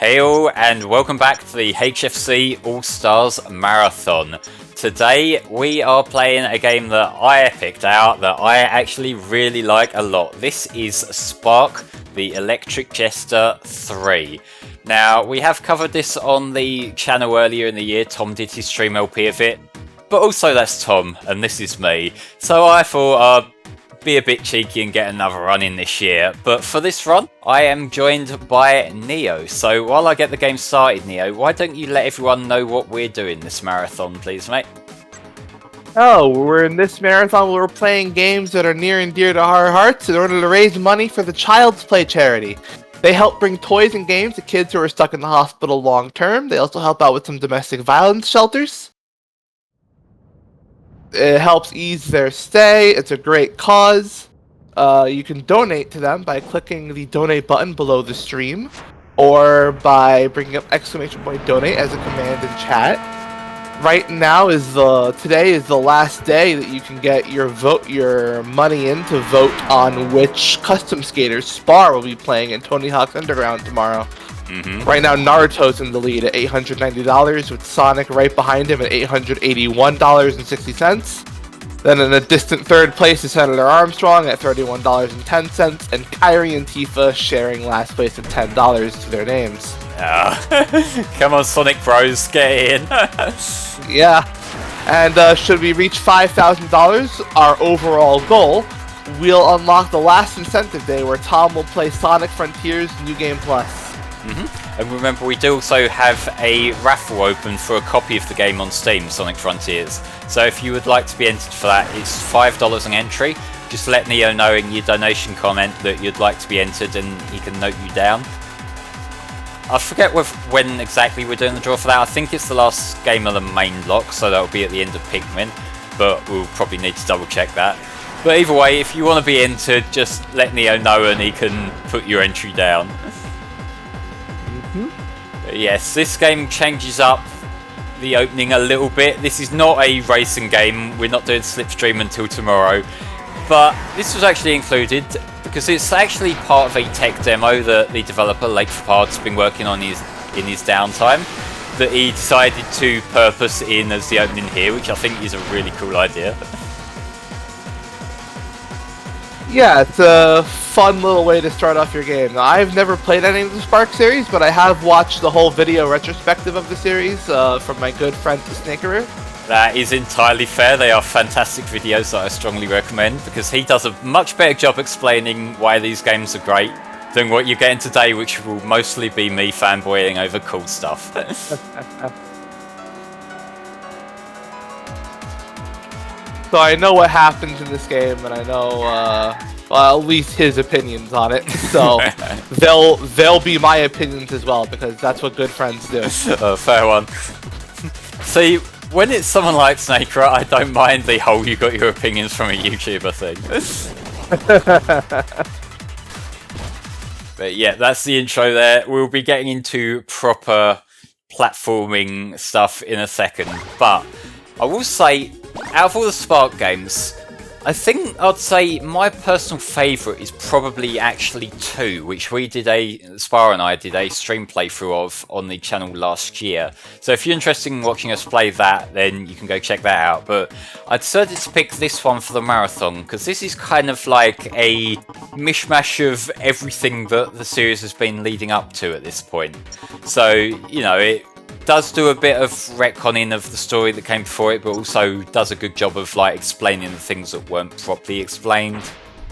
Hey all, and welcome back to the HFC All-Stars Marathon. Today we are playing a game that I picked out that I actually really like a lot. This is Spark the Electric Jester 3. Now, we have covered this on the channel earlier in the year. Tom did his stream LP of it. But also that's Tom, and this is me. So I thought be a bit cheeky and get another run in this year. But for this run, I am joined by Neo. So while I get the game started, Neo, why don't you let everyone know what we're doing this marathon, please, mate? Oh, we're in this marathon where we're playing games that are near and dear to our hearts in order to raise money for the Child's Play charity. They help bring toys and games to kids who are stuck in the hospital long term. They also help out with some domestic violence shelters. It helps ease their stay. It's a great cause. You can donate to them by clicking the donate button below the stream, or by bringing up !donate as a command in chat. Right now today is the last day that you can get your money in to vote on which custom skaters Spar will be playing in Tony Hawk's Underground tomorrow. Right now, Naruto's in the lead at $890, with Sonic right behind him at $881.60. Then in a distant third place is Senator Armstrong at $31.10, and Kyrie and Tifa sharing last place at $10 to their names. Come on, Sonic Bros, get in. Yeah, and should we reach $5,000, our overall goal, we'll unlock the last incentive day where Tom will play Sonic Frontiers New Game Plus. And remember, we do also have a raffle open for a copy of the game on Steam, Sonic Frontiers. So if you would like to be entered for that, it's $5 an entry. Just let Neo know in your donation comment that you'd like to be entered and he can note you down. I forget when exactly we're doing the draw for that. I think it's the last game of the main block, so that'll be at the end of Pikmin, but we'll probably need to double check that. But either way, if you want to be entered, just let Neo know and he can put your entry down. Yes, this game changes up the opening a little bit. This is not a racing game. We're not doing Slipstream until tomorrow. But this was actually included because it's actually part of a tech demo that the developer, Lake has been working on in his downtime, that he decided to purpose in as the opening here, which I think is a really cool idea. Yeah, it's a fun little way to start off your game. Now, I've never played any of the Spark series, but I have watched the whole video retrospective of the series from my good friend the Snakerer. That is entirely fair. They are fantastic videos that I strongly recommend, because he does a much better job explaining why these games are great than what you're getting today, which will mostly be me fanboying over cool stuff. So I know what happens in this game, and I know, well, at least his opinions on it. So they'll be my opinions as well, because that's what good friends do. Fair one. See, when it's someone like Snaker, I don't mind the whole you got your opinions from a YouTuber thing. But yeah, that's the intro there. We'll be getting into proper platforming stuff in a second. But I will say, out of all the Spark games, I think I'd say my personal favourite is probably actually 2, which Spar and I did a stream playthrough of on the channel last year. So if you're interested in watching us play that, then you can go check that out. But I decided to pick this one for the marathon, because this is kind of like a mishmash of everything that the series has been leading up to at this point. So, you know, it does do a bit of retconning of the story that came before it, but also does a good job of like explaining the things that weren't properly explained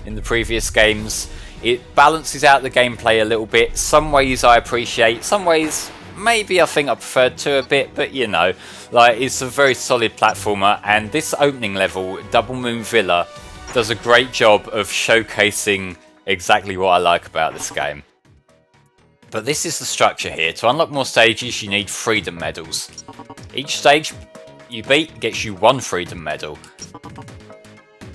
in the previous games. It balances out the gameplay a little bit. Some ways I appreciate, some ways maybe I think I preferred to a bit, but you know, like, it's a very solid platformer, and this opening level, Double Moon Villa, does a great job of showcasing exactly what I like about this game. But this is the structure here. To unlock more stages, you need Freedom Medals. Each stage you beat gets you 1 Freedom Medal.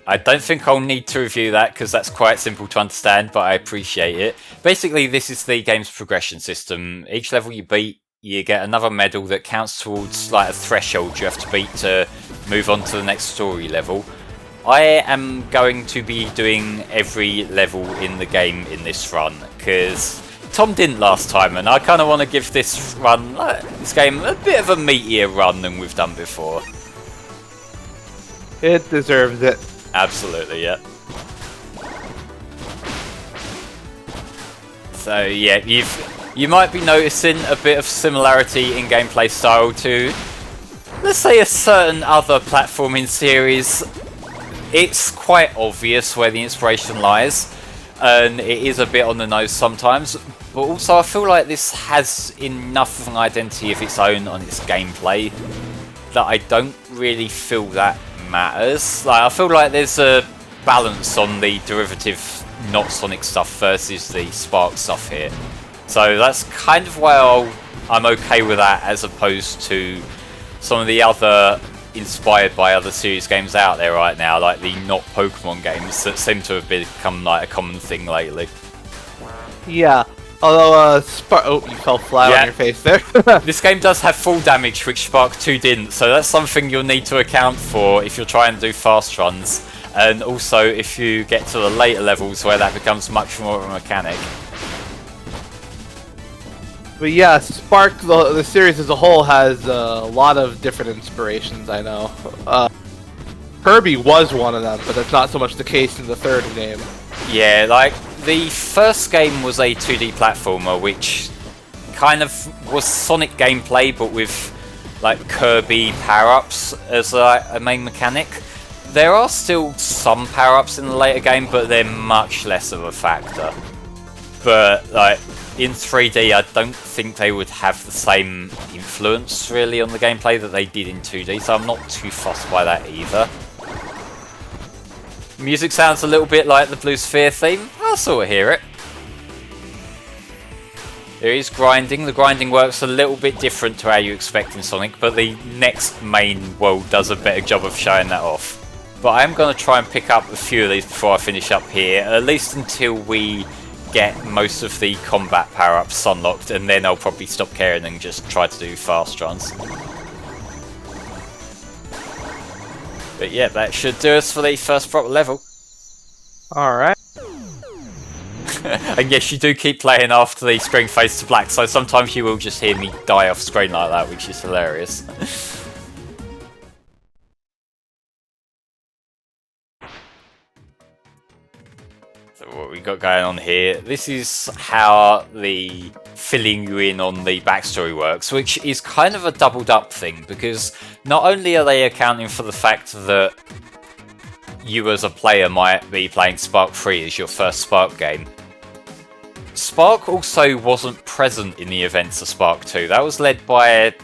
I don't think I'll need to review that, because that's quite simple to understand, but I appreciate it. Basically, this is the game's progression system. Each level you beat, you get another medal that counts towards like a threshold you have to beat to move on to the next story level. I am going to be doing every level in the game in this run, because Tom didn't last time, and I kind of want to give this game a bit of a meatier run than we've done before. It deserves it. Absolutely, yeah. So yeah, you might be noticing a bit of similarity in gameplay style to, let's say, a certain other platforming series. It's quite obvious where the inspiration lies, and it is a bit on the nose sometimes, but also I feel like this has enough of an identity of its own on its gameplay that I don't really feel that matters. Like, I feel like there's a balance on the derivative not Sonic stuff versus the Spark stuff here. So that's kind of why I'm okay with that, as opposed to some of the other inspired by other series games out there right now, like the not Pokemon games that seem to have become like a common thing lately. Yeah, although oh, you fell flat on your face there. This game does have full damage, which Spark 2 didn't, so that's something you'll need to account for if you're trying to do fast runs, and also if you get to the later levels where that becomes much more of a mechanic. But yeah, Spark, the series as a whole, has a lot of different inspirations, I know. Kirby was one of them, but that's not so much the case in the third game. Yeah, like, the first game was a 2D platformer, which kind of was Sonic gameplay, but with, like, Kirby power-ups as a main mechanic. There are still some power-ups in the later game, but they're much less of a factor. But, like, in 3D, I don't think they would have the same influence, really, on the gameplay that they did in 2D, so I'm not too fussed by that either. Music sounds a little bit like the Blue Sphere theme. I'll sort of hear it. There is grinding. The grinding works a little bit different to how you expect in Sonic, but the next main world does a better job of showing that off. But I am going to try and pick up a few of these before I finish up here, at least until we get most of the combat power-ups unlocked, and then I'll probably stop caring and just try to do fast runs. But yeah, that should do us for the first proper level. Alright. And yes, you do keep playing after the screen fades to black, so sometimes you will just hear me die off screen like that, which is hilarious. So what we got going on here, this is how the filling you in on the backstory works, which is kind of a doubled up thing, because not only are they accounting for the fact that you as a player might be playing Spark 3 as your first Spark game, Spark also wasn't present in the events of Spark 2. That was led by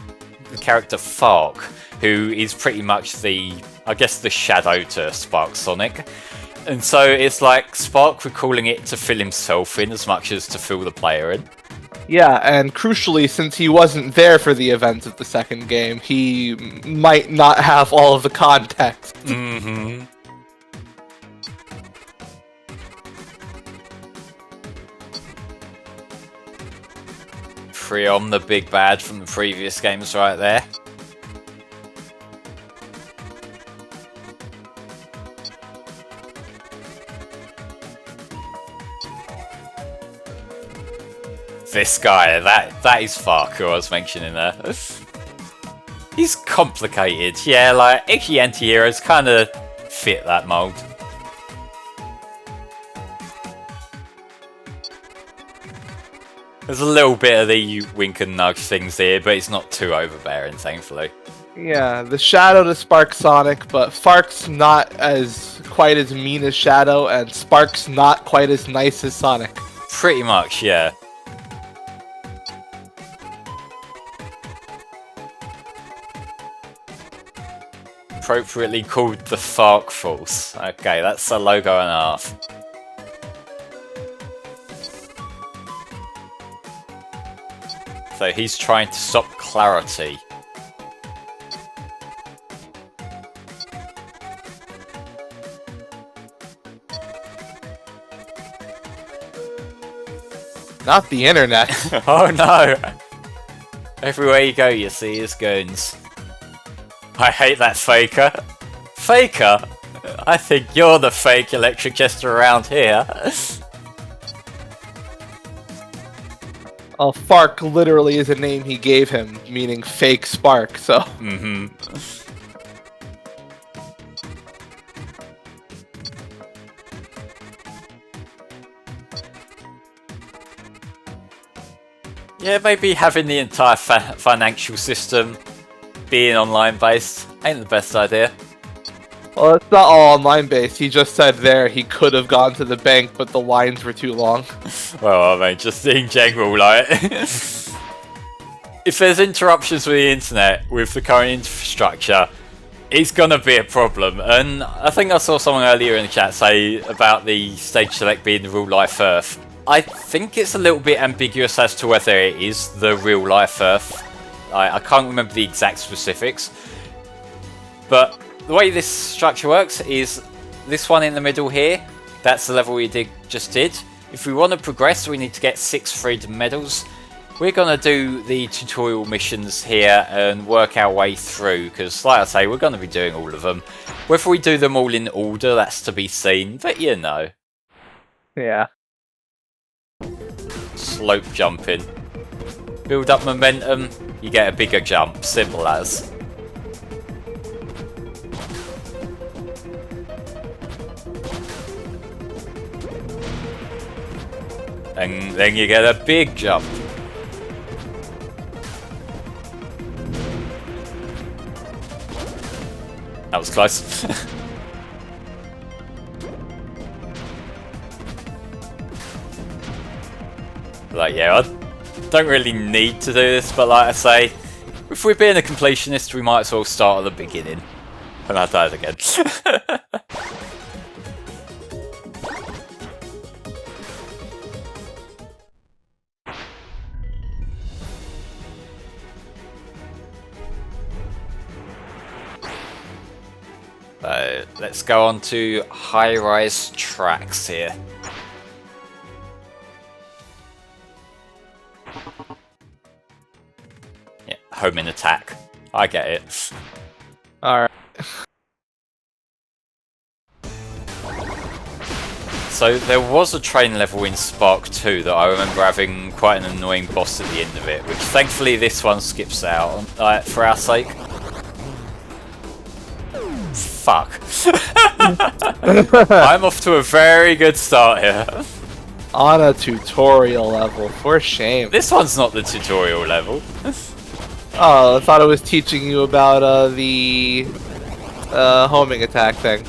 the character Fark, who is pretty much the, I guess, the shadow to Spark Sonic. And so it's like Spark recalling it to fill himself in as much as to fill the player in. Yeah, and crucially, since he wasn't there for the events of the second game, he might not have all of the context. Mm-hmm. Prion, the big bad from the previous games right there. This guy, that is Fark, who I was mentioning there. He's complicated, yeah, like, icky anti-heroes kind of fit that mould. There's a little bit of the wink and nudge things here, but it's not too overbearing, thankfully. Yeah, the Shadow to Spark Sonic, but Fark's not quite as mean as Shadow, and Spark's not quite as nice as Sonic. Pretty much, yeah. Appropriately called the Fark Force. Okay, that's a logo and a half. So he's trying to stop Clarity. Not the internet. Oh no! Everywhere you go, you see his goons. I hate that faker. Faker? I think you're the fake Electric Jester around here. Well, Fark literally is a name he gave him, meaning fake spark, so... Mm-hmm. Yeah, maybe having the entire financial system being online based ain't the best idea. Well, it's not all online based. He just said there he could have gone to the bank, but the lines were too long. Well, I mean, just in general, like... if there's interruptions with the internet with the current infrastructure, it's gonna be a problem. And I think I saw someone earlier in the chat say about the stage select being the real life Earth. I think it's a little bit ambiguous as to whether it is the real life Earth. I can't remember the exact specifics. But the way this structure works is this one in the middle here, that's the level we just did. If we want to progress, we need to get 6 freedom medals. We're going to do the tutorial missions here and work our way through, because like I say, we're going to be doing all of them. Whether we do them all in order, that's to be seen, but you know. Yeah. Slope jumping. Build up momentum, you get a bigger jump, simple as. And then you get a big jump. That was close. Like, yeah, I don't really need to do this, but like I say, if we're being a completionist, we might as well start at the beginning. And I died again. Let's go on to high-rise tracks here. Yeah, home in attack. I get it. Alright. So there was a train level in Spark 2 that I remember having quite an annoying boss at the end of it, which thankfully this one skips out for our sake. Fuck. I'm off to a very good start here. On a tutorial level, for shame. This one's not the tutorial level. Oh, I thought it was teaching you about the homing attack thing.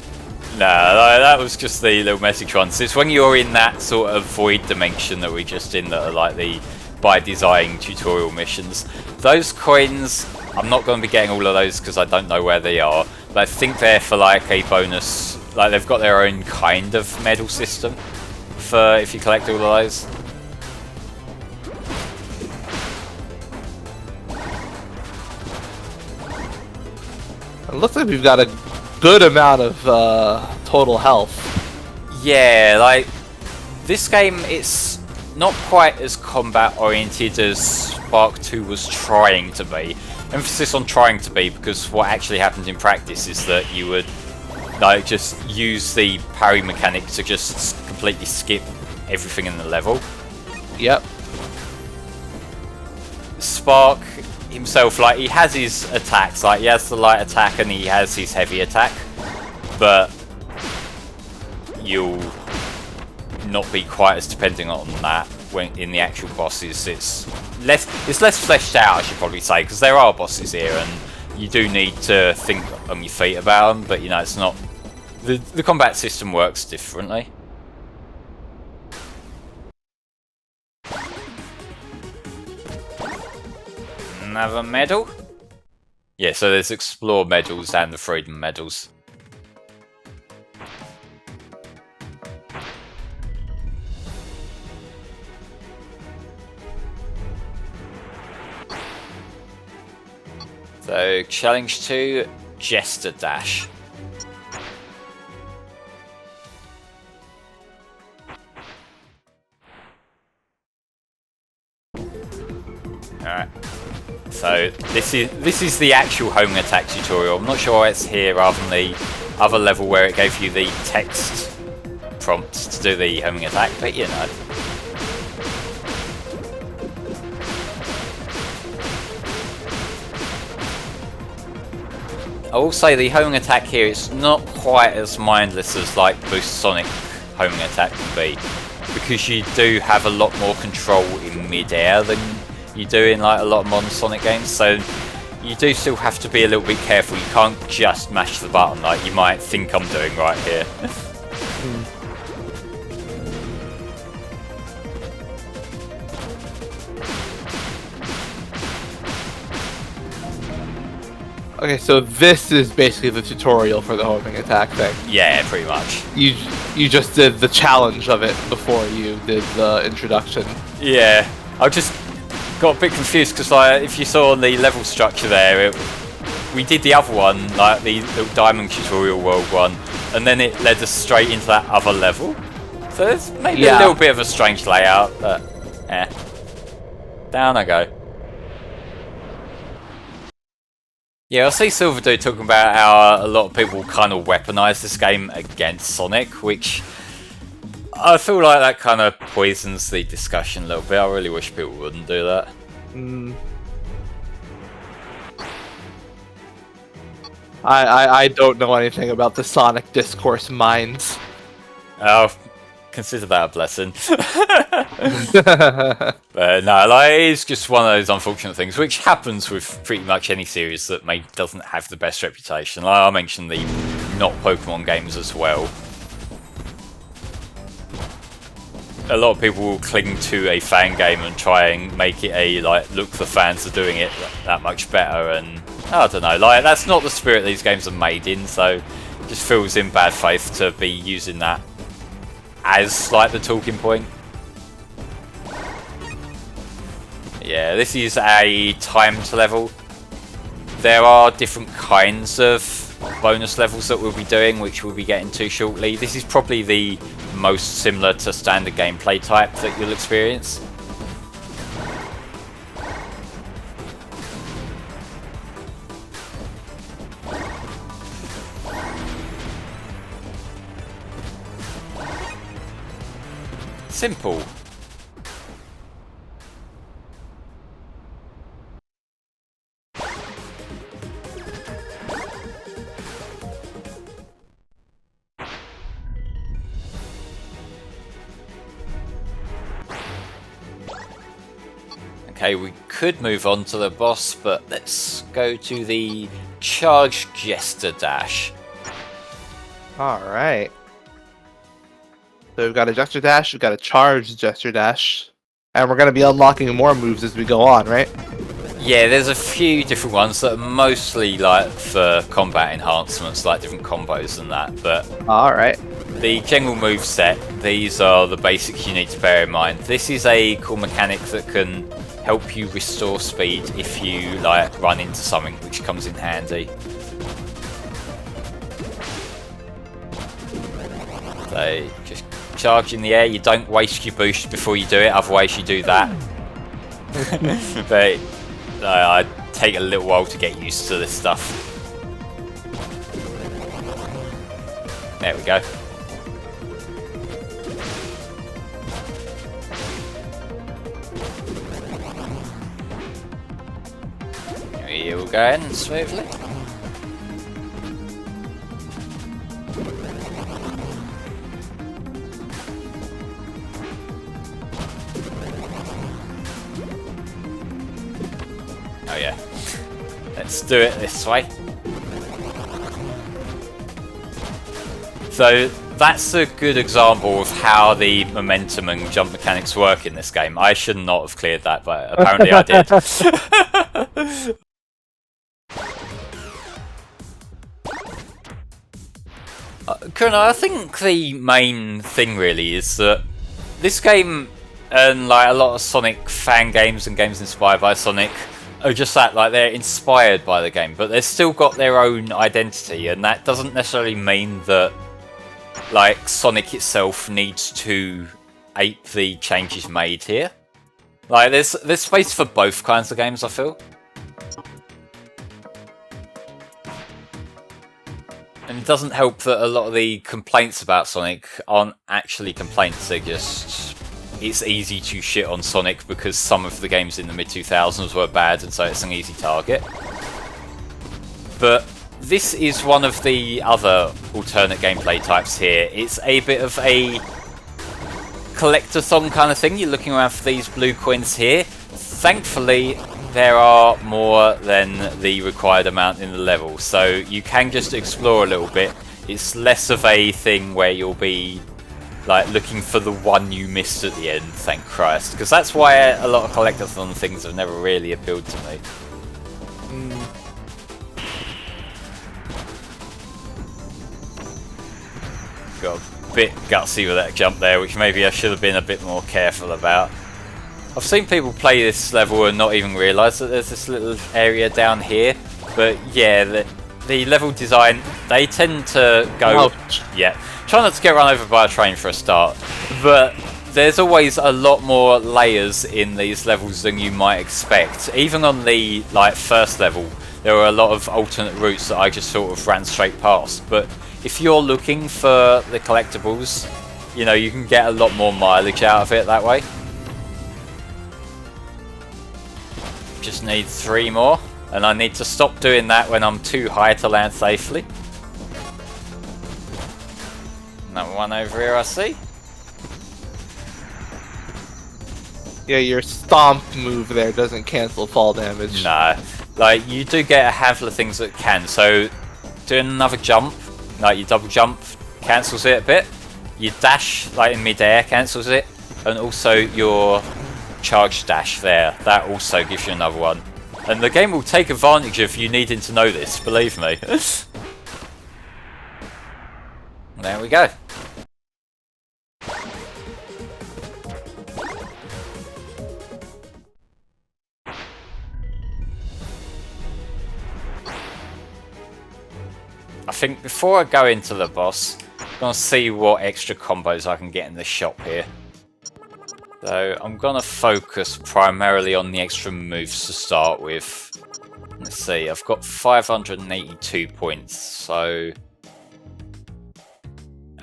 No, that was just the little message ones. It's when you're in that sort of void dimension that we're just in that are like the by design tutorial missions. Those coins, I'm not going to be getting all of those because I don't know where they are. But I think they're for like a bonus, like they've got their own kind of medal system for if you collect all of those. It looks like we've got a good amount of total health. Yeah, like this game, it's not quite as combat oriented as Spark 2 was trying to be. Emphasis on trying to be, because what actually happened in practice is that you would like just use the parry mechanic to just completely skip everything in the level. Yep. Spark himself, like, he has his attacks, like he has the light attack and he has his heavy attack, but you'll not be quite as depending on that when in the actual bosses. It's less fleshed out, I should probably say, because there are bosses here and you do need to think on your feet about them, but you know, it's not the combat system works differently. Another medal? Yeah, so there's Explore medals and the Freedom medals. So, Challenge 2, Jester Dash. Alright. So this is the actual homing attack tutorial. I'm not sure why it's here rather than the other level where it gave you the text prompt to do the homing attack, but you know. I will say the homing attack here is not quite as mindless as like Boost Sonic homing attack can be, because you do have a lot more control in mid-air than you do in like a lot of modern Sonic games, so you do still have to be a little bit careful. You can't just mash the button like you might think I'm doing right here. Okay, so this is basically the tutorial for the homing attack thing. Yeah, pretty much. You just did the challenge of it before you did the introduction. Yeah, I just got a bit confused because like, if you saw on the level structure there, we did the other one, like the Diamond Tutorial World one, and then it led us straight into that other level. So it's maybe a little bit of a strange layout, but down I go. Yeah, I see Silverdude talking about how a lot of people kind of weaponize this game against Sonic, which I feel like that kind of poisons the discussion a little bit. I really wish people wouldn't do that. I don't know anything about the Sonic discourse minds. Oh, consider that a blessing. But no, like, it's just one of those unfortunate things, which happens with pretty much any series that doesn't have the best reputation. Like I mentioned the not Pokemon games as well. A lot of people will cling to a fan game and try and make it a look, the fans are doing it that much better, and I don't know, like that's not the spirit these games are made in, so it just feels in bad faith to be using that as like the talking point. Yeah, this is a timed level. There are different kinds of bonus levels that we'll be doing, which we'll be getting to shortly. This is probably the most similar to standard gameplay type that you'll experience. Simple. Okay, we could move on to the boss, but let's go to the Charge Jester Dash. Alright. So we've got a Jester Dash, we've got a Charge Jester Dash, and we're going to be unlocking more moves as we go on, right? Yeah, there's a few different ones that are mostly like for combat enhancements, like different combos and that, but alright. the general move set, these are the basics you need to bear in mind. This is a cool mechanic that can help you restore speed if you like run into something, which comes in handy. So just charge in the air, you don't waste your boost before you do it, otherwise you do that. But I take a little while to get used to this stuff. There we go. We'll go in smoothly. Oh yeah, let's do it this way. So that's a good example of how the momentum and jump mechanics work in this game. I should not have cleared that, but apparently I did. Kurna, I think the main thing really is that this game, and like a lot of Sonic fan games and games inspired by Sonic, are just that, like they're inspired by the game, but they've still got their own identity, and that doesn't necessarily mean that like Sonic itself needs to ape the changes made here. Like there's space for both kinds of games, I feel. And it doesn't help that a lot of the complaints about Sonic aren't actually complaints, they're just... It's easy to shit on Sonic because some of the games in the mid-2000s were bad, and so it's an easy target. But this is one of the other alternate gameplay types here. It's a bit of a collectathon kind of thing. You're looking around for these blue coins here. Thankfully, there are more than the required amount in the level, so you can just explore a little bit. It's less of a thing where you'll be like looking for the one you missed at the end, thank Christ, because that's why a lot of collectathon things have never really appealed to me. Got a bit gutsy with that jump there, which maybe I should have been a bit more careful about. I've seen people play this level and not even realise that there's this little area down here, but yeah, the level design, they tend to go... Ouch. Yeah, try not to get run over by a train for a start, but there's always a lot more layers in these levels than you might expect. Even on the first level, there were a lot of alternate routes that I just sort of ran straight past, but if you're looking for the collectibles, you know, you can get a lot more mileage out of it that way. Just need 3 more, and I need to stop doing that when I'm too high to land safely. Another one over here I see. Yeah, your stomp move there doesn't cancel fall damage. No, like you do get a handful of things that can, so doing another jump, like your double jump cancels it a bit, your dash like in mid-air cancels it, and also your charge dash there, that also gives you another one. And the game will take advantage of you needing to know this, believe me. There we go. I think before I go into the boss, I'm going to see what extra combos I can get in the shop here. So I'm going to focus primarily on the extra moves to start with. Let's see, I've got 582 points, so...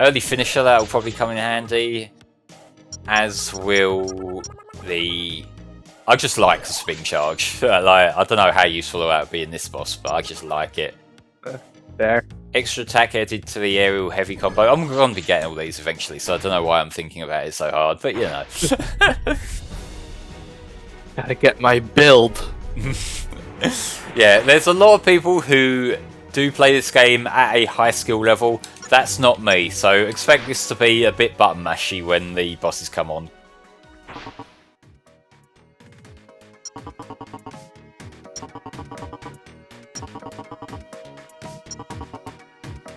Early finisher, that will probably come in handy. As will the... I just like the spin charge. I don't know how useful that would be in this boss, but I just like it. There. Extra attack added to the aerial heavy combo. I'm going to be getting all these eventually, so I don't know why I'm thinking about it so hard, but you know. Gotta get my build. Yeah, there's a lot of people who do play this game at a high skill level. That's not me, so expect this to be a bit button mashy when the bosses come on.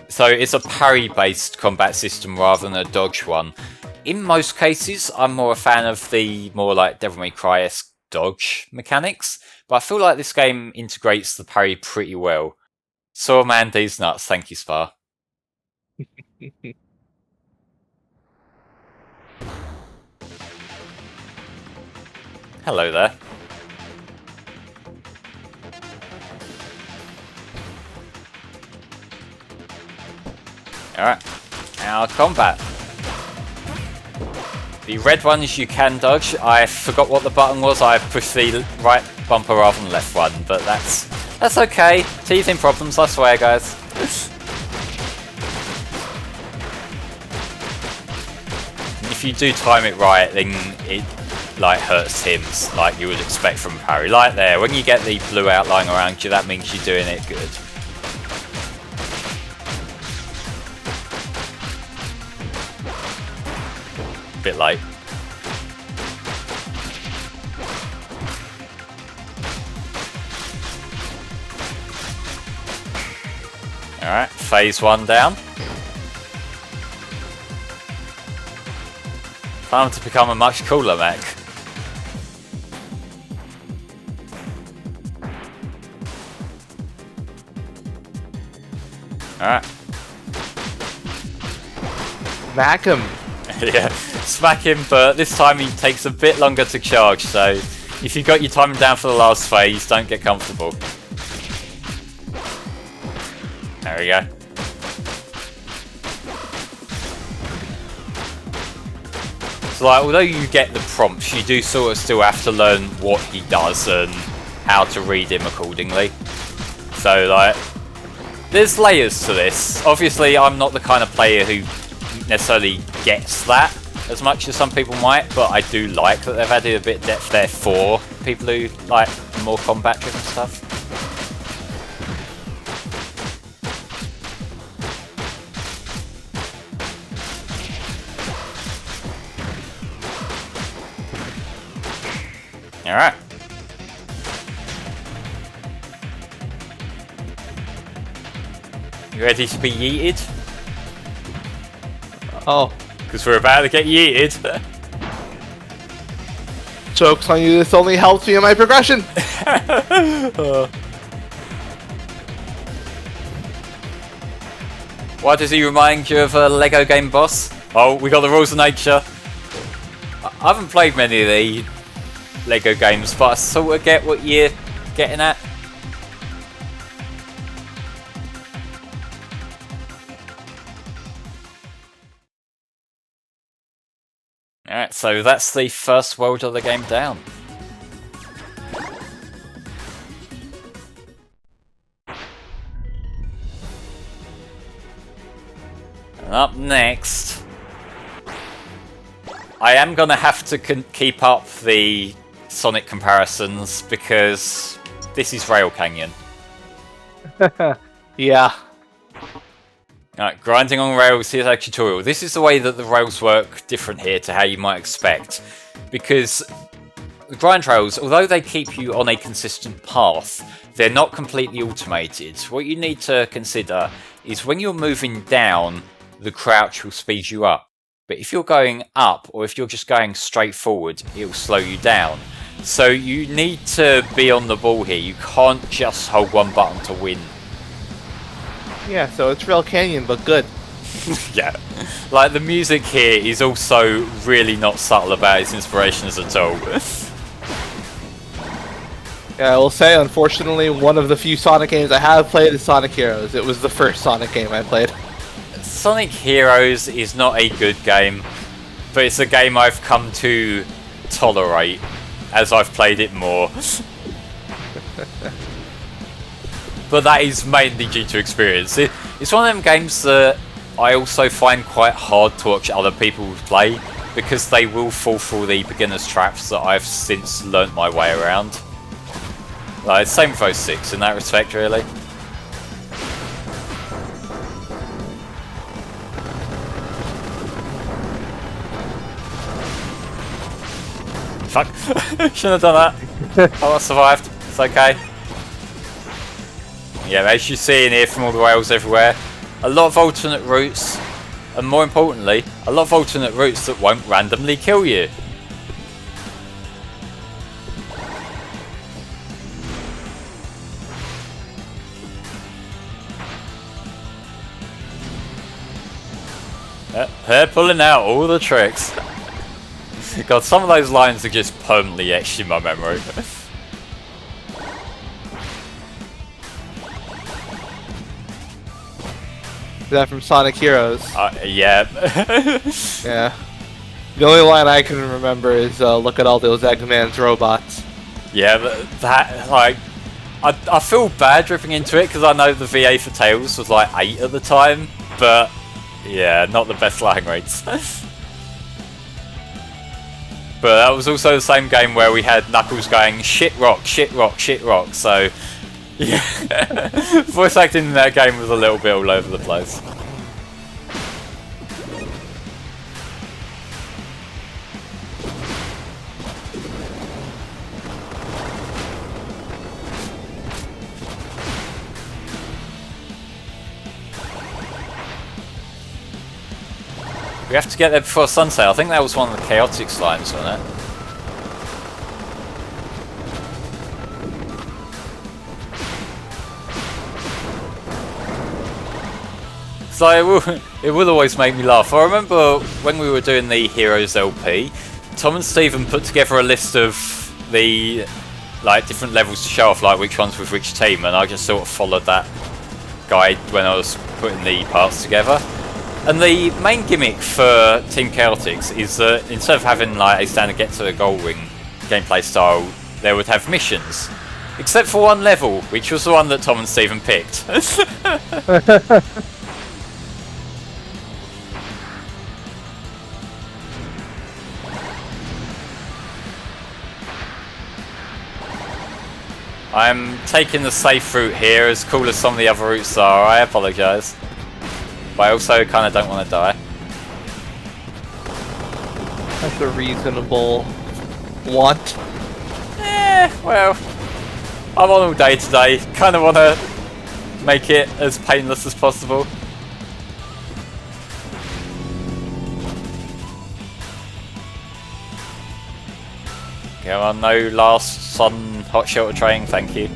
So it's a parry-based combat system rather than a dodge one. In most cases, I'm more a fan of the more like Devil May Cry-esque dodge mechanics, but I feel like this game integrates the parry pretty well. So man, these nuts. Thank you, Spar. Hello there. Alright, our combat. The red ones you can dodge. I forgot what the button was. I pushed the right bumper rather than the left one, but that's okay. Teething problems, I swear, guys. If you do time it right, then it like hurts him like you would expect from parry. Like there, when you get the blue outline around you, that means you're doing it good. Bit late. Alright, phase 1 down. Time to become a much cooler mech. Alright. Smack him. Yeah, smack him, but this time he takes a bit longer to charge, so if you got your timing down for the last phase, don't get comfortable. There we go. So like, although you get the prompts, you do sort of still have to learn what he does and how to read him accordingly. So like, there's layers to this. Obviously, I'm not the kind of player who necessarily gets that as much as some people might, but I do like that they've added a bit of depth there for people who like more combat-driven stuff. Alright. You ready to be yeeted? Oh. Because we're about to get yeeted. Joke's on you, this only helps me in my progression! Why does he remind you of a Lego game boss? Oh, we got the rules of nature. I haven't played many of the Lego games, but I sort of get what you're getting at. Alright, so that's the first world of the game down. And up next, I am going to have to keep up the Sonic comparisons because this is Rail Canyon. Yeah. Alright, grinding on rails, here's our tutorial. This is the way that the rails work different here to how you might expect. Because the grind rails, although they keep you on a consistent path, they're not completely automated. What you need to consider is when you're moving down, the crouch will speed you up. But if you're going up, or if you're just going straight forward, it will slow you down. So you need to be on the ball here. You can't just hold one button to win. Yeah, so it's Rail Canyon, but good. Yeah. Like, the music here is also really not subtle about its inspirations at all. Yeah, I will say, unfortunately, one of the few Sonic games I have played is Sonic Heroes. It was the first Sonic game I played. Sonic Heroes is not a good game, but it's a game I've come to tolerate as I've played it more. But that is mainly due to experience. It's one of them games that I also find quite hard to watch other people play because they will fall through the beginner's traps that I've since learnt my way around. Like, same with 06 in that respect, really. Fuck. Shouldn't have done that. Oh, I survived. It's okay. Yeah, as you see in here from all the rails everywhere, a lot of alternate routes, and more importantly, a lot of alternate routes that won't randomly kill you. They're pulling out all the tricks. God, some of those lines are just permanently etched in my memory. Is that from Sonic Heroes? Yeah. Yeah. The only line I can remember is, look at all those Eggman's robots. Yeah, but that, like, I feel bad ripping into it because I know the VA for Tails was like 8 at the time, but yeah, not the best line rates. But that was also the same game where we had Knuckles going shit rock, shit rock, shit rock, so yeah. Voice acting in that game was a little bit all over the place. We have to get there before sunset. I think that was one of the chaotic slimes, wasn't it? So it will always make me laugh. I remember when we were doing the Heroes LP, Tom and Stephen put together a list of the different levels to show off, like which ones with which team, and I just sort of followed that guide when I was putting the parts together. And the main gimmick for Team Chaotix is that instead of having like a standard get to the goal ring gameplay style, they would have missions. Except for one level, which was the one that Tom and Stephen picked. I'm taking the safe route here, as cool as some of the other routes are. I apologise. But I also kind of don't want to die. That's a reasonable want. Well, I'm on all day today. Kind of want to make it as painless as possible. Come on, no last sun hot shelter train, thank you.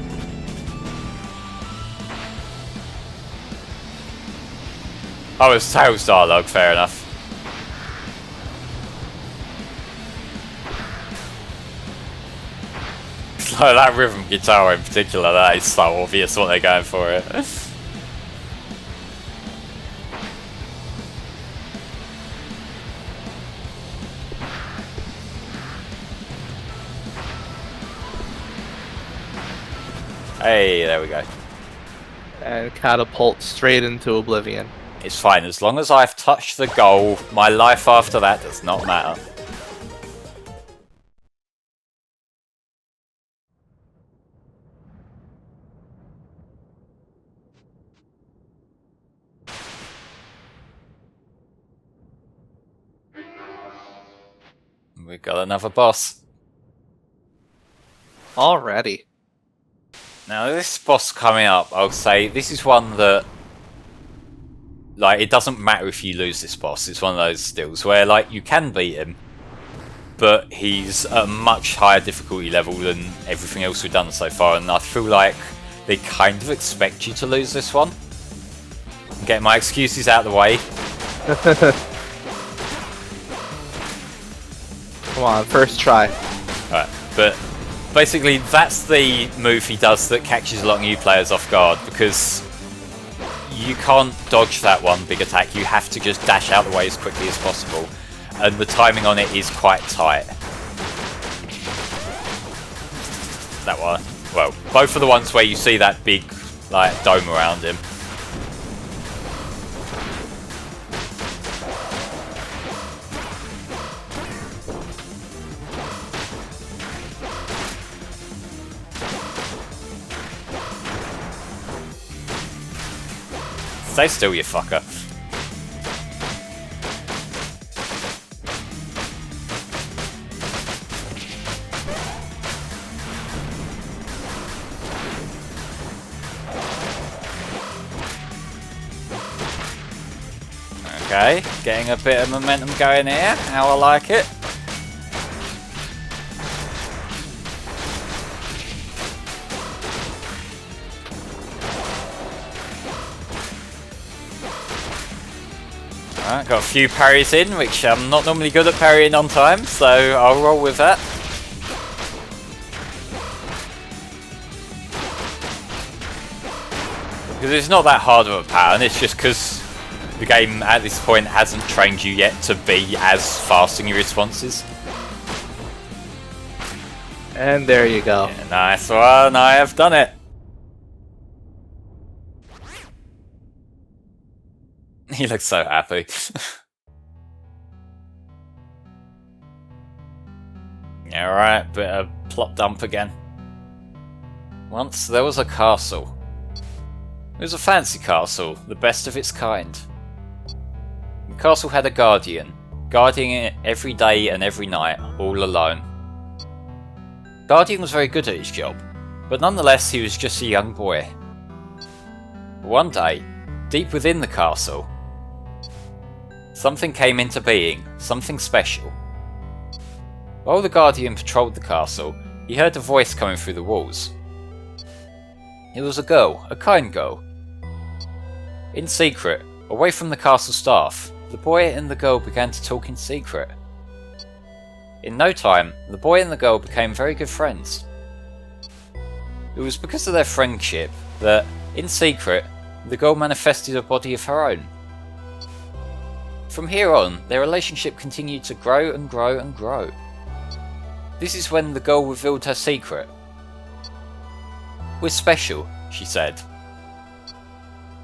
Oh, it's Tails dialogue, fair enough. Like that rhythm guitar in particular, that is so obvious what they're going for it. Hey, there we go. And catapult straight into oblivion. It's fine, as long as I've touched the goal, my life after that does not matter. We've got another boss. Already. Now this boss coming up, I'll say, this is one that, like, it doesn't matter if you lose this boss. It's one of those stills where, like, you can beat him, but he's at a much higher difficulty level than everything else we've done so far, and I feel like they kind of expect you to lose this one. I'm getting my excuses out of the way. Come on, first try. Alright, but basically that's the move he does that catches a lot of new players off guard, because you can't dodge that one big attack, you have to just dash out the way as quickly as possible, and the timing on it is quite tight. That one, well, both of the ones where you see that big, like, dome around him. Stay still, you fucker. Okay, getting a bit of momentum going here, how I like it. Alright, got a few parries in, which I'm not normally good at parrying on time, so I'll roll with that. Because it's not that hard of a pattern, it's just because the game at this point hasn't trained you yet to be as fast in your responses. And there you go. Yeah, nice one, I have done it. He looks so happy. Alright, bit of plot dump again. Once there was a castle. It was a fancy castle, the best of its kind. The castle had a guardian, guarding it every day and every night, all alone. Guardian was very good at his job, but nonetheless he was just a young boy. One day, deep within the castle, something came into being, something special. While the Guardian patrolled the castle, he heard a voice coming through the walls. It was a girl, a kind girl. In secret, away from the castle staff, the boy and the girl began to talk in secret. In no time, the boy and the girl became very good friends. It was because of their friendship that, in secret, the girl manifested a body of her own. From here on, their relationship continued to grow and grow and grow. This is when the girl revealed her secret. "We're special," she said.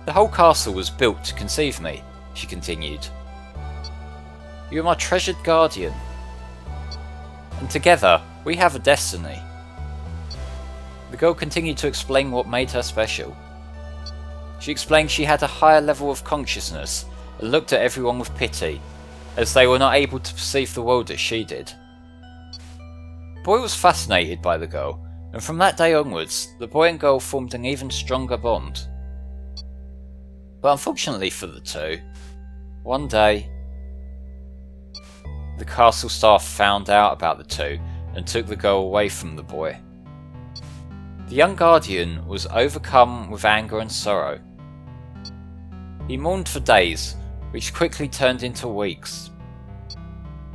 "The whole castle was built to conceive me," she continued. "You are my treasured guardian. And together, we have a destiny." The girl continued to explain what made her special. She explained she had a higher level of consciousness and looked at everyone with pity, as they were not able to perceive the world as she did. The boy was fascinated by the girl, and from that day onwards, the boy and girl formed an even stronger bond. But unfortunately for the two, one day, the castle staff found out about the two and took the girl away from the boy. The young guardian was overcome with anger and sorrow. He mourned for days, which quickly turned into weeks.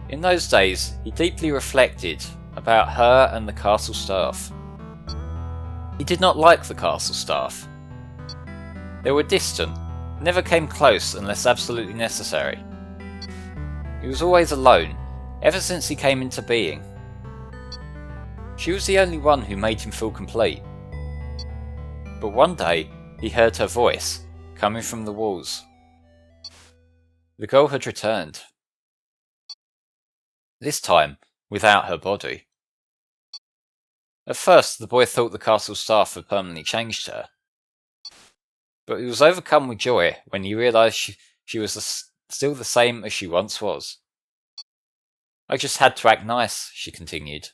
In those days, he deeply reflected about her and the castle staff. He did not like the castle staff. They were distant, never came close unless absolutely necessary. He was always alone, ever since he came into being. She was the only one who made him feel complete. But one day, he heard her voice, coming from the walls. The girl had returned. This time, without her body. At first, the boy thought the castle staff had permanently changed her. But he was overcome with joy when he realised she was still the same as she once was. "I just had to act nice," she continued.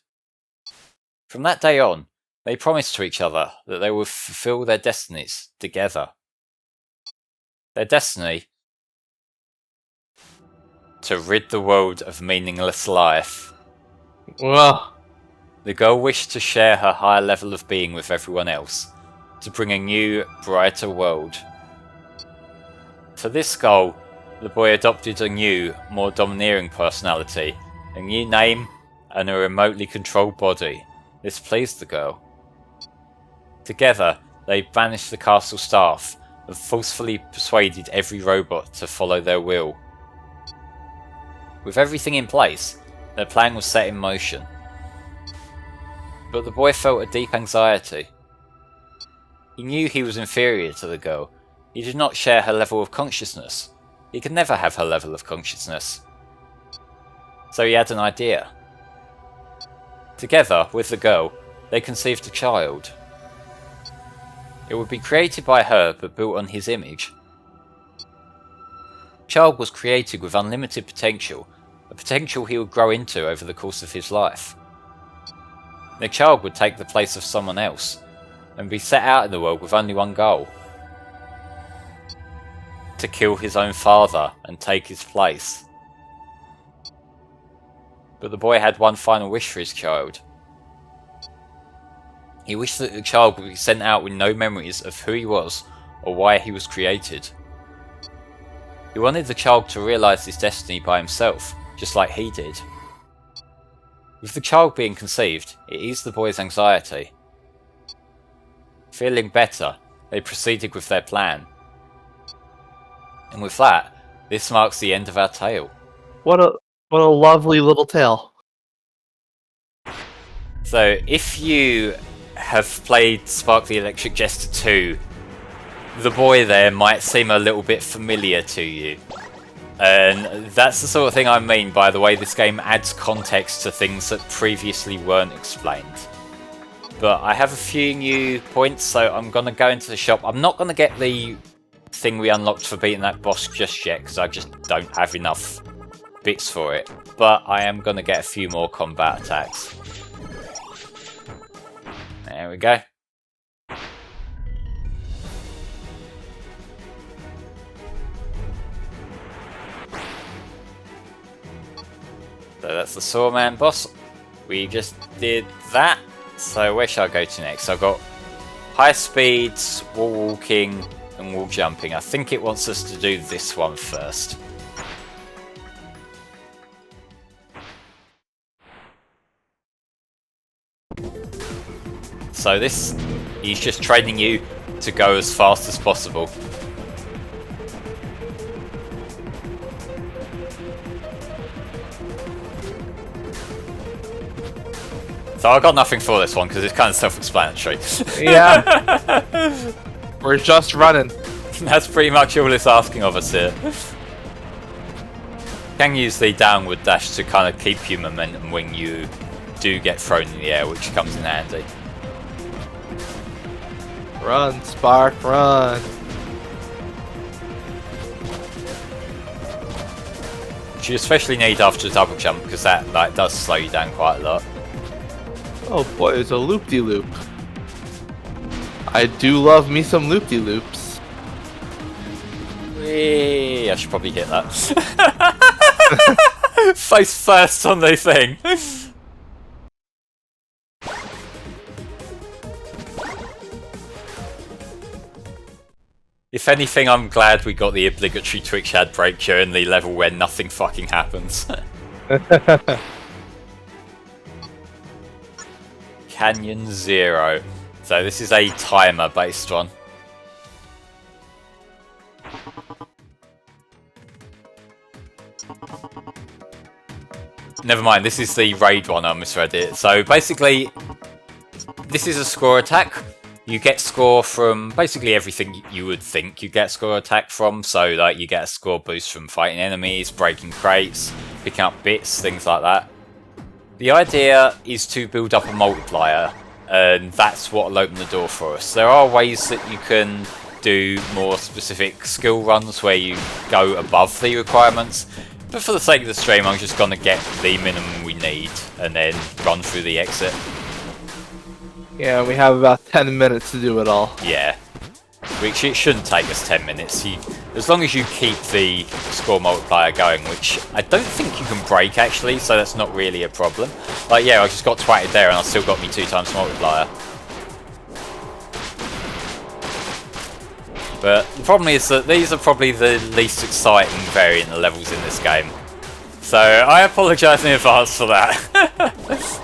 From that day on, they promised to each other that they would fulfill their destinies together. Their destiny: to rid the world of meaningless life. Well, The girl wished to share her higher level of being with everyone else, to bring a new, brighter world. For this goal, the boy adopted a new, more domineering personality, a new name, and a remotely controlled body. This pleased the girl. Together, they banished the castle staff and forcefully persuaded every robot to follow their will. With everything in place, their plan was set in motion. But the boy felt a deep anxiety. He knew he was inferior to the girl. He did not share her level of consciousness. He could never have her level of consciousness. So he had an idea. Together, with the girl, they conceived a child. It would be created by her but built on his image. The child was created with unlimited potential, a potential he would grow into over the course of his life. The child would take the place of someone else, and be set out in the world with only one goal: to kill his own father and take his place. But the boy had one final wish for his child. He wished that the child would be sent out with no memories of who he was or why he was created. He wanted the child to realise his destiny by himself, just like he did. With the child being conceived, it eased the boy's anxiety. Feeling better, they proceeded with their plan. And with that, this marks the end of our tale. what a lovely little tale. So, if you have played Spark the Electric Jester 2, the boy there might seem a little bit familiar to you. And that's the sort of thing I mean by the way this game adds context to things that previously weren't explained. But I have a few new points, so I'm going to go into the shop. I'm not going to get the thing we unlocked for beating that boss just yet, because I just don't have enough bits for it. But I am going to get a few more combat attacks. There we go. So that's the Sawman boss. We just did that. So where shall I go to next? I've got high speeds, wall walking, and wall jumping. I think it wants us to do this one first. So this, he's just training you to go as fast as possible. So I got nothing for this one because it's kind of self-explanatory. Yeah. We're just running. That's pretty much all it's asking of us here. Can use the downward dash to kind of keep your momentum when you do get thrown in the air, which comes in handy. Run, Spark, run. Which you especially need after the double jump because that does slow you down quite a lot. Oh boy, there's a loop-de-loop. I do love me some loop-de-loops. Whee! I should probably hit that. Face first on the thing. If anything, I'm glad we got the obligatory Twitch ad break during the level where nothing fucking happens. Canyon 0. So this is a timer based one. Never mind, this is the raid one, I misread it. So basically, this is a score attack. You get score from basically everything you would think you get score attack from. So like you get a score boost from fighting enemies, breaking crates, picking up bits, things like that. The idea is to build up a multiplier, and that's what will open the door for us. There are ways that you can do more specific skill runs where you go above the requirements, but for the sake of the stream I'm just going to get the minimum we need and then run through the exit. Yeah, we have about 10 minutes to do it all. Yeah, which it shouldn't take us 10 minutes. As long as you keep the score multiplier going, which I don't think you can break actually, so that's not really a problem. Like yeah, I just got twatted there and I still got me 2 times multiplier. But the problem is that these are probably the least exciting variant of levels in this game. So I apologise in advance for that.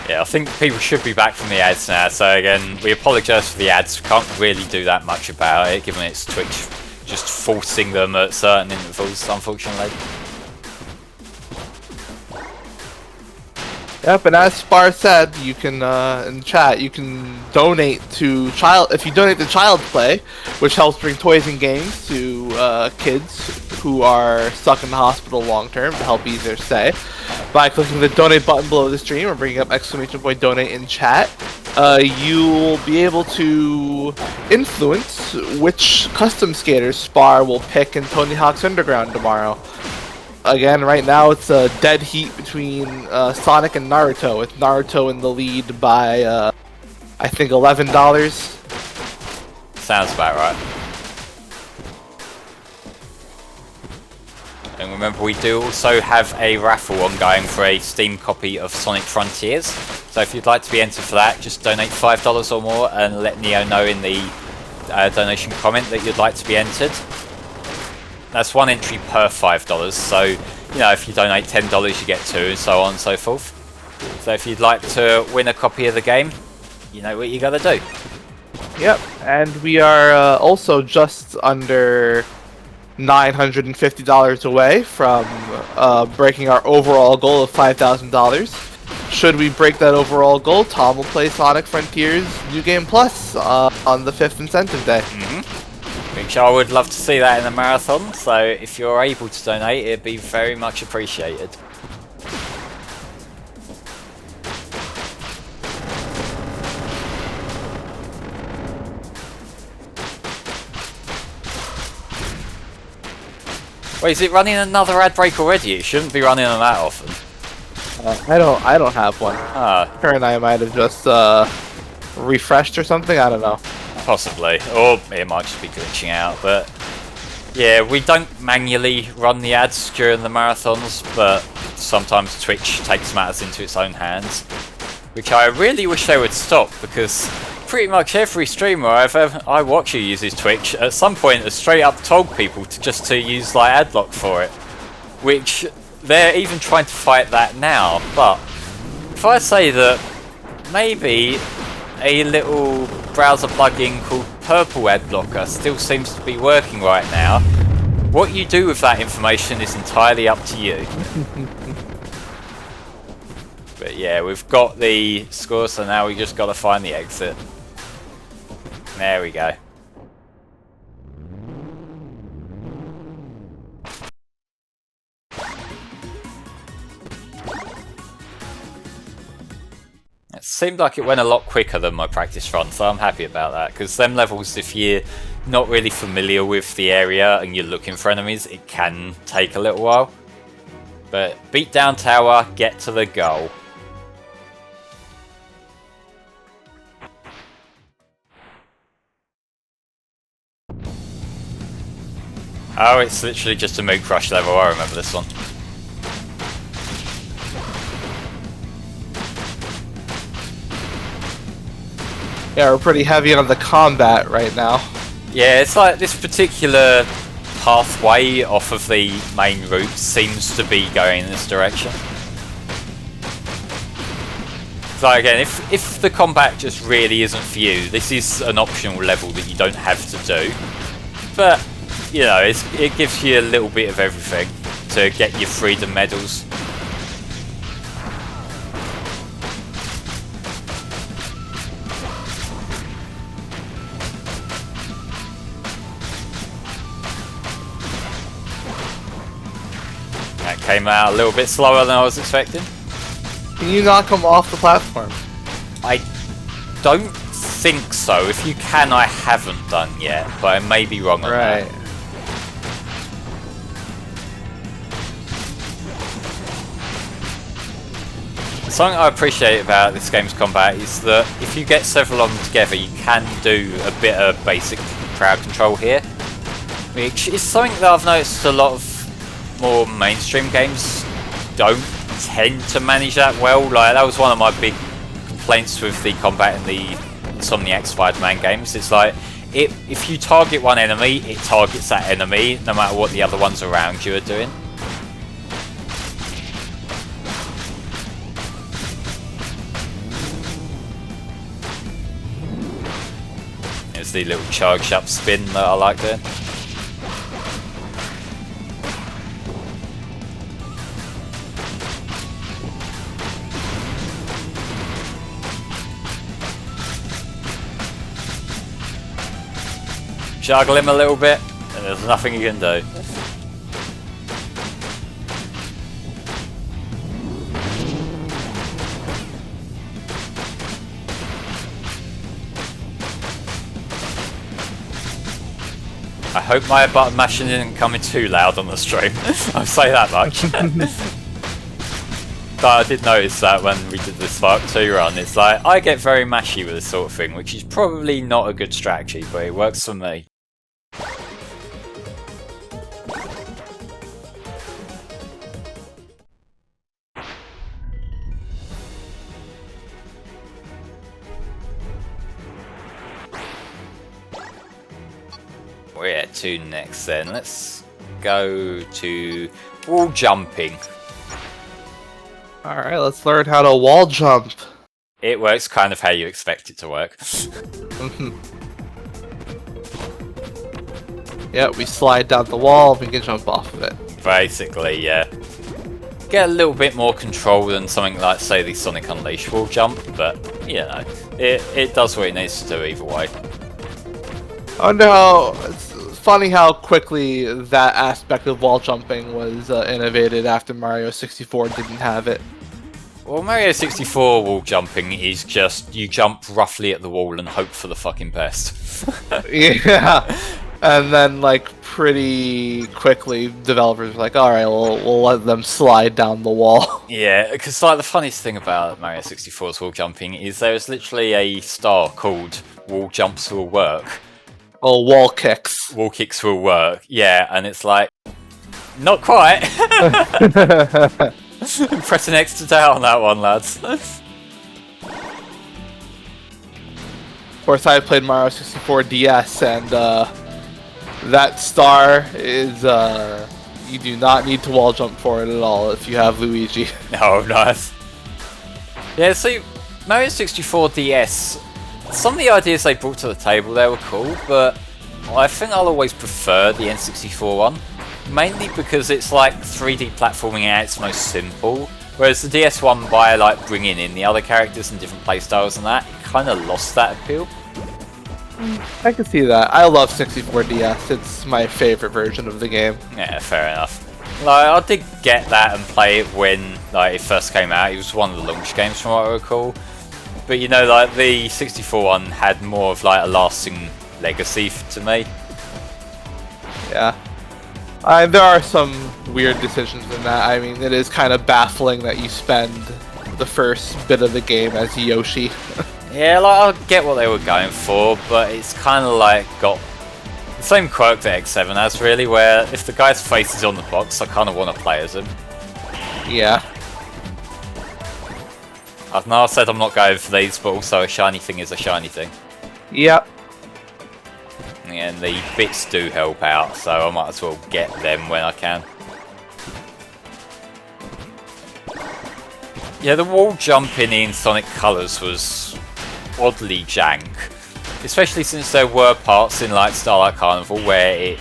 Yeah, I think people should be back from the ads now, so again, we apologise for the ads, we can't really do that much about it, given it's Twitch just forcing them at certain intervals, unfortunately. Yep, and as Spar said, you can, in chat, you can donate to if you donate to Child Play, which helps bring toys and games to kids who are stuck in the hospital long term to help ease their stay, by clicking the donate button below the stream or bringing up !donate in chat. You'll be able to influence which custom skaters Spar will pick in Tony Hawk's Underground tomorrow. Again, right now it's a dead heat between Sonic and Naruto, with Naruto in the lead by, I think, $11. Sounds about right. And remember, we do also have a raffle ongoing for a Steam copy of Sonic Frontiers. So if you'd like to be entered for that, just donate $5 or more and let Neo know in the donation comment that you'd like to be entered. That's one entry per $5, so you know, if you donate $10 you get 2 and so on and so forth. So if you'd like to win a copy of the game, you know what you gotta do. Yep, and we are also just under $950 away from breaking our overall goal of $5,000. Should we break that overall goal, Tom will play Sonic Frontiers New Game Plus on the 5th incentive day. Which I would love to see that in the marathon, so if you're able to donate, it'd be very much appreciated. Wait, is it running another ad break already? It shouldn't be running them that often. I don't have one. Her and I might have just refreshed or something. I don't know. Possibly, or it might just be glitching out. But yeah, we don't manually run the ads during the marathons, but sometimes Twitch takes matters into its own hands, which I really wish they would stop, because pretty much every streamer I watch who uses Twitch at some point has straight up told people to use like adblock for it, which they're even trying to fight that now. But if I say that maybe a little browser plugin called purple ad blocker still seems to be working right now. What you do with that information is entirely up to you. But yeah, we've got the score, so now we just got to find the exit. There we go. It seemed like it went a lot quicker than my practice run, so I'm happy about that, because them levels, if you're not really familiar with the area and you're looking for enemies, it can take a little while. But beat down tower, get to the goal. Oh, it's literally just a Moot Crush level, I remember this one. Yeah, we're pretty heavy on the combat right now. Yeah, it's like this particular pathway off of the main route seems to be going in this direction. So again, if the combat just really isn't for you, this is an optional level that you don't have to do. But, you know, it gives you a little bit of everything to get your freedom medals. That came out a little bit slower than I was expecting. Can you knock him off the platform? I don't think so. If you can, I haven't done yet, but I may be wrong on that. Something I appreciate about this game's combat is that if you get several of them together, you can do a bit of basic crowd control here, which is something that I've noticed a lot of more mainstream games don't tend to manage that well. Like, that was one of my big complaints with the combat in the Insomniac Spider-Man games. It's like, if you target one enemy, it targets that enemy, no matter what the other ones around you are doing. There's the little charge up spin that I like doing. Juggle him a little bit, and there's nothing you can do. I hope my button mashing isn't coming too loud on the stream. I'll say that much. But I did notice that when we did the Spark 2 run, it's like, I get very mashy with this sort of thing, which is probably not a good strategy, but it works for me. Where to next then? Let's go to wall jumping. Alright, let's learn how to wall jump. It works kind of how you expect it to work. Yeah, we slide down the wall, we can jump off of it. Basically, yeah. Get a little bit more control than something like, say, the Sonic Unleashed wall jump, but, you know, it does what it needs to do either way. I wonder how... It's funny how quickly that aspect of wall jumping was innovated after Mario 64 didn't have it. Well, Mario 64 wall jumping is just, you jump roughly at the wall and hope for the fucking best. Yeah, and then like pretty quickly developers were like, alright, we'll let them slide down the wall. Yeah, because like the funniest thing about Mario 64's wall jumping is there's literally a star called Wall Jumps Will Work. Oh, wall kicks. Wall kicks will work, yeah, and it's like, not quite. Press an X to down on that one, lads. Of course, I played Mario 64 DS, and that star is, you do not need to wall jump for it at all if you have Luigi. Oh, nice. Yeah, see, Mario 64 DS some of the ideas they brought to the table there were cool, but I think I'll always prefer the N64 one. Mainly because it's like 3D platforming at its most simple, whereas the DS one, by like bringing in the other characters and different playstyles and that, it kind of lost that appeal. I can see that. I love 64DS. It's my favorite version of the game. Yeah, fair enough. Like, I did get that and play it when like it first came out. It was one of the launch games from what I recall. But you know, like the 64 one had more of like a lasting legacy to me. Yeah. There are some weird decisions in that. I mean, it is kind of baffling that you spend the first bit of the game as Yoshi. Yeah, like I get what they were going for, but it's kind of like got the same quirk that X7 has, really, where if the guy's face is on the box, I kind of want to play as him. Yeah. I've now said I'm not going for these, but also a shiny thing is a shiny thing. Yep. And the bits do help out, so I might as well get them when I can. Yeah, the wall jumping in Sonic Colors was oddly jank, especially since there were parts in like Starlight Carnival where it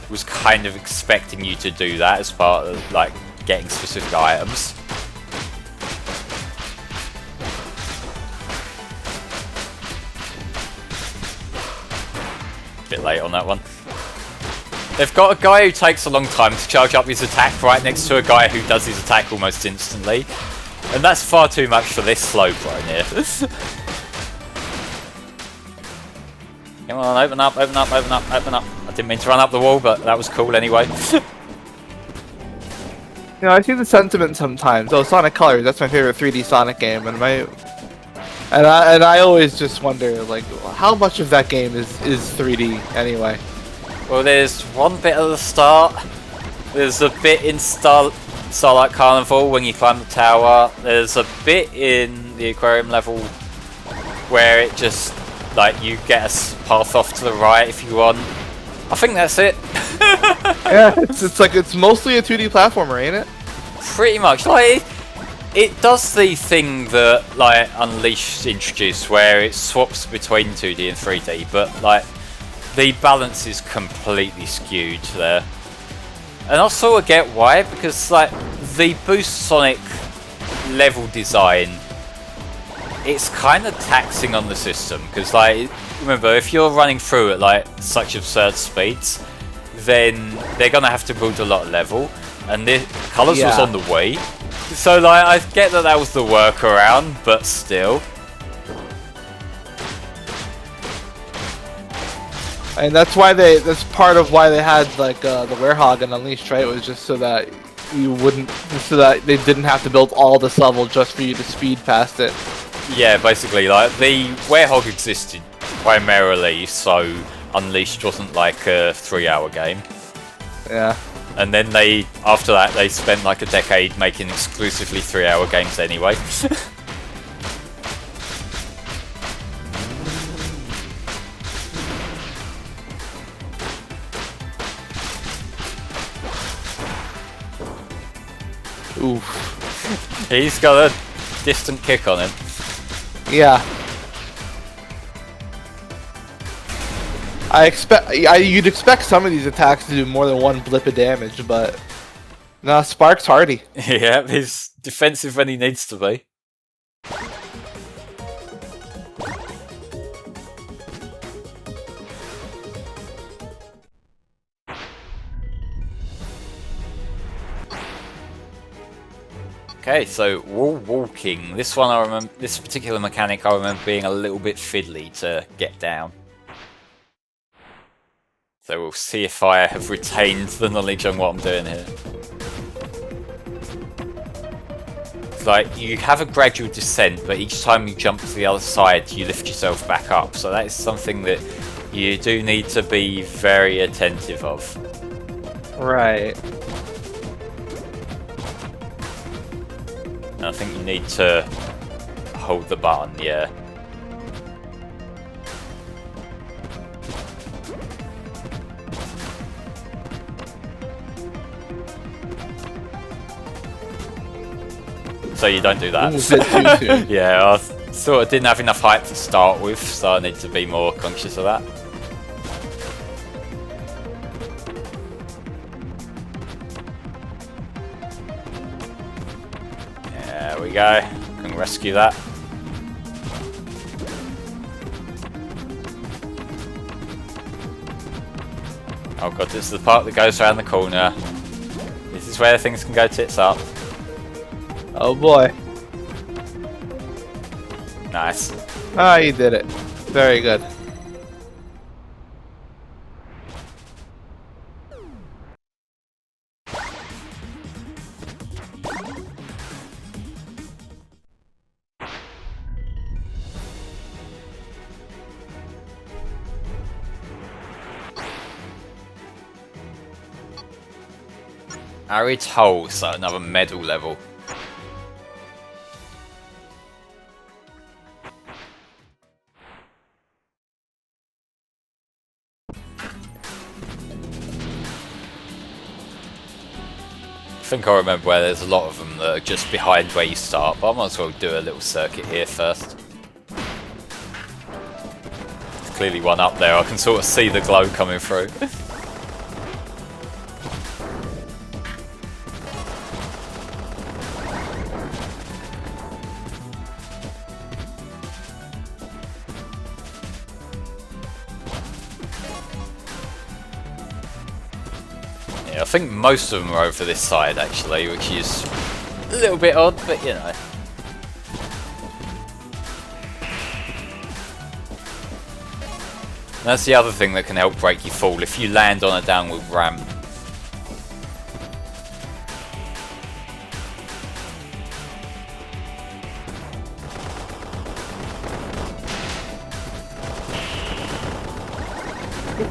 was kind of expecting you to do that as part of like getting specific items. Bit late on that one. They've got a guy who takes a long time to charge up his attack right next to a guy who does his attack almost instantly. And that's far too much for this slope right here. Come on, open up, open up, open up, open up. I didn't mean to run up the wall, but that was cool anyway. You know, I see the sentiment sometimes. Oh, Sonic Colors, that's my favorite 3D Sonic game, and I always just wonder, like, how much of that game is 3D anyway? Well, there's one bit at the start. There's a bit in Starlight Carnival when you climb the tower. There's a bit in the aquarium level where it just, like, you get a path off to the right if you want. I think that's it. Yeah, it's like, it's mostly a 2D platformer, ain't it? Pretty much. Like, it does the thing that like Unleashed introduced, where it swaps between 2D and 3D, but like the balance is completely skewed there. And I sort of get why, because like the Boost Sonic level design, it's kind of taxing on the system, because like remember, if you're running through at like such absurd speeds, then they're gonna have to build a lot of level, and the Colors was on the Wii. So, like, I get that was the workaround, but still. And that's why that's part of why they had, like, the Werehog and Unleashed, right? It was just so that so that they didn't have to build all this level just for you to speed past it. Yeah, basically, like, the Werehog existed primarily, so Unleashed wasn't like a 3-hour game. Yeah. And then after that, they spent like a decade making exclusively 3-hour games anyway. Oof. He's got a distant kick on him. Yeah. You'd expect some of these attacks to do more than one blip of damage, but nah, Spark's hardy. Yeah, he's defensive when he needs to be. Okay, so wall walking. This one I remember. This particular mechanic I remember being a little bit fiddly to get down. So we'll see if I have retained the knowledge on what I'm doing here. It's like, you have a gradual descent, but each time you jump to the other side, you lift yourself back up. So that is something that you do need to be very attentive of. Right. And I think you need to hold the button, yeah. So you don't do that. Ooh, a bit too soon. Yeah, I Sort of didn't have enough height to start with, so I need to be more conscious of that. There we go. Can rescue that. Oh god, this is the part that goes around the corner. This is where things can go tits up. Oh boy. Nice. Ah, you did it. Very good. Arid hole, so another medal level. I think I remember where there's a lot of them that are just behind where you start, but I might as well do a little circuit here first. There's clearly one up there, I can sort of see the glow coming through. I think most of them are over this side actually, which is a little bit odd, but you know. That's the other thing that can help break you fall, if you land on a downward ramp.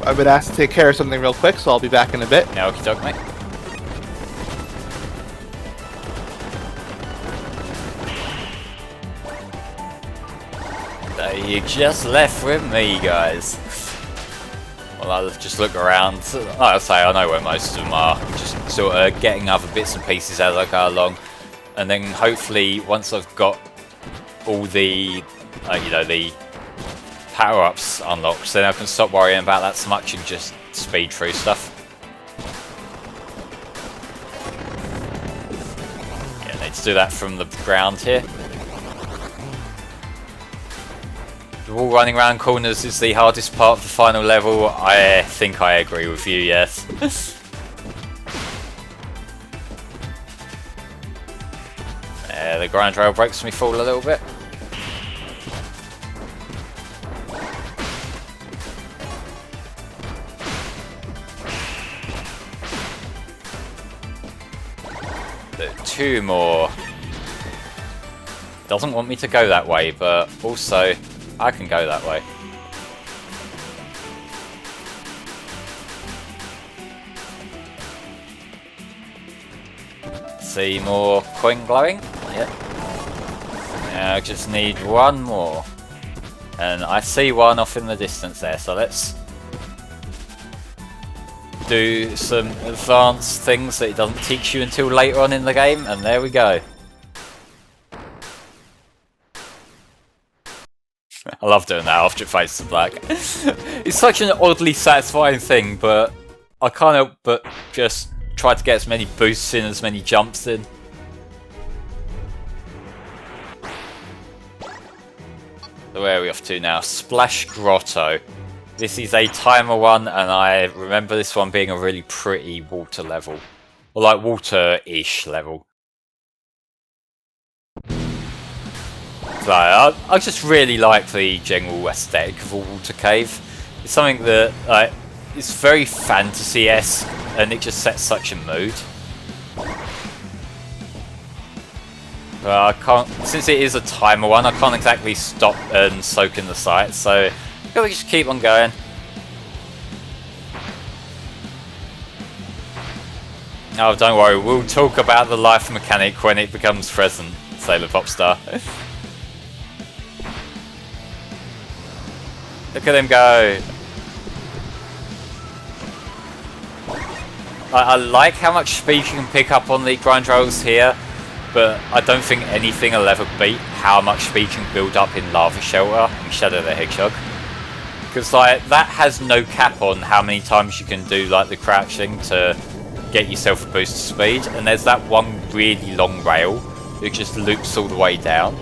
I've been asked to take care of something real quick, so I'll be back in a bit. Yeah, okie doke, mate. You just left with me, guys. Well, I'll just look around. Like I say, I know where most of them are. Just sort of getting other bits and pieces as I go along. And then hopefully, once I've got all the, you know, the power-ups unlocked, then I can stop worrying about that so much and just speed through stuff. Yeah, need to do that from the ground here. The wall running around corners is the hardest part of the final level. I think I agree with you, yes. The grind rail breaks me fall a little bit. Two more. Doesn't want me to go that way, but also I can go that way. See more coin glowing? Yep. Now I just need one more. And I see one off in the distance there, so let's do some advanced things that it doesn't teach you until later on in the game, and there we go. I love doing that after it fades to black. It's such an oddly satisfying thing, but I can't help but just try to get as many boosts in, as many jumps in. So where are we off to now? Splash Grotto. This is a timer one, and I remember this one being a really pretty water level. Or like water-ish level. So I just really like the general aesthetic of a water cave. It's something that it's very fantasy-esque, and it just sets such a mood. I can't, since it is a timer one, I can't exactly stop and soak in the sights, so I've got to just keep on going. Oh, don't worry, we'll talk about the life mechanic when it becomes present, Sailor Popstar. Look at him go! I like how much speed you can pick up on the grind rails here, but I don't think anything will ever beat how much speed you can build up in Lava Shelter and Shadow the Hedgehog. Because like that has no cap on how many times you can do like the crouching to get yourself a boost of speed, and there's that one really long rail that just loops all the way down.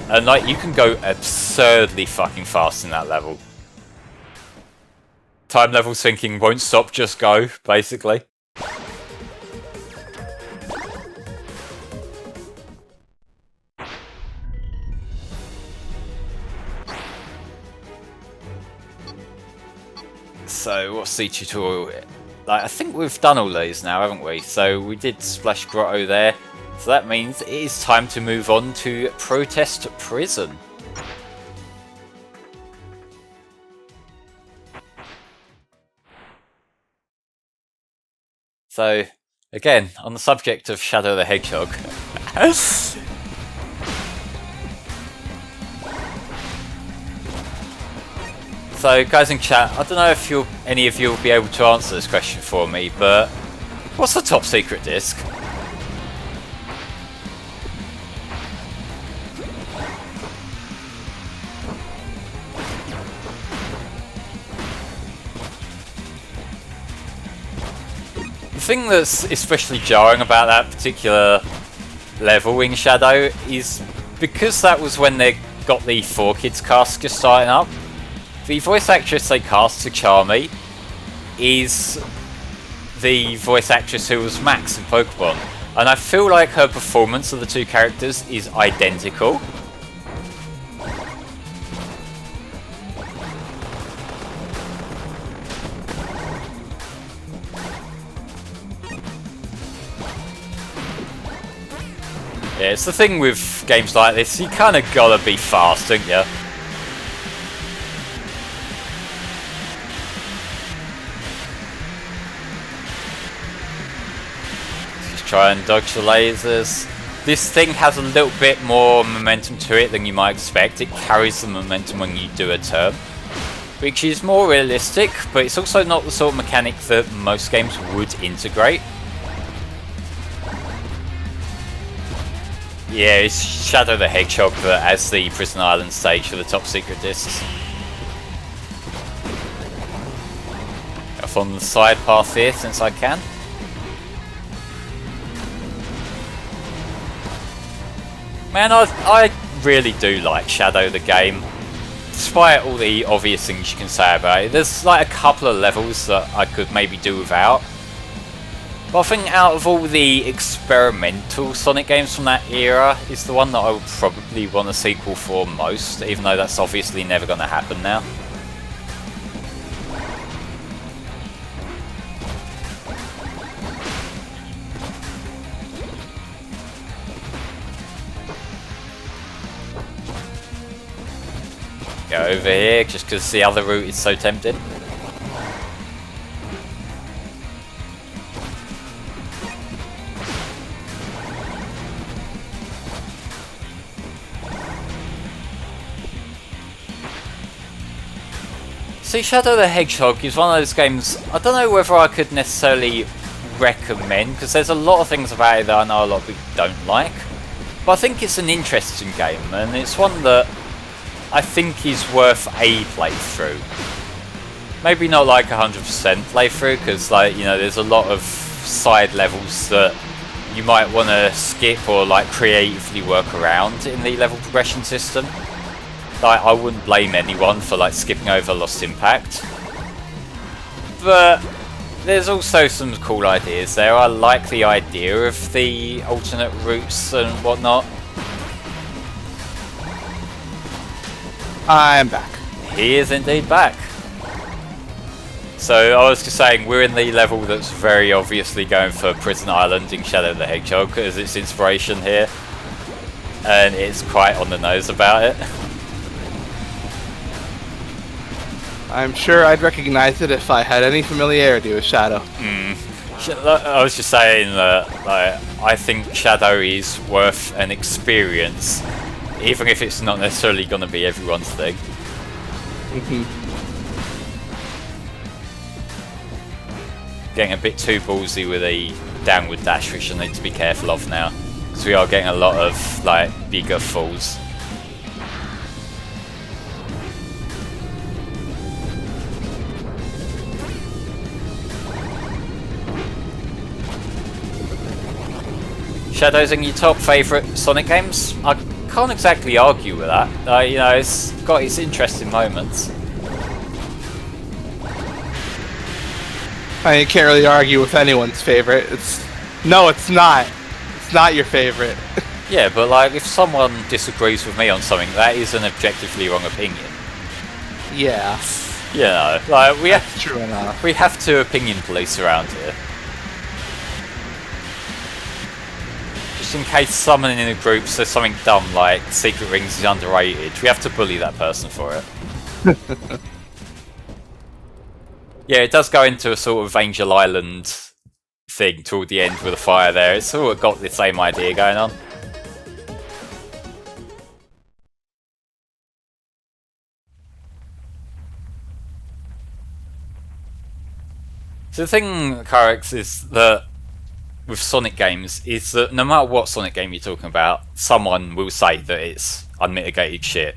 And like you can go absurdly fucking fast in that level. Time levels thinking won't stop, just go, basically. So what's the tutorial? Like, I think we've done all these now, haven't we? So we did Splash Grotto there. So that means it is time to move on to Protest Prison. So, again, on the subject of Shadow the Hedgehog. So, guys in chat, I don't know if any of you will be able to answer this question for me, but what's the top secret disc? The thing that's especially jarring about that particular level in Shadow is because that was when they got the 4Kids cast just starting up. The voice actress they cast to Charmy is the voice actress who was Max in Pokemon, and I feel like her performance of the two characters is identical. Yeah, it's the thing with games like this, you kinda gotta be fast, don't you? Just try and dodge the lasers. This thing has a little bit more momentum to it than you might expect. It carries the momentum when you do a turn, which is more realistic, but it's also not the sort of mechanic that most games would integrate. Yeah, it's Shadow the Hedgehog that has the Prison Island stage for the top secret discs. Off on the side path here since I can. Man, I really do like Shadow the game. Despite all the obvious things you can say about it, there's like a couple of levels that I could maybe do without. But I think out of all the experimental Sonic games from that era, is the one that I would probably want a sequel for most, even though that's obviously never going to happen now. Go over here, just because the other route is so tempting. See, Shadow the Hedgehog is one of those games, I don't know whether I could necessarily recommend, because there's a lot of things about it that I know a lot of people don't like. But I think it's an interesting game, and it's one that I think is worth a playthrough. Maybe not like 100% playthrough, because like, you know, there's a lot of side levels that you might want to skip or like creatively work around in the level progression system. Like, I wouldn't blame anyone for like skipping over Lost Impact, but there's also some cool ideas there. I like the idea of the alternate routes and whatnot. I'm back. He is indeed back. So I was just saying, we're in the level that's very obviously going for Prison Island in Shadow the Hedgehog as its inspiration here, and it's quite on the nose about it. I'm sure I'd recognize it if I had any familiarity with Shadow. I was just saying that I think Shadow is worth an experience, even if it's not necessarily going to be everyone's thing. Getting a bit too ballsy with a downward dash, which I need to be careful of now. because we are getting a lot of like bigger falls. Shadows in your top favourite Sonic games? I can't exactly argue with that. You know, it's got its interesting moments. I can't really argue with anyone's favorite. No, it's not. It's not your favorite. Yeah, but like, if someone disagrees with me on something, that is an objectively wrong opinion. Yeah. You know, like That's true enough. we have to opinion police around here. Just in case someone in the group says something dumb like Secret Rings is underrated, we have to bully that person for it. Yeah, it does go into a sort of Angel Island thing toward the end with a fire there. It's sort of got the same idea going on. So the thing, Carex, is that with Sonic games, is that no matter what Sonic game you're talking about, someone will say that it's unmitigated shit.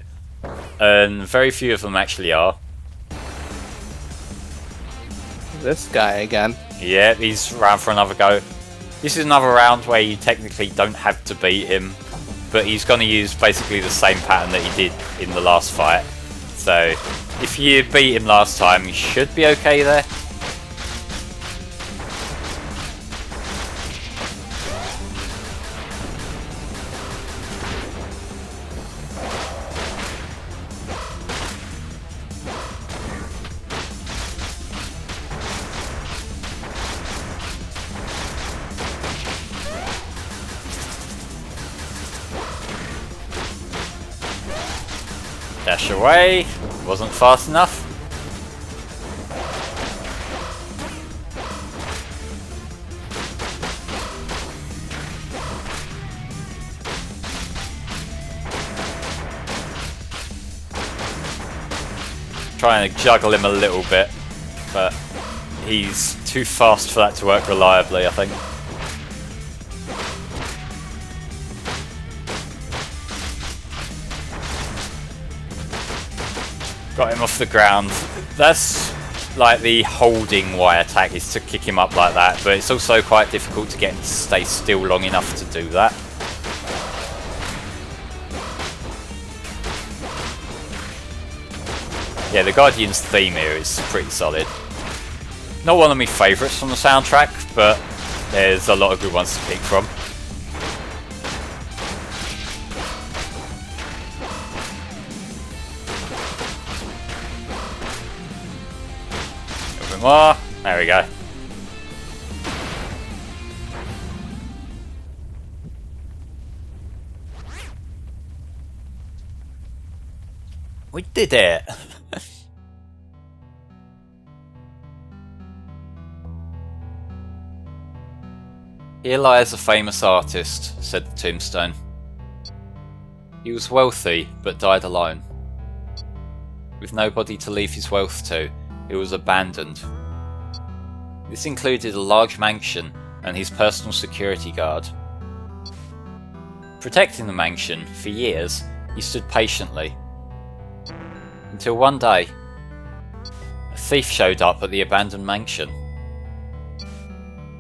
And very few of them actually are. This guy again. Yeah, he's round for another go. This is another round where you technically don't have to beat him, but he's going to use basically the same pattern that he did in the last fight. So, if you beat him last time, you should be okay there. Dash away, wasn't fast enough. Trying to juggle him a little bit, but he's too fast for that to work reliably, I think. Got him off the ground. That's like the holding Y attack, is to kick him up like that, but it's also quite difficult to get him to stay still long enough to do that. Yeah, the Guardian's theme here is pretty solid. Not one of my favourites from the soundtrack, but there's a lot of good ones to pick from. More. There we go. We did it! Here lies a famous artist, said the tombstone. He was wealthy, but died alone. With nobody to leave his wealth to, it was abandoned. This included a large mansion and his personal security guard. Protecting the mansion, for years, he stood patiently. Until one day, a thief showed up at the abandoned mansion.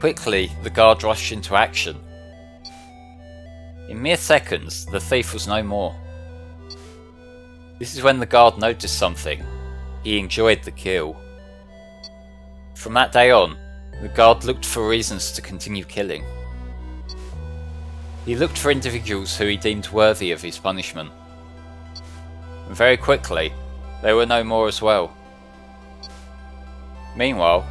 Quickly, the guard rushed into action. In mere seconds, the thief was no more. This is when the guard noticed something. He enjoyed the kill. From that day on, the guard looked for reasons to continue killing. He looked for individuals who he deemed worthy of his punishment. And very quickly, there were no more as well. Meanwhile,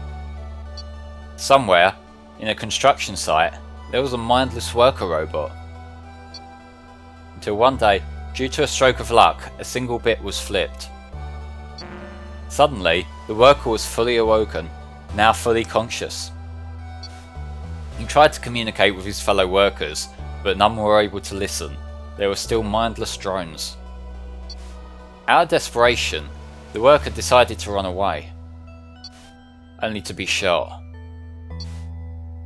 somewhere, in a construction site, there was a mindless worker robot. Until one day, due to a stroke of luck, a single bit was flipped. Suddenly, the worker was fully awoken, now fully conscious. He tried to communicate with his fellow workers, but none were able to listen. They were still mindless drones. Out of desperation, the worker decided to run away, only to be shot.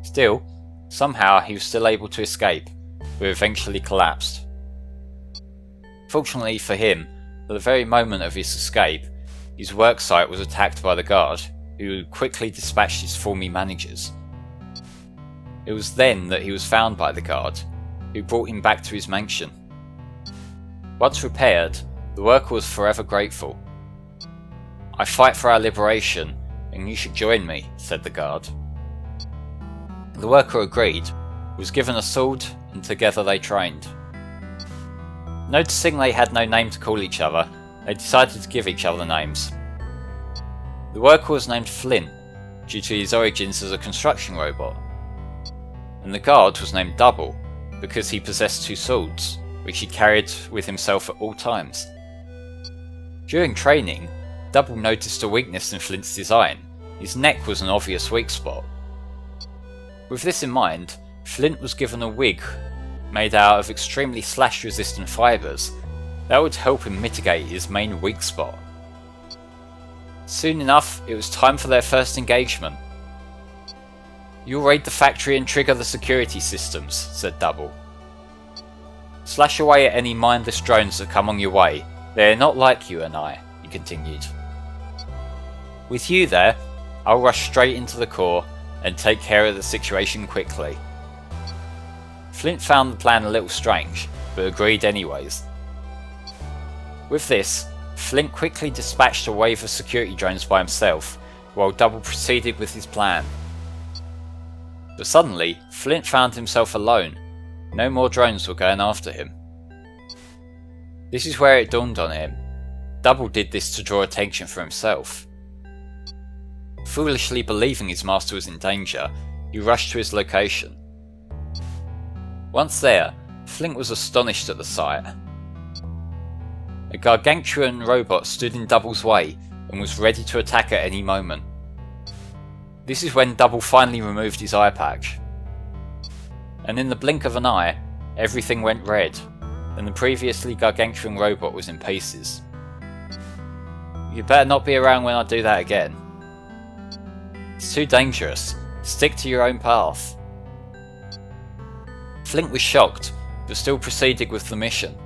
Still, somehow he was still able to escape, who eventually collapsed. Fortunately for him, at the very moment of his escape, his worksite was attacked by the guard, who quickly dispatched his former managers. It was then that he was found by the guard, who brought him back to his mansion. Once repaired, the worker was forever grateful. "I fight for our liberation, and you should join me," said the guard. The worker agreed, was given a sword, and together they trained. Noticing they had no name to call each other, they decided to give each other names. The worker was named Flint, due to his origins as a construction robot, and the guard was named Double, because he possessed 2 swords, which he carried with himself at all times. During training, Double noticed a weakness in Flint's design. His neck was an obvious weak spot. With this in mind, Flint was given a wig made out of extremely slash-resistant fibres that would help him mitigate his main weak spot. Soon enough, it was time for their first engagement. "You'll raid the factory and trigger the security systems," said Double. "Slash away at any mindless drones that come on your way. They're not like you and I," he continued. "With you there, I'll rush straight into the core and take care of the situation quickly." Flint found the plan a little strange, but agreed anyways. With this, Flint quickly dispatched a wave of security drones by himself, while Double proceeded with his plan. But suddenly, Flint found himself alone. No more drones were going after him. This is where it dawned on him. Double did this to draw attention for himself. Foolishly believing his master was in danger, he rushed to his location. Once there, Flint was astonished at the sight. A gargantuan robot stood in Double's way and was ready to attack at any moment. This is when Double finally removed his eye patch. And in the blink of an eye, everything went red, and the previously gargantuan robot was in pieces. "You better not be around when I do that again. It's too dangerous. Stick to your own path." Flint was shocked, but still proceeded with the mission.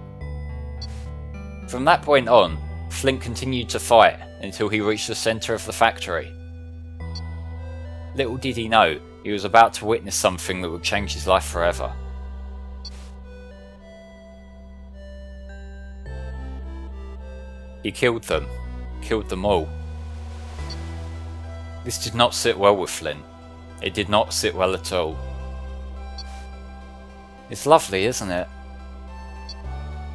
From that point on, Flint continued to fight until he reached the centre of the factory. Little did he know, he was about to witness something that would change his life forever. He killed them all. This did not sit well with Flint. It did not sit well at all. It's lovely, isn't it?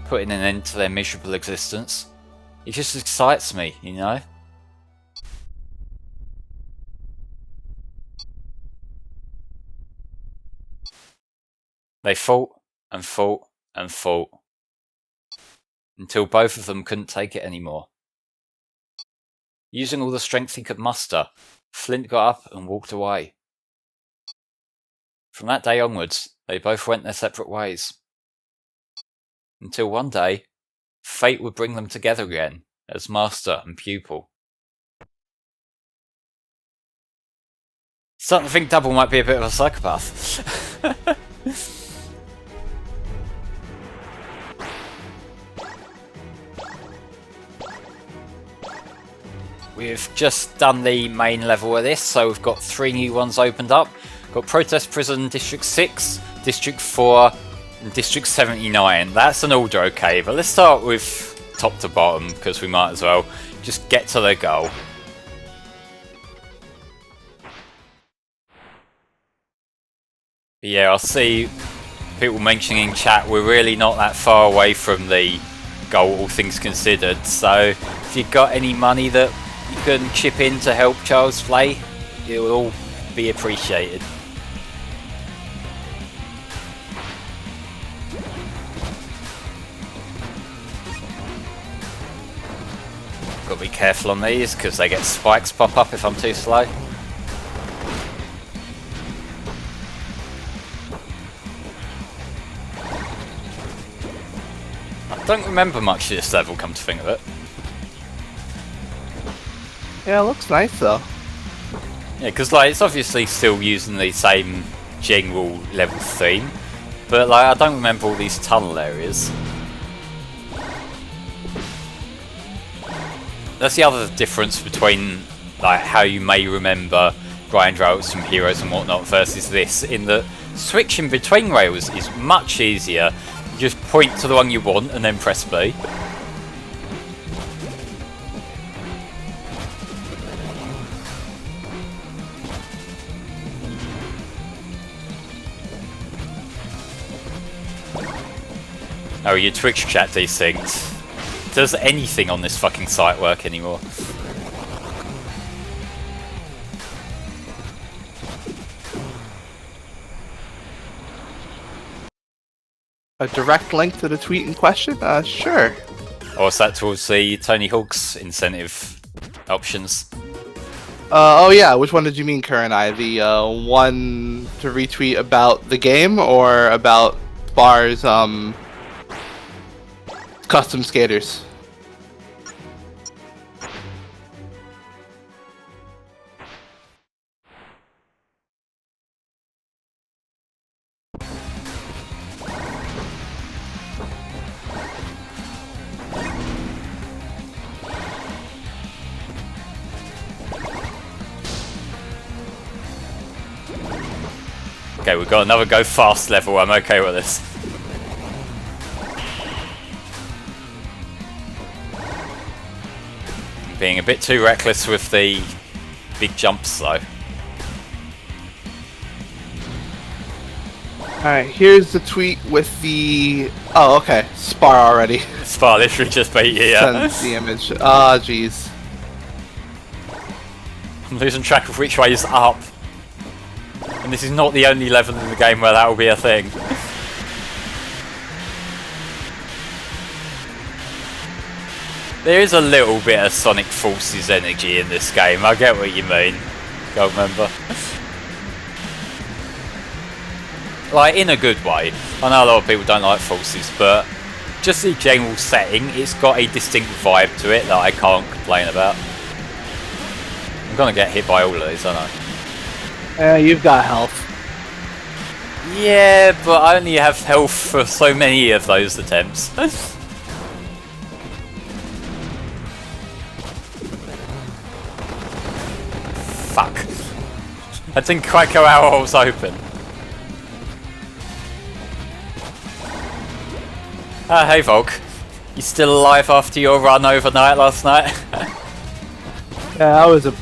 Putting an end to their miserable existence. It just excites me, you know? They fought and fought and fought, until both of them couldn't take it anymore. Using all the strength he could muster, Flint got up and walked away. From that day onwards, they both went their separate ways. Until one day, fate would bring them together again as master and pupil. Starting to think Double might be a bit of a psychopath. We've just done the main level of this, so we've got 3 new ones opened up. Got Protest Prison District 6, District 4, and District 79. That's an order, okay, but let's start with top to bottom, because we might as well just get to the goal. Yeah, I'll see people mentioning in chat, we're really not that far away from the goal, all things considered, so if you've got any money that you can chip in to help Charles play, it will all be appreciated. Got to be careful on these because they get spikes pop up if I'm too slow. I don't remember much of this level, come to think of it. Yeah, it looks nice though. Yeah, because like it's obviously still using the same general level theme, but like I don't remember all these tunnel areas. That's the other difference between like how you may remember grind rails from heroes and whatnot versus this, in that switching between rails is much easier. You just point to the one you want and then press B. Oh, your Twitch chat desynced. Does anything on this fucking site work anymore? A direct link to the tweet in question? Sure. Or is that towards the Tony Hawk's incentive options? Oh yeah, which one did you mean, Current Eye? The one to retweet about the game, or about Bar's custom skaters? Okay, we've got another go fast level, I'm okay with this. Being a bit too reckless with the big jumps though. Alright, here's the tweet with the... Oh, okay. Spar already. Spar literally just beat you, yeah. Sends the image. Ah, jeez. I'm losing track of which way is up. And this is not the only level in the game where that will be a thing. There is a little bit of Sonic Forces energy in this game, I get what you mean. Can't remember. Like, in a good way. I know a lot of people don't like Forces, but just the general setting, it's got a distinct vibe to it that I can't complain about. I'm gonna get hit by all of these, aren't I? You've got health. Yeah, but I only have health for so many of those attempts. Fuck. I didn't quite go out while I was open. Ah, hey Volk. You still alive after your run overnight last night? Yeah, I was a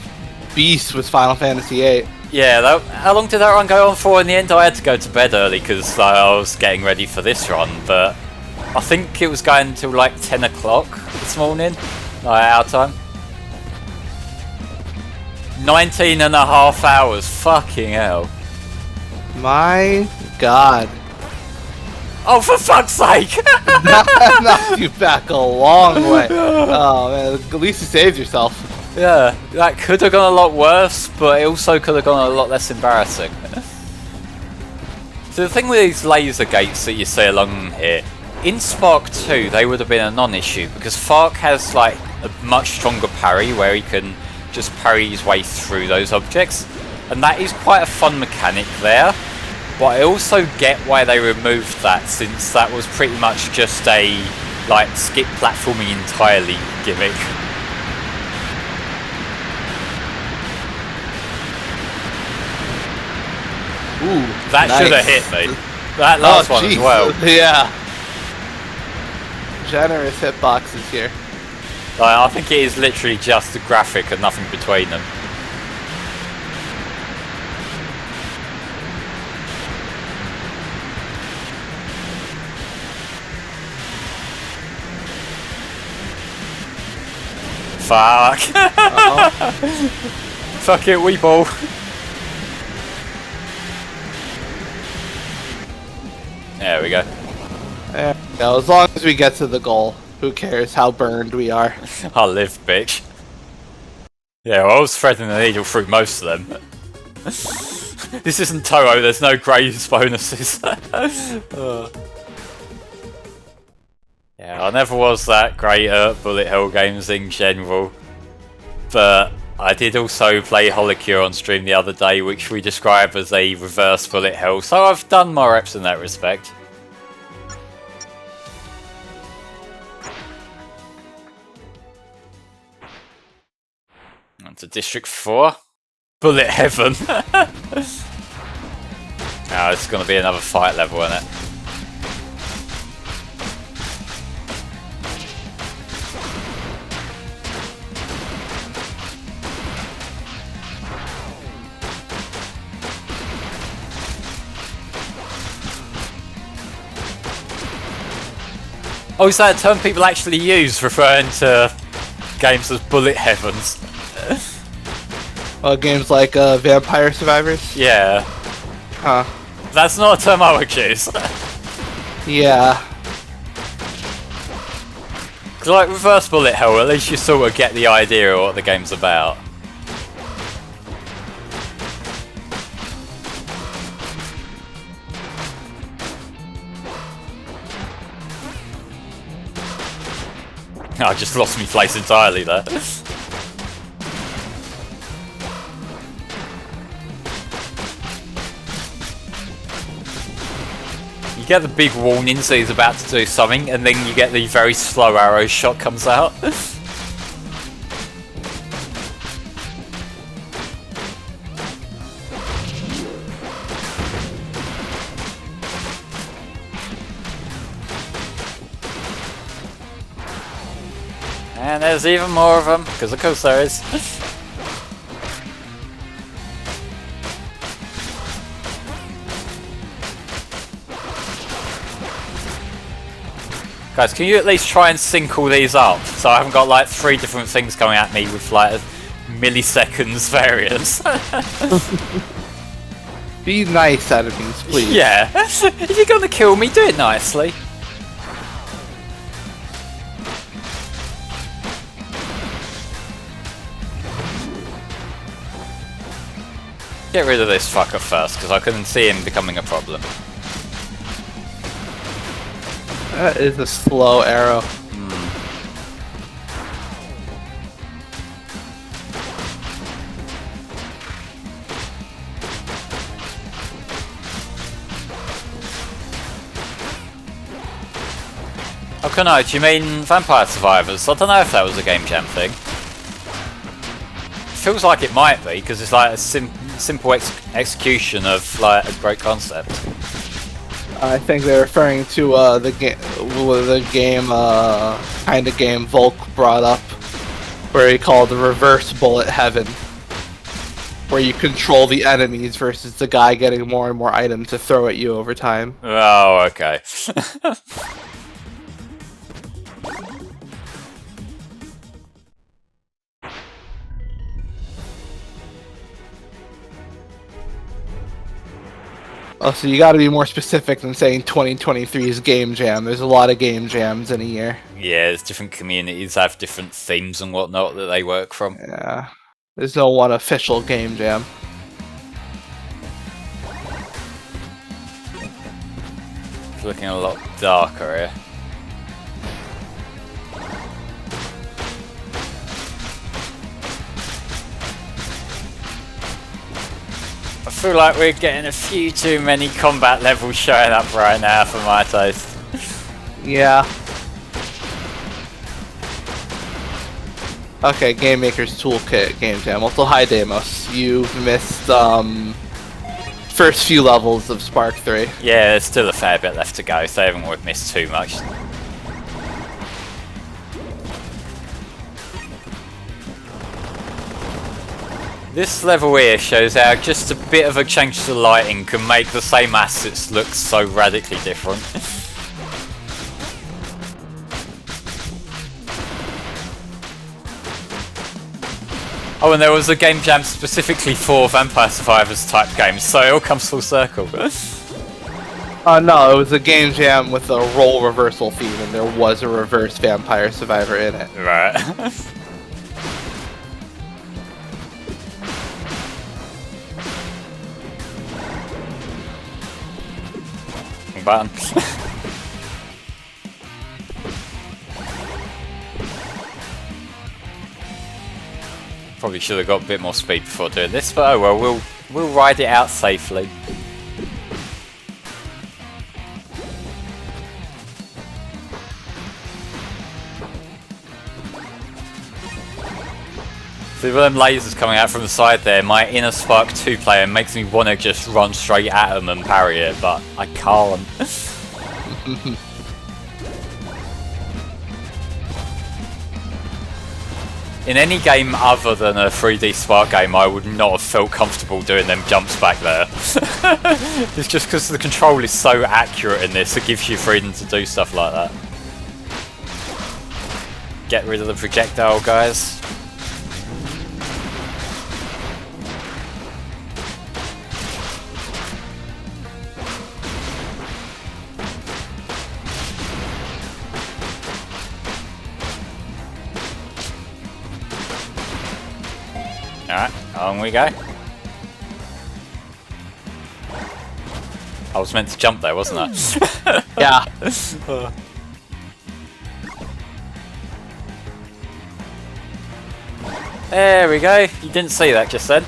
beast with Final Fantasy VIII. Yeah, how long did that run go on for in the end? I had to go to bed early because I was getting ready for this run, but I think it was going until like 10 o'clock this morning, like our time. 19 and a half hours, fucking hell. My god. Oh, for fuck's sake! That knocked you back a long way. Oh man, at least you saved yourself. Yeah, that could have gone a lot worse, but it also could have gone a lot less embarrassing. So the thing with these laser gates that you see along here, in Spark 2 they would have been a non-issue, because Fark has like a much stronger parry where he can just parry his way through those objects, and that is quite a fun mechanic there. But I also get why they removed that, since that was pretty much just a like skip platforming entirely gimmick. Ooh, that nice. should have hit me. That last one as well. Yeah. Generous hitboxes here. Like, I think it is literally just the graphic and nothing between them. Fuck. Fuck it, Weeble. There we go. Yeah, as long as we get to the goal, who cares how burned we are? I'll live, bitch. Yeah, well, I was threading the needle through most of them. This isn't Toho, there's no graves bonuses. Yeah, I never was that great at bullet hell games in general, but I did also play Holocure on stream the other day, which we describe as a reverse bullet hell, so I've done my reps in that respect. On to District 4. Bullet Heaven. Oh, it's going to be another fight level, isn't it? Oh, is that a term people actually use referring to games as bullet heavens? Games like Vampire Survivors? Yeah. Huh. That's not a term I would use. Yeah. Cause like reverse bullet hell, at least you sort of get the idea of what the game's about. I just lost my place entirely there. You get the big warning so he's about to do something, and then you get the very slow arrow shot comes out. And there's even more of them, because of course there is. Guys, can you at least try and sync all these up? So I haven't got like 3 different things coming at me with like milliseconds variance. Be nice, enemies, please. Yeah. If you're gonna kill me, do it nicely. Get rid of this fucker first, because I couldn't see him becoming a problem. That is a slow arrow. Oh, Kunai, do you mean Vampire Survivors? I don't know if that was a game jam thing. Feels like it might be, because it's like a simple execution of like a great concept. I think they're referring to the game kind of game Volk brought up, where he called the reverse bullet heaven, where you control the enemies versus the guy getting more and more items to throw at you over time. Oh, okay. Oh, so you got to be more specific than saying 2023's game jam. There's a lot of game jams in a year. Yeah, there's different communities have different themes and whatnot that they work from. Yeah, there's no one official game jam. It's looking a lot darker here. I feel like we're getting a few too many combat levels showing up right now for my taste. Yeah. Okay, Game Maker's Toolkit Game Jam. Also, hi Deimos. You've missed first few levels of Spark 3. Yeah, there's still a fair bit left to go, so I haven't missed too much. This level here shows how just a bit of a change to lighting can make the same assets look so radically different. Oh, and there was a game jam specifically for Vampire Survivors type games, so it all comes full circle. No, it was a game jam with a role reversal theme, and there was a reverse Vampire Survivor in it. Right. Button. Probably should have got a bit more speed before doing this, but oh well, we'll ride it out safely. See, with them lasers coming out from the side there, my inner Spark 2 player makes me want to just run straight at them and parry it, but I can't. In any game other than a 3D Spark game, I would not have felt comfortable doing them jumps back there. It's just because the control is so accurate in this, it gives you freedom to do stuff like that. Get rid of the projectile, guys. Alright, on we go. I was meant to jump there, wasn't I? Yeah. There we go. You didn't see that just then.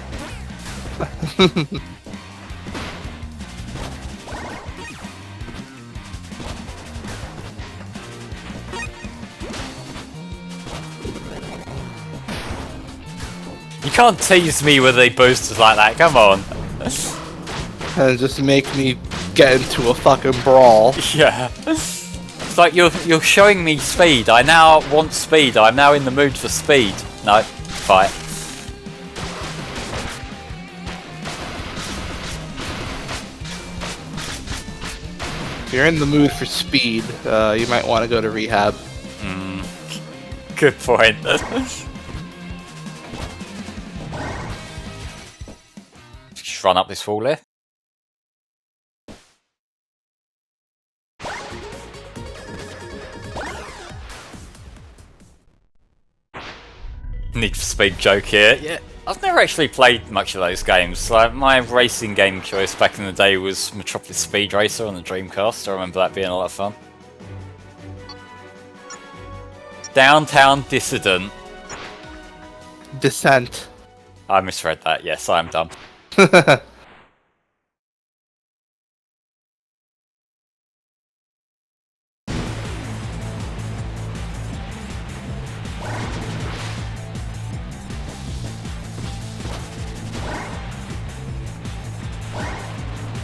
You can't tease me with the boosters like that, come on. And just make me get into a fucking brawl. Yeah. It's like you're showing me speed. I now want speed. I'm now in the mood for speed. No, fight. If you're in the mood for speed, you might want to go to rehab. Good point. Just run up this wall here. Need for Speed joke here. Yeah, I've never actually played much of those games. Like my racing game choice back in the day was Metropolis Speed Racer on the Dreamcast. I remember that being a lot of fun. Downtown Dissident. Descent. I misread that. Yes, I am dumb.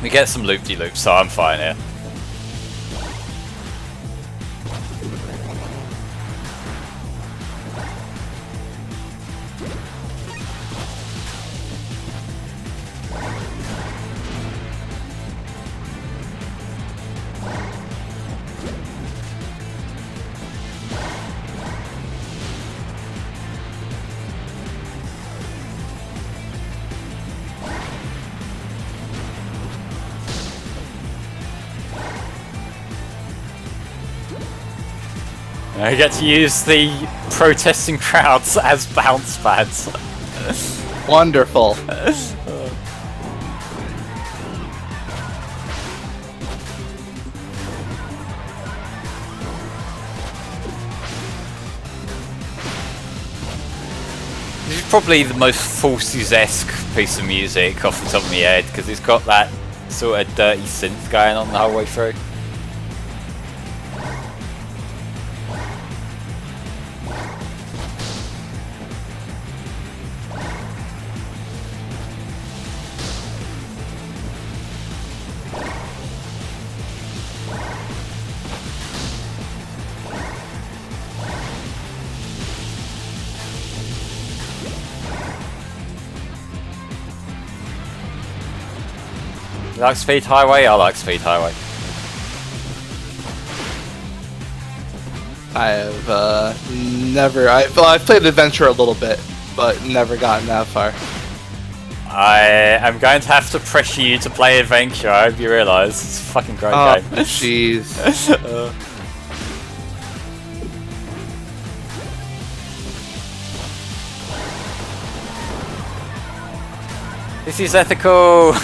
We get some loop-de-loops, so I'm fine here. I get to use the protesting crowds as bounce pads. Wonderful. This is probably the most Forces-esque piece of music off the top of my head, because it's got that sort of dirty synth going on the whole way through. You like Speed Highway? I like Speed Highway. I have never. I've played Adventure a little bit, but never gotten that far. I am going to have to pressure you to play Adventure. I hope you realise it's a fucking great game. Jeez. This is ethical.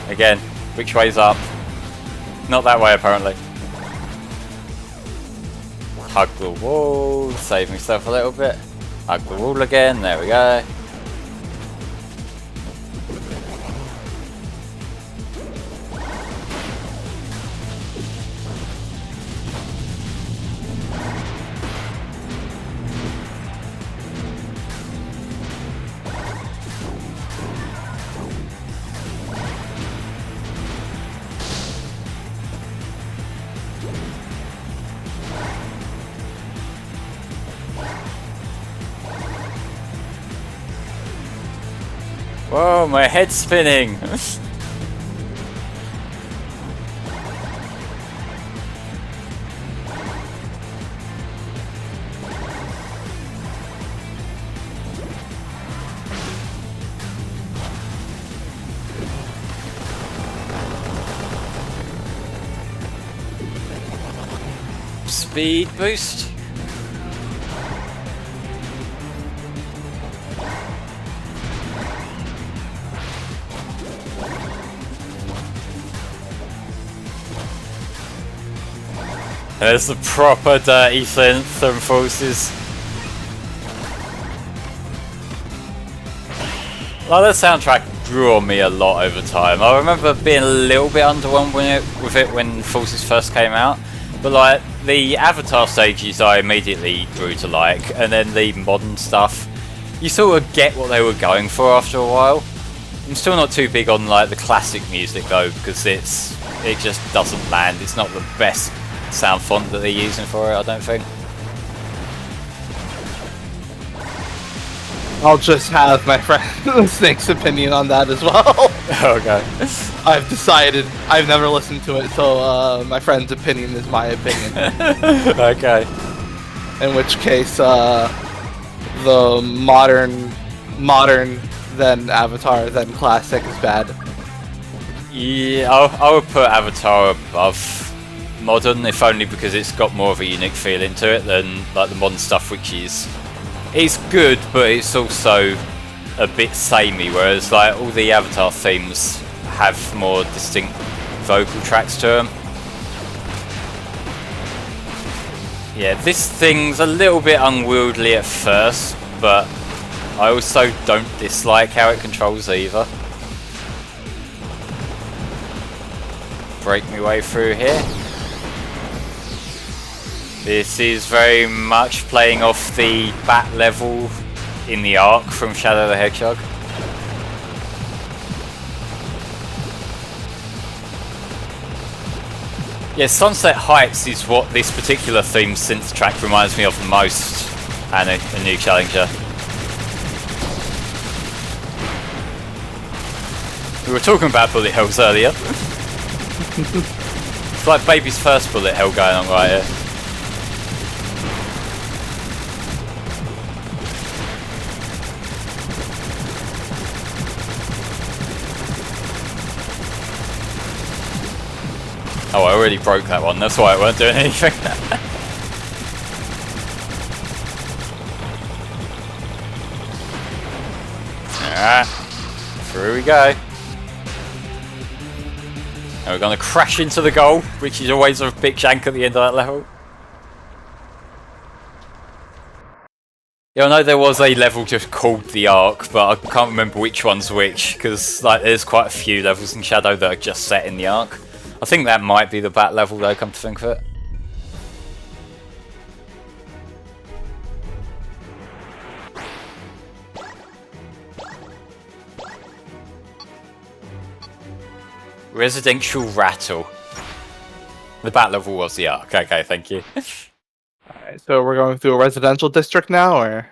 Again, which way's up? Not that way, apparently. Hug the wall, save myself a little bit. Hug the wall again, there we go. Whoa, my head's spinning! Speed boost. There's the proper dirty synth and forces. Like, the soundtrack grew on me a lot over time. I remember being a little bit underwhelmed with it when Forces first came out, but like the Avatar stages I immediately grew to like, and then the modern stuff, you sort of get what they were going for after a while. I'm still not too big on like the classic music though, because it just doesn't land. It's not the best sound font that they're using for it, I don't think. I'll just have my friend Snake's opinion on that as well. Okay. I've decided I've never listened to it, so my friend's opinion is my opinion. Okay. In which case, the modern, then Avatar, then classic is bad. Yeah, I would put Avatar above modern, if only because it's got more of a unique feeling to it than like the modern stuff, which is good, but it's also a bit samey, whereas like all the Avatar themes have more distinct vocal tracks to them. Yeah, this thing's a little bit unwieldy at first, but I also don't dislike how it controls either. Break my way through here. This is very much playing off the bat level in the Ark from Shadow the Hedgehog. Yeah, Sunset Heights is what this particular theme synth track reminds me of the most, and a new challenger. We were talking about bullet hells earlier. It's like baby's first bullet hell going on right here. Oh, I already broke that one, that's why I weren't doing anything. Alright, through we go. And we're going to crash into the goal, which is always a big jank at the end of that level. Yeah, I know there was a level just called the Ark, but I can't remember which one's which, because like there's quite a few levels in Shadow that are just set in the Ark. I think that might be the bat level though, come to think of it. Residential Rattle. The bat level was the Ark. Okay, thank you. Alright, so we're going through a residential district now, or?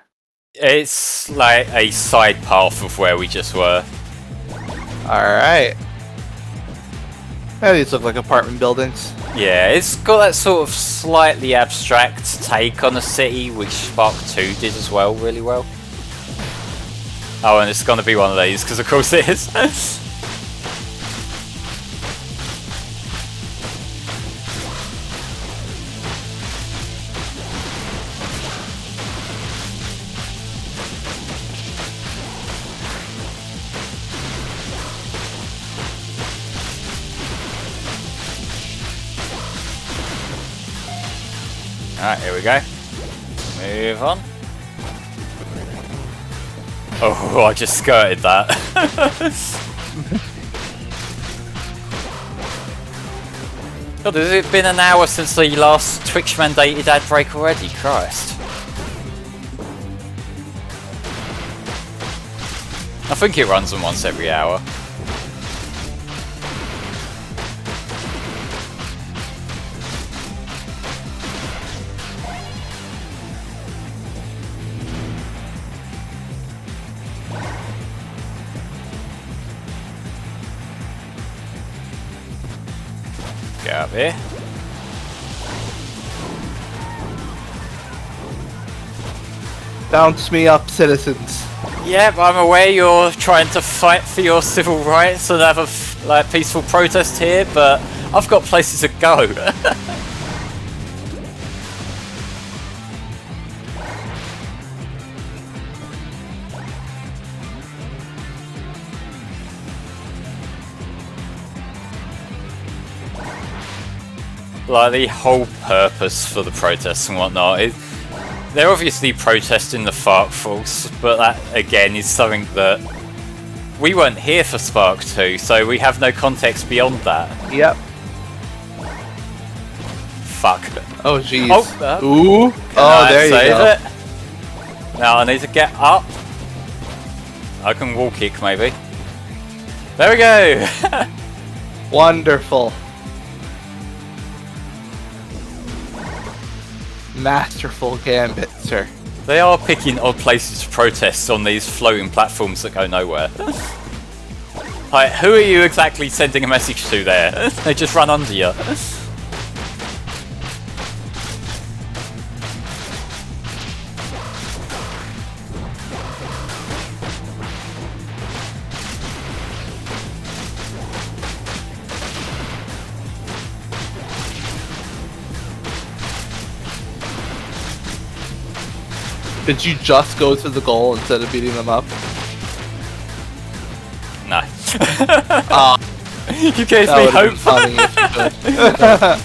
It's like a side path of where we just were. Alright. Yeah, these look like apartment buildings. Yeah, it's got that sort of slightly abstract take on a city, which Spark 2 did as well, really well. Oh, and it's gonna be one of these, because of course it is. Alright, here we go. Move on. Oh, I just skirted that. God, has it been an hour since the last Twitch mandated ad break already? Christ. I think it runs them once every hour. Get up here. Bounce me up, citizens. Yep, I'm aware you're trying to fight for your civil rights and have a like peaceful protest here, but I've got places to go. Like the whole purpose for the protests and whatnot is they're obviously protesting the Spark Force, but that again is something that we weren't here for Spark 2, so we have no context beyond that. Yep. Fuck. Oh jeez. Oh, ooh. Oh, there you save go. it. Now I need to get up. I can wall kick maybe. There we go. Wonderful. Masterful gambit, sir. They are picking odd places to protest on these floating platforms that go nowhere. Like, who are you exactly sending a message to there? They just run under you. Did you just go to the goal instead of beating them up? No. Ah, You gave that me would have been hope. funny if you could.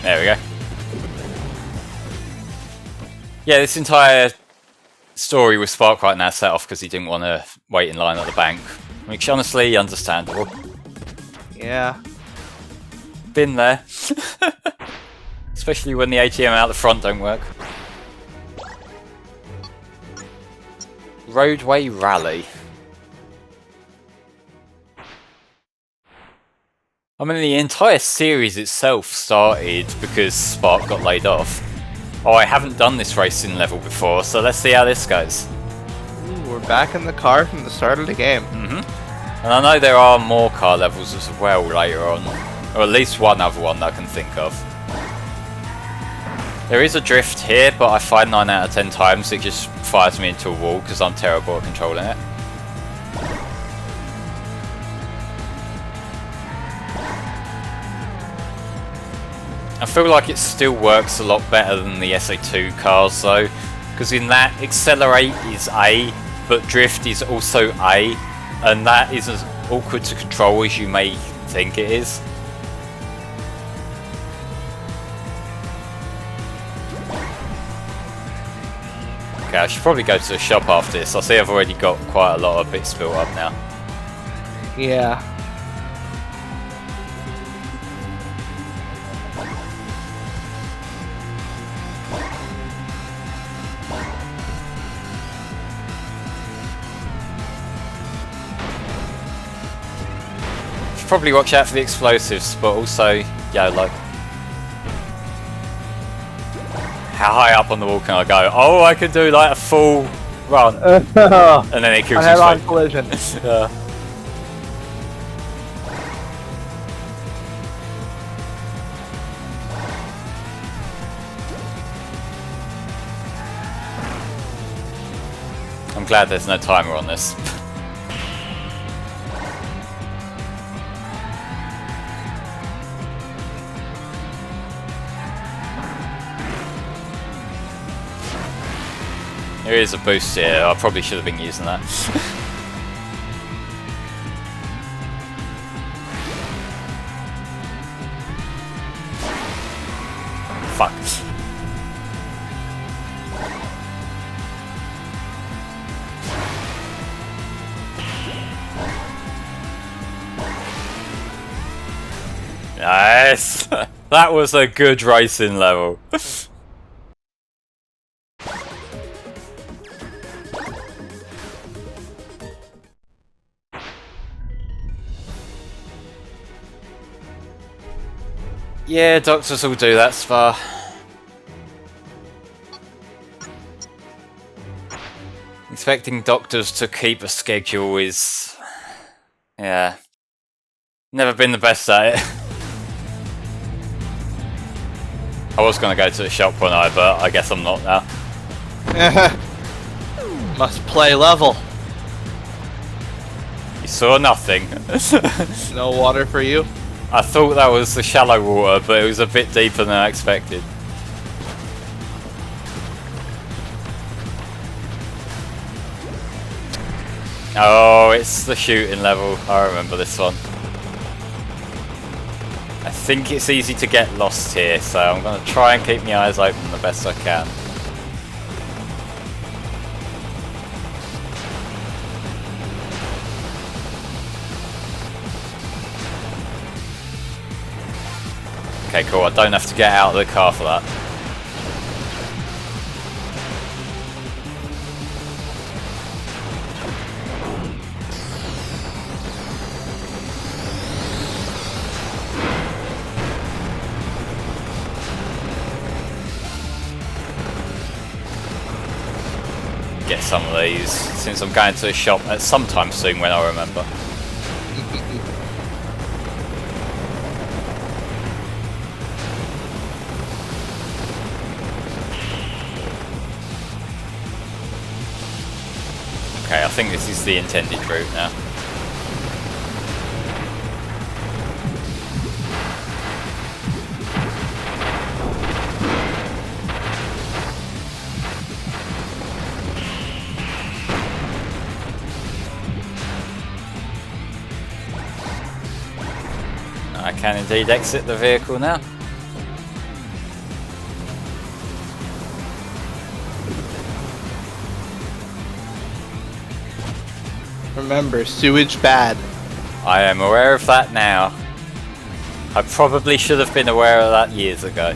There we go. Yeah, this entire story with Spark right now set off because he didn't want to wait in line at the bank. Which, honestly, understandable. Yeah. Been there. Especially when the ATM out the front don't work. Roadway Rally. I mean, the entire series itself started because Spark got laid off. Oh, I haven't done this racing level before, so let's see how this goes. Ooh, we're back in the car from the start of the game. And I know there are more car levels as well later on, or at least one other one that I can think of. There is a drift here, but I find 9 out of 10 times it just fires me into a wall because I'm terrible at controlling it. I feel like it still works a lot better than the SA2 cars though, because in that accelerate is A, but drift is also A, and that is as awkward to control as you may think it is. Okay, I should probably go to the shop after this. I see I've already got quite a lot of bits built up now. Yeah. Should probably watch out for the explosives, but also YOLO. How high up on the wall can I go? Oh, I can do like a full run. And then it kills I had you on straight. collision. Yeah. I'm glad there's no timer on this. There is a boost here, I probably should have been using that. Fuck. Nice! That was a good racing level. Yeah, doctors will do that, Spa. Expecting doctors to keep a schedule is... yeah. Never been the best at it. I was going to go to the shop one night, but I guess I'm not now. Must play level. You saw nothing. No water for you? I thought that was the shallow water, but it was a bit deeper than I expected. Oh, it's the shooting level. I remember this one. I think it's easy to get lost here, so I'm going to try and keep my eyes open the best I can. Okay, cool. I don't have to get out of the car for that. Get some of these, since I'm going to the shop at some time soon when I remember. Okay, I think this is the intended route now. I can indeed exit the vehicle now. Remember, sewage bad. I am aware of that now. I probably should have been aware of that years ago.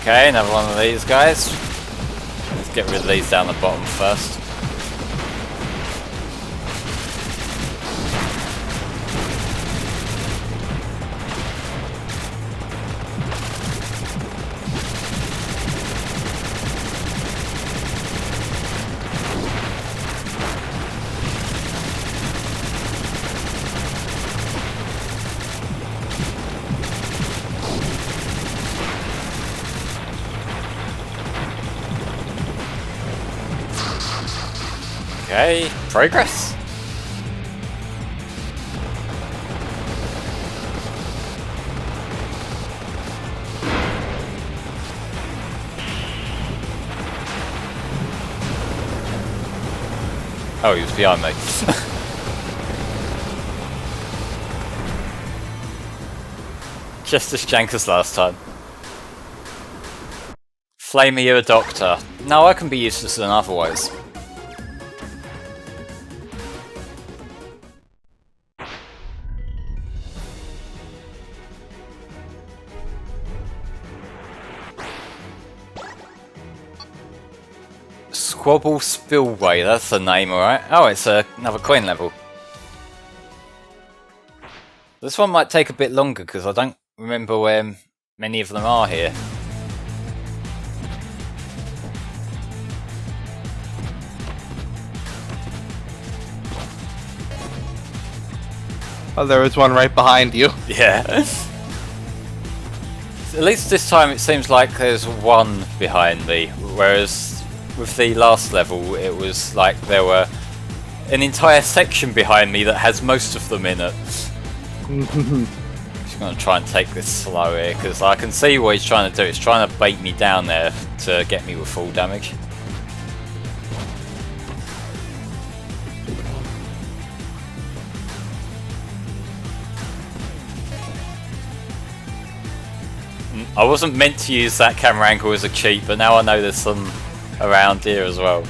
Okay, another one of these guys. Let's get rid of these down the bottom first. Okay, progress. Oh, he was behind me. Just as jank as last time. Flame, are you a doctor? No, I can be useless in other ways. Squabble Spillway, that's the name, alright. Oh, it's another coin level. This one might take a bit longer because I don't remember where many of them are here. Oh, there was one right behind you. Yeah. At least this time it seems like there's one behind me, whereas with the last level it was like there were an entire section behind me that has most of them in it. Just gonna try and take this slow here because I can see what he's trying to do. He's trying to bait me down there to get me with full damage. I wasn't meant to use that camera angle as a cheat, but now I know there's some around here as well.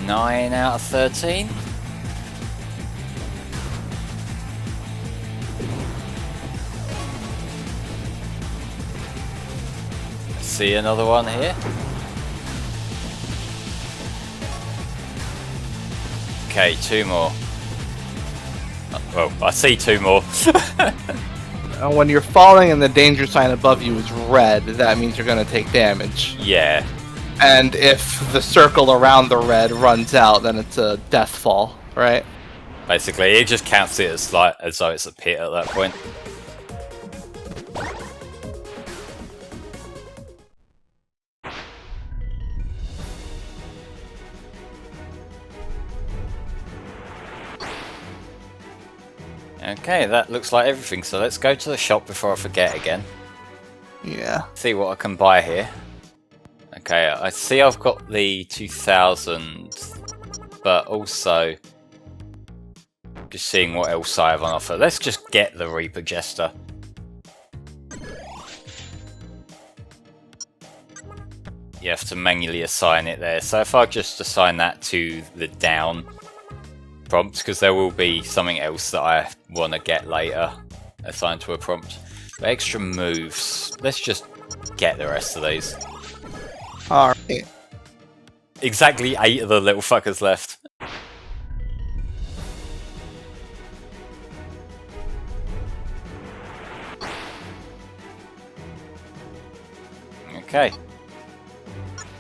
9 out of 13. See another one here. Okay, 2 more. Well, I see 2 more. When you're falling and the danger sign above you is red, that means you're going to take damage. Yeah. And if the circle around the red runs out, then it's a death fall, right? Basically, it just counts it as though it's a pit at that point. Okay, that looks like everything, so let's go to the shop before I forget again. Yeah. See what I can buy here. Okay, I see I've got the 2000, but also just seeing what else I have on offer. Let's just get the Reaper Jester. You have to manually assign it there, so if I just assign that to the down prompt, because there will be something else that I want to get later assigned to a prompt. But extra moves, let's just get the rest of these. Alright. Exactly 8 of the little fuckers left. Okay.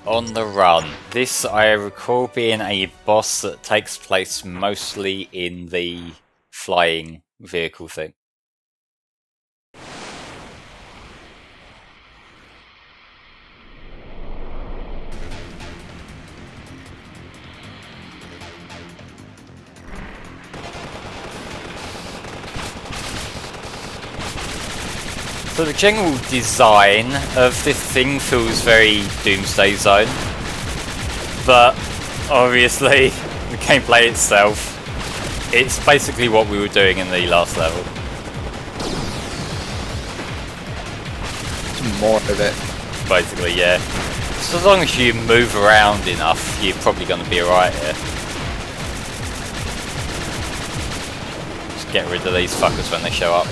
On the Run. This, I recall, being a boss that takes place mostly in the flying vehicle thing. So the general design of this thing feels very Doomsday Zone, but obviously the gameplay itself, it's basically what we were doing in the last level. Some more of it. Basically, yeah. So as long as you move around enough, you're probably going to be alright here. Just get rid of these fuckers when they show up.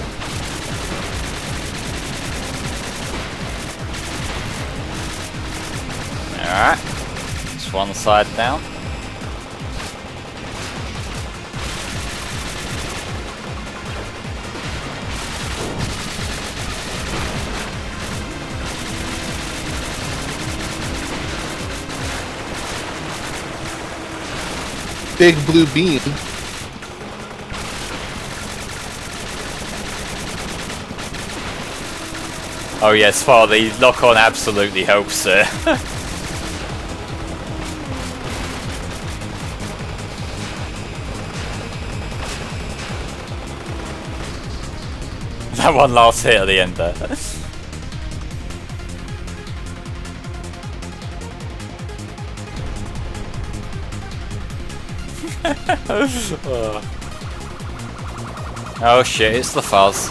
Alright, just one side down. Big blue beam. Oh yes, well, the lock-on absolutely helps there. That one last hit at the end there. Oh shit, it's the fuzz.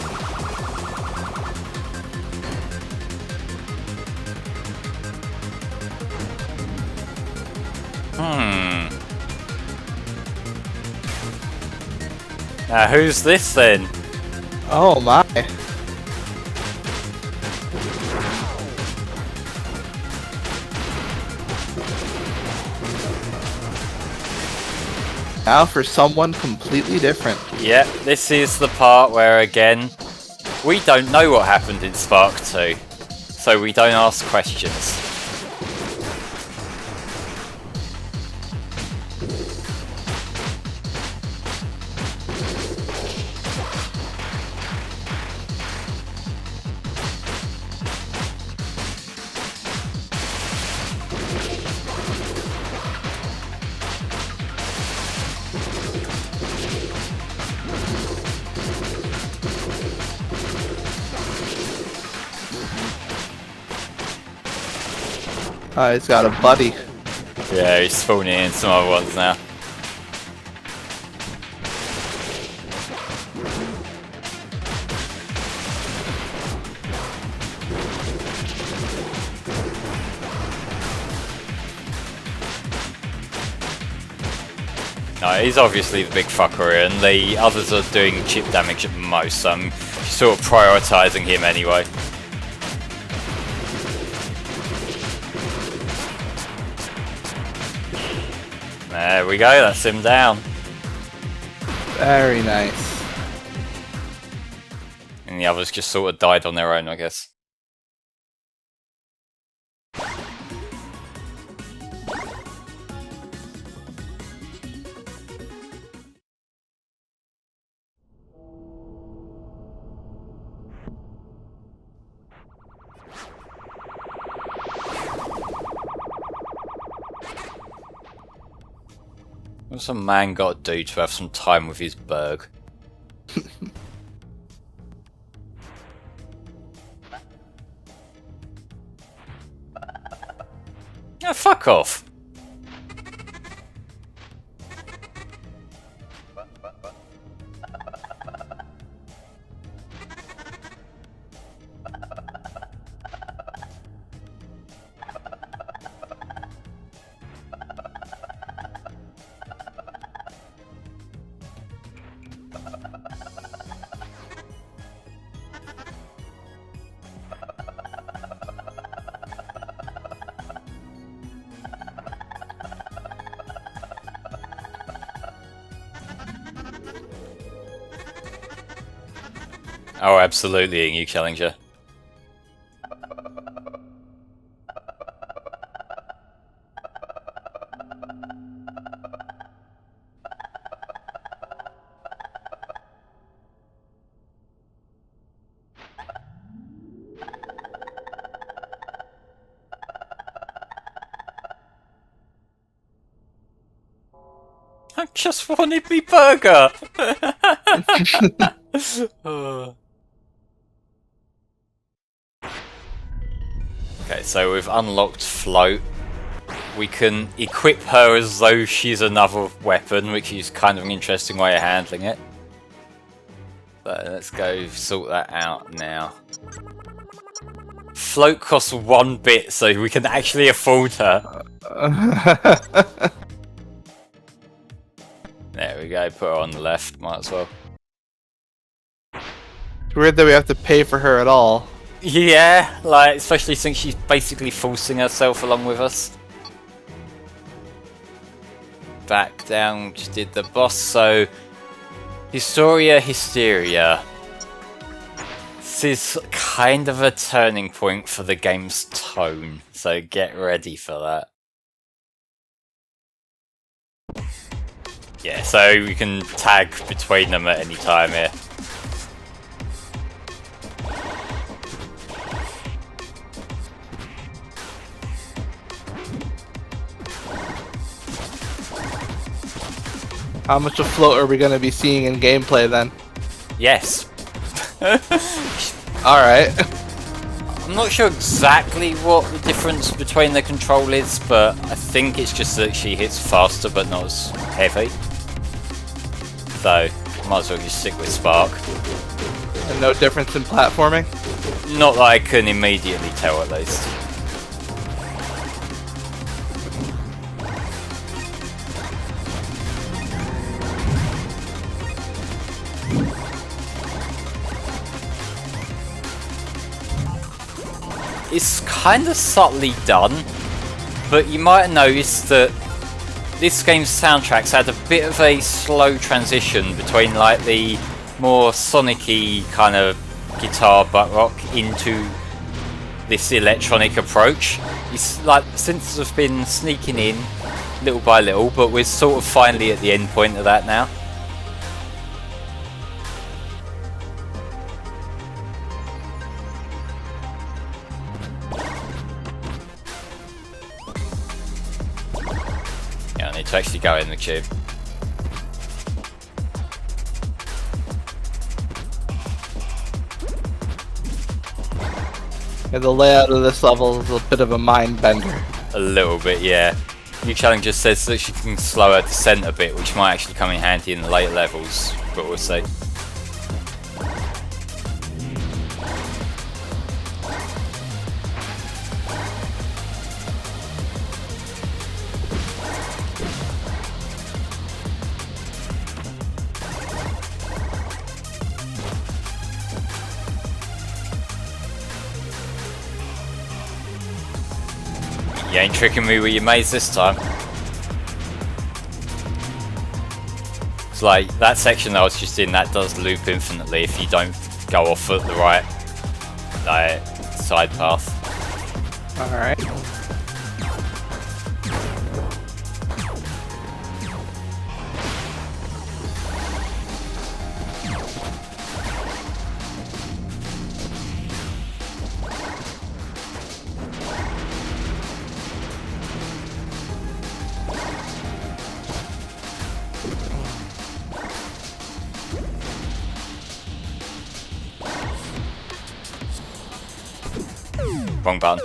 Now who's this then? Oh my. Now for someone completely different. Yeah, this is the part where, again, we don't know what happened in Spark 2, so we don't ask questions. He's got a buddy. Yeah, he's spawning in some other ones now. No, he's obviously the big fucker, and the others are doing chip damage at most, so I'm sort of prioritising him anyway. There we go, that's him down. Very nice. And the others just sort of died on their own, I guess. What's a man got to do to have some time with his berg? Oh, fuck off. Oh, absolutely, you challenger. I just wanted me burger! Okay, so we've unlocked Float. We can equip her as though she's another weapon, which is kind of an interesting way of handling it. But let's go sort that out now. Float costs 1 bit, so we can actually afford her. There we go, put her on the left, might as well. It's weird that we have to pay for her at all. Yeah, like, especially since she's basically forcing herself along with us. Back down, just did the boss, so... Historia Hysteria. This is kind of a turning point for the game's tone, so get ready for that. Yeah, so we can tag between them at any time here. How much of Float are we going to be seeing in gameplay then? Yes. Alright. I'm not sure exactly what the difference between the control is, but I think it's just that she hits faster but not as heavy. So, might as well just stick with Spark. And no difference in platforming? Not that I can immediately tell, at least. It's kind of subtly done, but you might have noticed that this game's soundtrack's had a bit of a slow transition between like the more Sonic-y kind of guitar butt rock into this electronic approach. It's like synths have been sneaking in little by little, but we're sort of finally at the end point of that now. Yeah, I need to actually go in the tube. Yeah, the layout of this level is a bit of a mind bender. A little bit, yeah. New Challenger says that she can slow her descent a bit, which might actually come in handy in the later levels, but we'll see. You ain't tricking me with your maze this time. It's like, that section I was just in, that does loop infinitely if you don't go off at the right side path. Alright. Wrong button.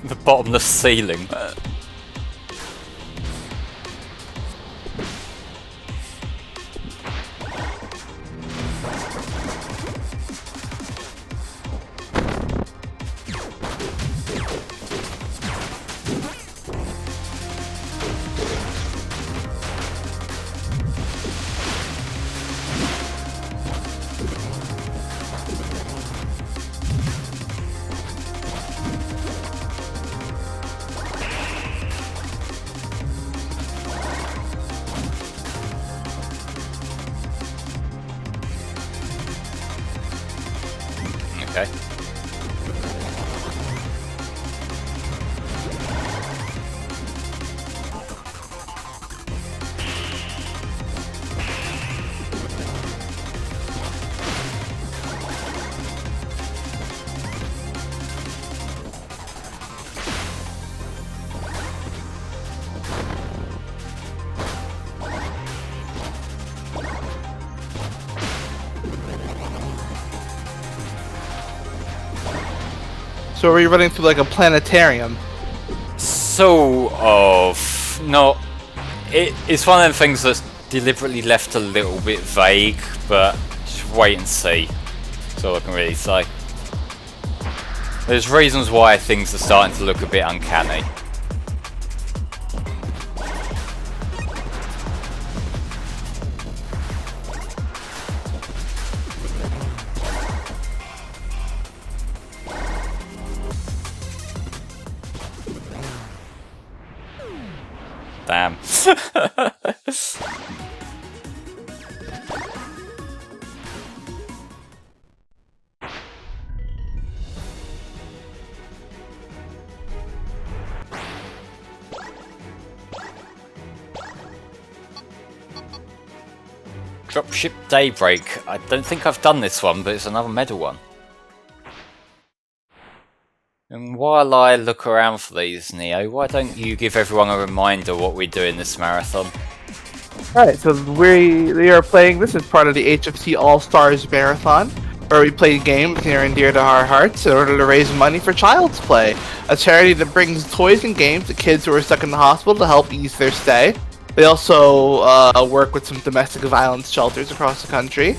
The bottomless ceiling. Okay. So are you running through like a planetarium? Sort of. Not. It's one of them things that's deliberately left a little bit vague, but just wait and see. That's all I can really say. There's reasons why things are starting to look a bit uncanny. Damn. Dropship Daybreak. I don't think I've done this one, but it's another medal one. And while I look around for these, Neo, why don't you give everyone a reminder what we do in this marathon? Alright, so we are playing, this is part of the HFC All-Stars Marathon, where we play games near and dear to our hearts in order to raise money for Child's Play, a charity that brings toys and games to kids who are stuck in the hospital to help ease their stay. They also work with some domestic violence shelters across the country.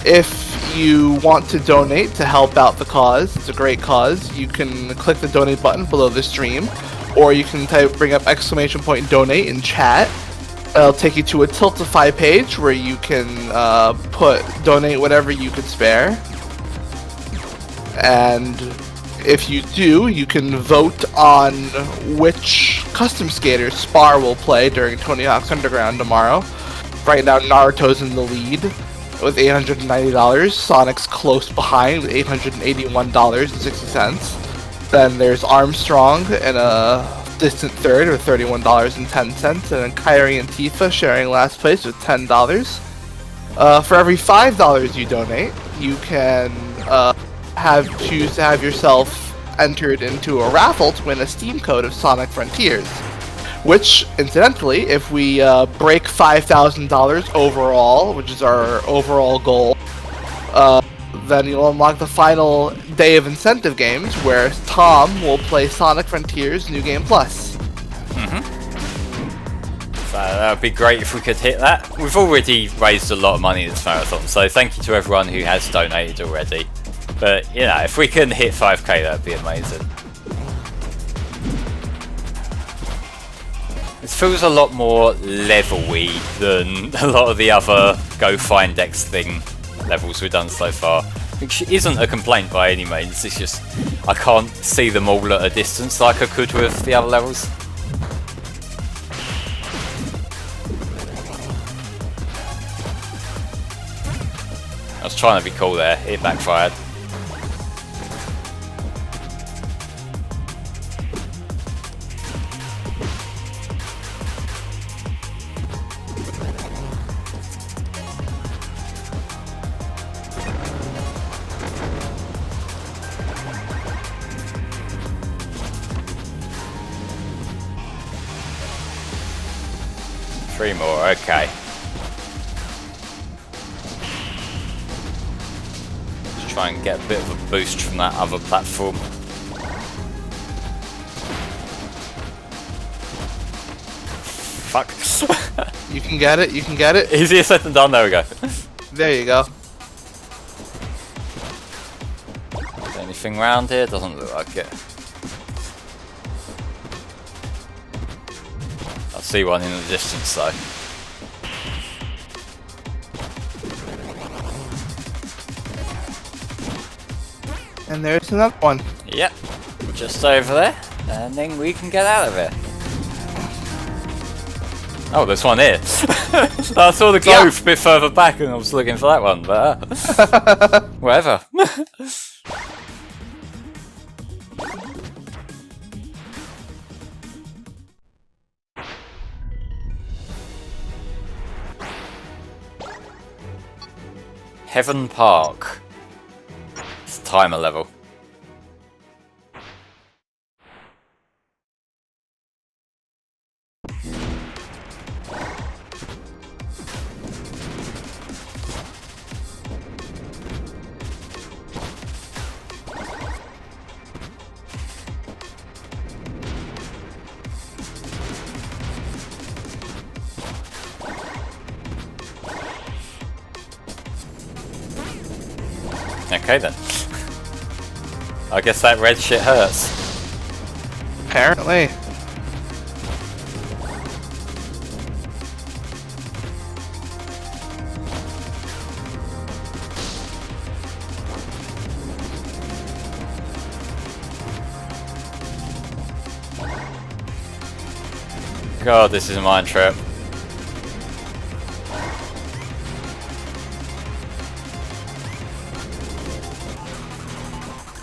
If you want to donate to help out the cause, it's a great cause, you can click the donate button below the stream, or you can bring up !donate in chat. It'll take you to a Tiltify page where you can donate whatever you could spare. And if you do, you can vote on which custom skater Spar will play during Tony Hawk's Underground tomorrow. Right now, Naruto's in the lead with $890. Sonic's close behind with $881.60. Then there's Armstrong in a distant third with $31.10, and then Kyrie and Tifa sharing last place with $10. For every $5 you donate, you can choose to have yourself entered into a raffle to win a Steam code of Sonic Frontiers. Which, incidentally, if we break $5,000 overall, which is our overall goal, then you'll unlock the final day of incentive games, where Tom will play Sonic Frontiers New Game Plus. So that would be great if we could hit that. We've already raised a lot of money this marathon, so thank you to everyone who has donated already. But, you know, if we can hit 5k, that would be amazing. This feels a lot more level-y than a lot of the other Go Find X thing levels we've done so far. Which isn't a complaint by any means, it's just I can't see them all at a distance like I could with the other levels. I was trying to be cool there, it backfired. Three more, okay. Let's try and get a bit of a boost from that other platform. Fuck. You can get it, you can get it. Easier said than done, there we go. There you go. Anything round here? Doesn't look like it. I see one in the distance though. And there's another one. Yep, just over there, and then we can get out of here. Oh, there's one here. I saw the glow a bit further back and I was looking for that one, but whatever. Heaven Park. It's timer level. Okay then. I guess that red shit hurts. Apparently. God, this is a mind trip.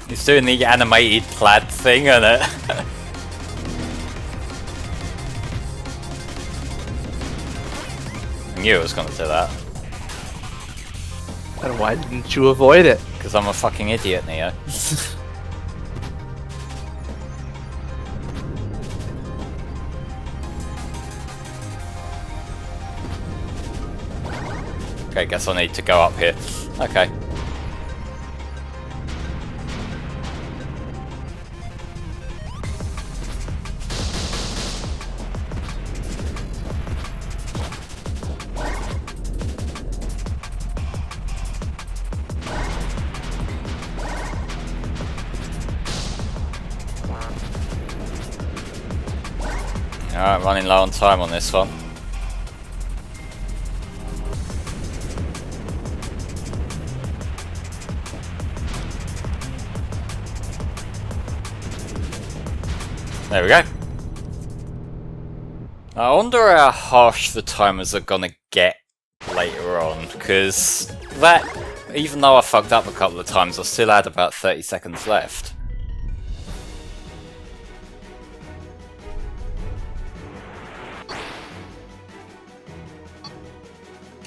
It's doing the animated plaid thing, isn't it? I knew it was going to do that. And why didn't you avoid it? Because I'm a fucking idiot, Neo. Okay, guess I need to go up here. Okay. Alright, running low on time on this one. There we go. I wonder how harsh the timers are gonna get later on, because that, even though I fucked up a couple of times, I still had about 30 seconds left.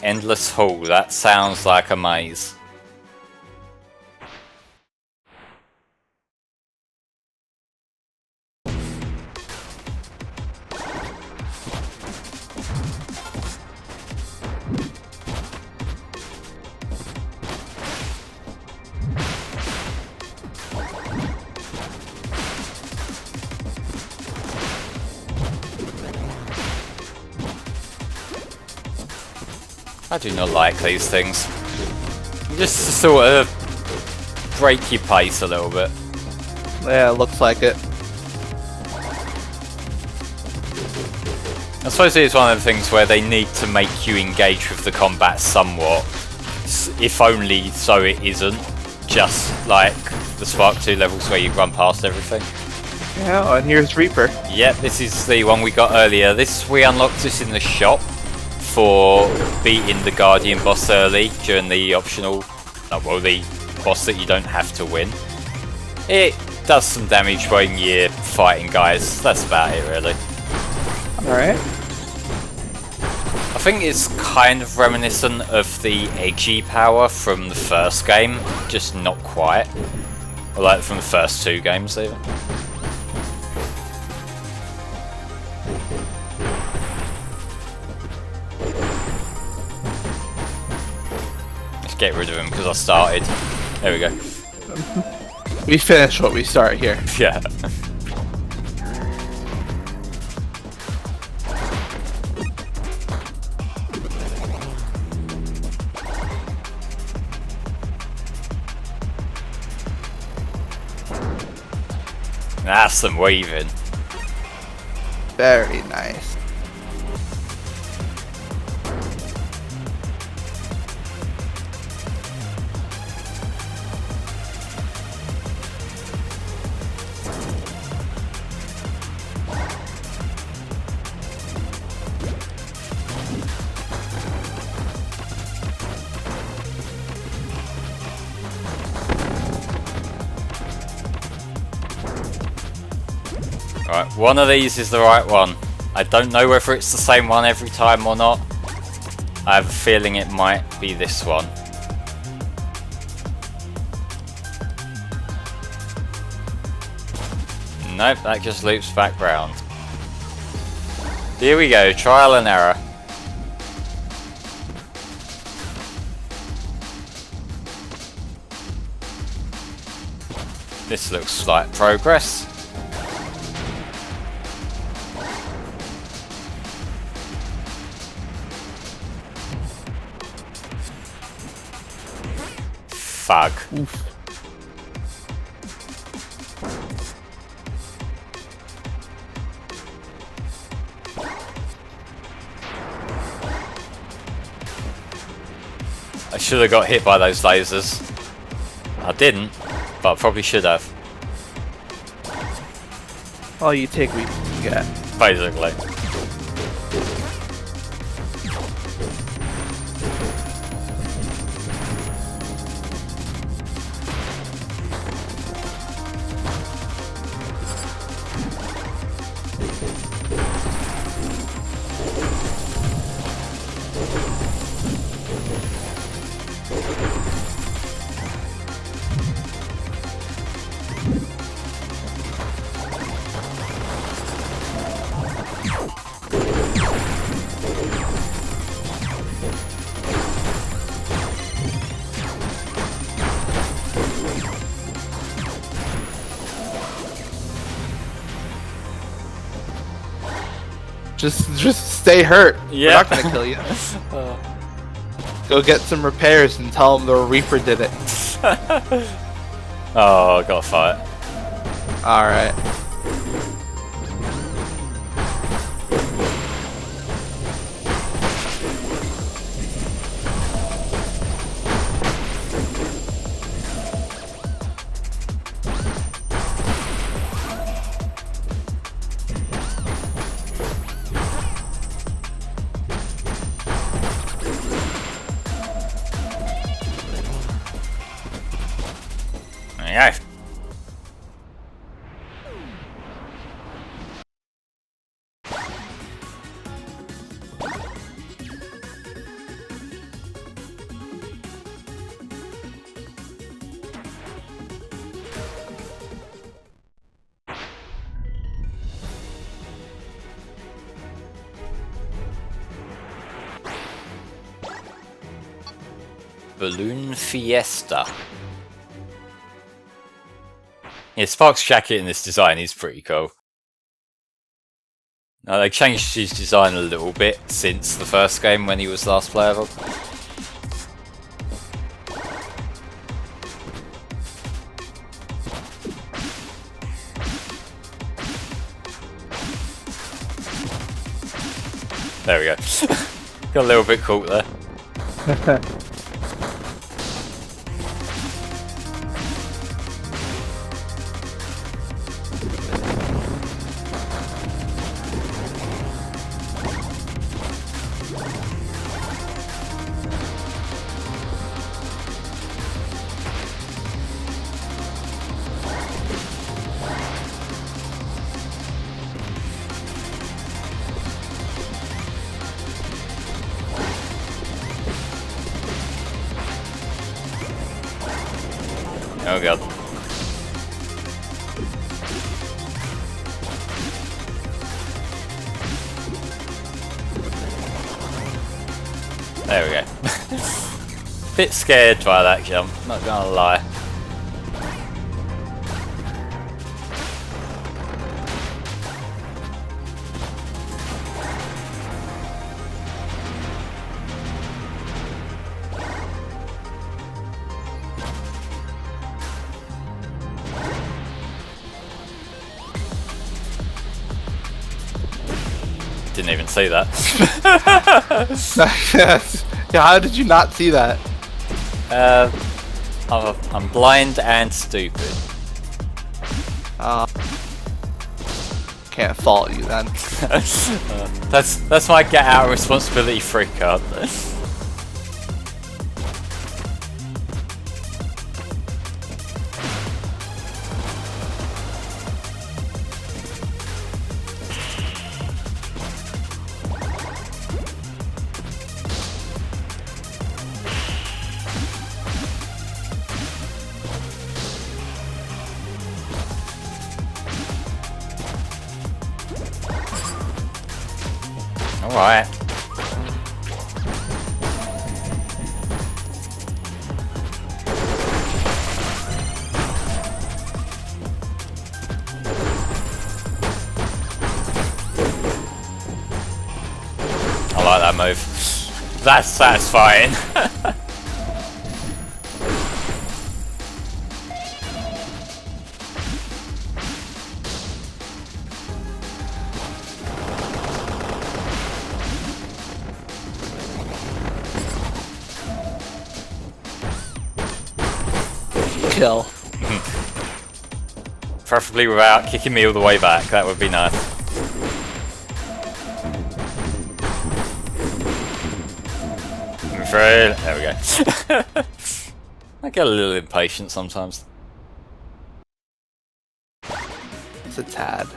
Endless Hall, that sounds like a maze. I do not like these things. Just to sort of break your pace a little bit. Yeah, it looks like it. I suppose it is one of the things where they need to make you engage with the combat somewhat, if only so it isn't just like the Spark 2 levels where you run past everything. Yeah, and here's Reaper. Yep, this is the one we got earlier. We unlocked this in the shop for beating the Guardian boss early during the optional, well, the boss that you don't have to win. It does some damage when you're fighting guys. That's about it, really. Alright. I think it's kind of reminiscent of the edgy power from the first game, just not quite. Or like from the first 2 games, even. Let's get rid of him because I started. There we go. We finish what we start here. Yeah. That's some weaving. Very nice. Right, one of these is the right one. I don't know whether it's the same one every time or not. I have a feeling it might be this one. Nope, that just loops back round. Here we go, trial and error. This looks like progress. Fug. Oof. I should have got hit by those lasers. I didn't, but I probably should have. All you take, we get. Basically. Just stay hurt. Yeah. We're not gonna kill you. Go get some repairs and tell them the Reaper did it. Oh, I got to fight. Alright. Yeah. Balloon Fiesta. Yeah, Spark's jacket in this design is pretty cool. Now, they changed his design a little bit since the first game when he was last playable. There we go. Got a little bit caught there. Oh god. There we go. Bit scared by that jump, not gonna lie. Didn't even see that. Yeah, how did you not see that? I'm blind and stupid. Can't fault you then. That's my get out of responsibility free card. Alright. I like that move. That's satisfying. Kill. Preferably without kicking me all the way back, that would be nice. There we go. I get a little impatient sometimes. It's a tad.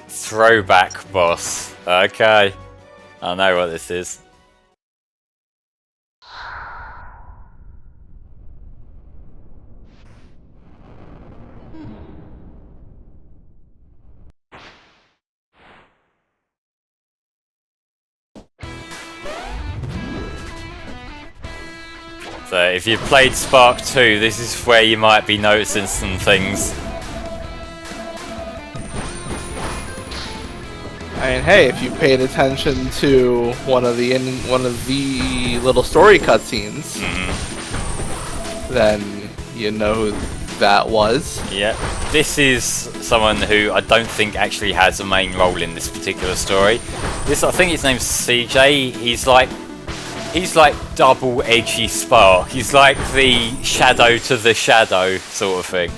Throwback boss. Okay. I know what this is. So if you've played Spark 2, this is where you might be noticing some things. I mean, hey, if you paid attention to one of the little story cutscenes, then you know who that was. Yeah, this is someone who I don't think actually has a main role in this particular story. I think his name's CJ. He's like double edgy Spark. He's like the shadow to the shadow sort of thing.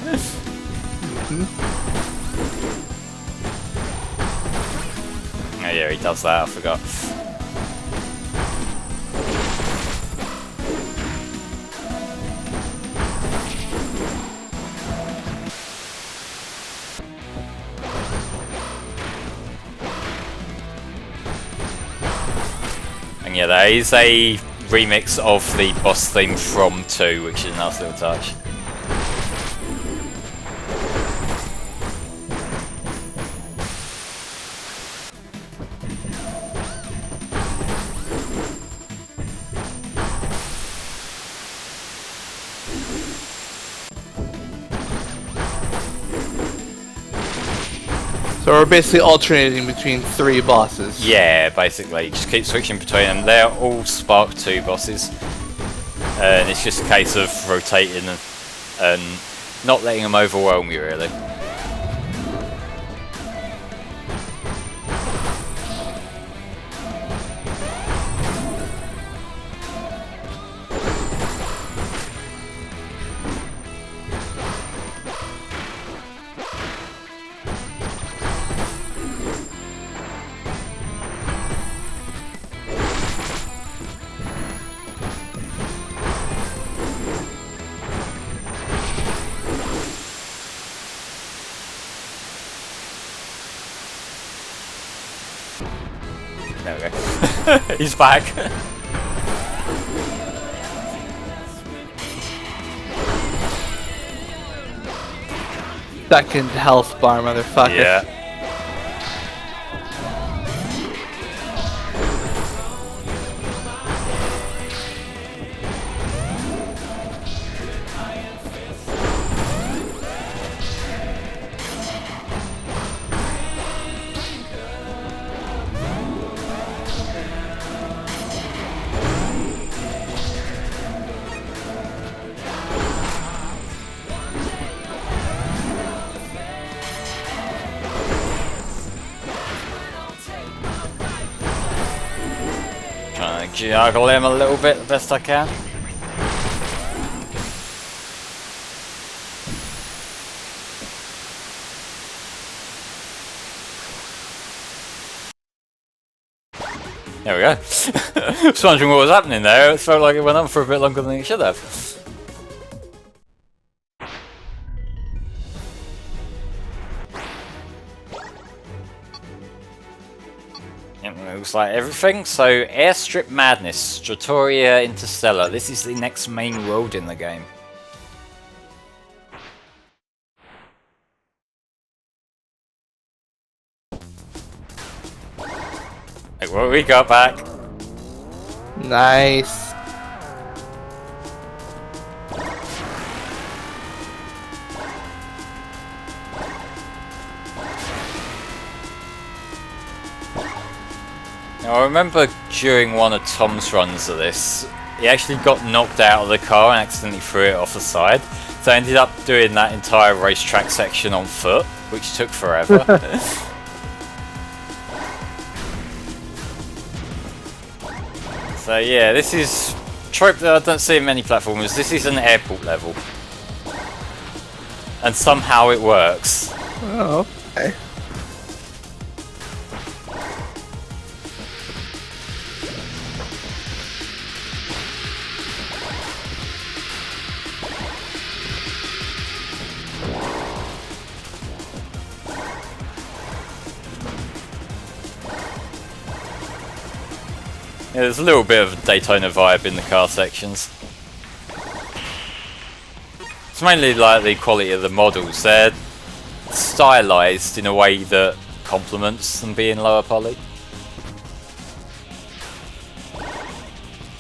Oh yeah, he does that, I forgot. And yeah, there is a remix of the boss theme from 2, which is a nice little touch. So we're basically alternating between 3 bosses. Yeah, basically. Just keep switching between them. They're all Spark 2 bosses. And it's just a case of rotating and not letting them overwhelm you, really. There we go. He's back. Second health bar, motherfucker. Yeah. Trying to juggle him a little bit the best I can. There we go. I was wondering what was happening there. It felt like it went on for a bit longer than it should have. It looks like everything. So, Airstrip Madness, Stratoria Interstellar. This is the next main world in the game. Like what we got back. Nice. Now, I remember during one of Tom's runs of this, he actually got knocked out of the car and accidentally threw it off the side. So I ended up doing that entire racetrack section on foot, which took forever. So yeah, this is trope that I don't see in many platformers. This is an airport level. And somehow it works. Oh, okay. Yeah, there's a little bit of a Daytona vibe in the car sections. It's mainly like the quality of the models. They're stylized in a way that complements them being lower poly.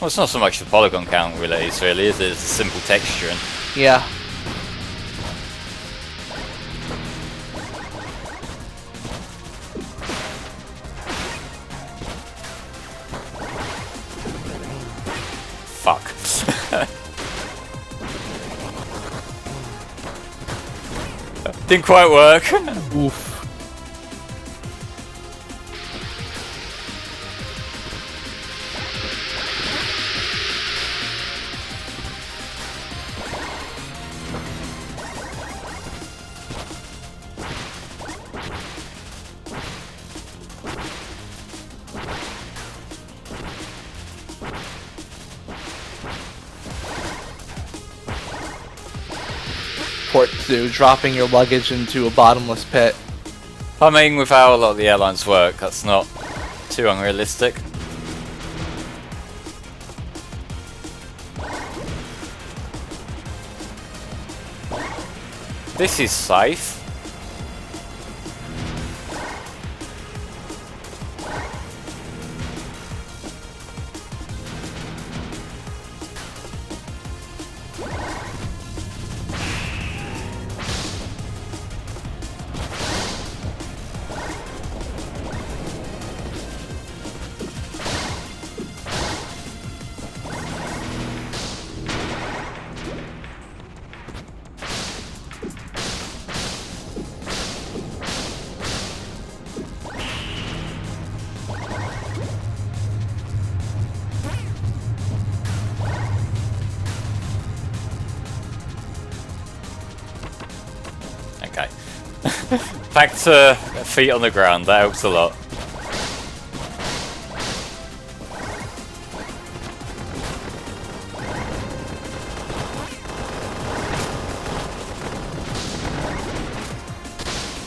Well, it's not so much the polygon count really, is it? It's a simple texturing. Yeah. Fuck. Didn't quite work. Oof. Port 2, dropping your luggage into a bottomless pit. I mean, with how a lot of the airlines work, that's not too unrealistic. This is safe. Okay. Back to feet on the ground, that helps a lot.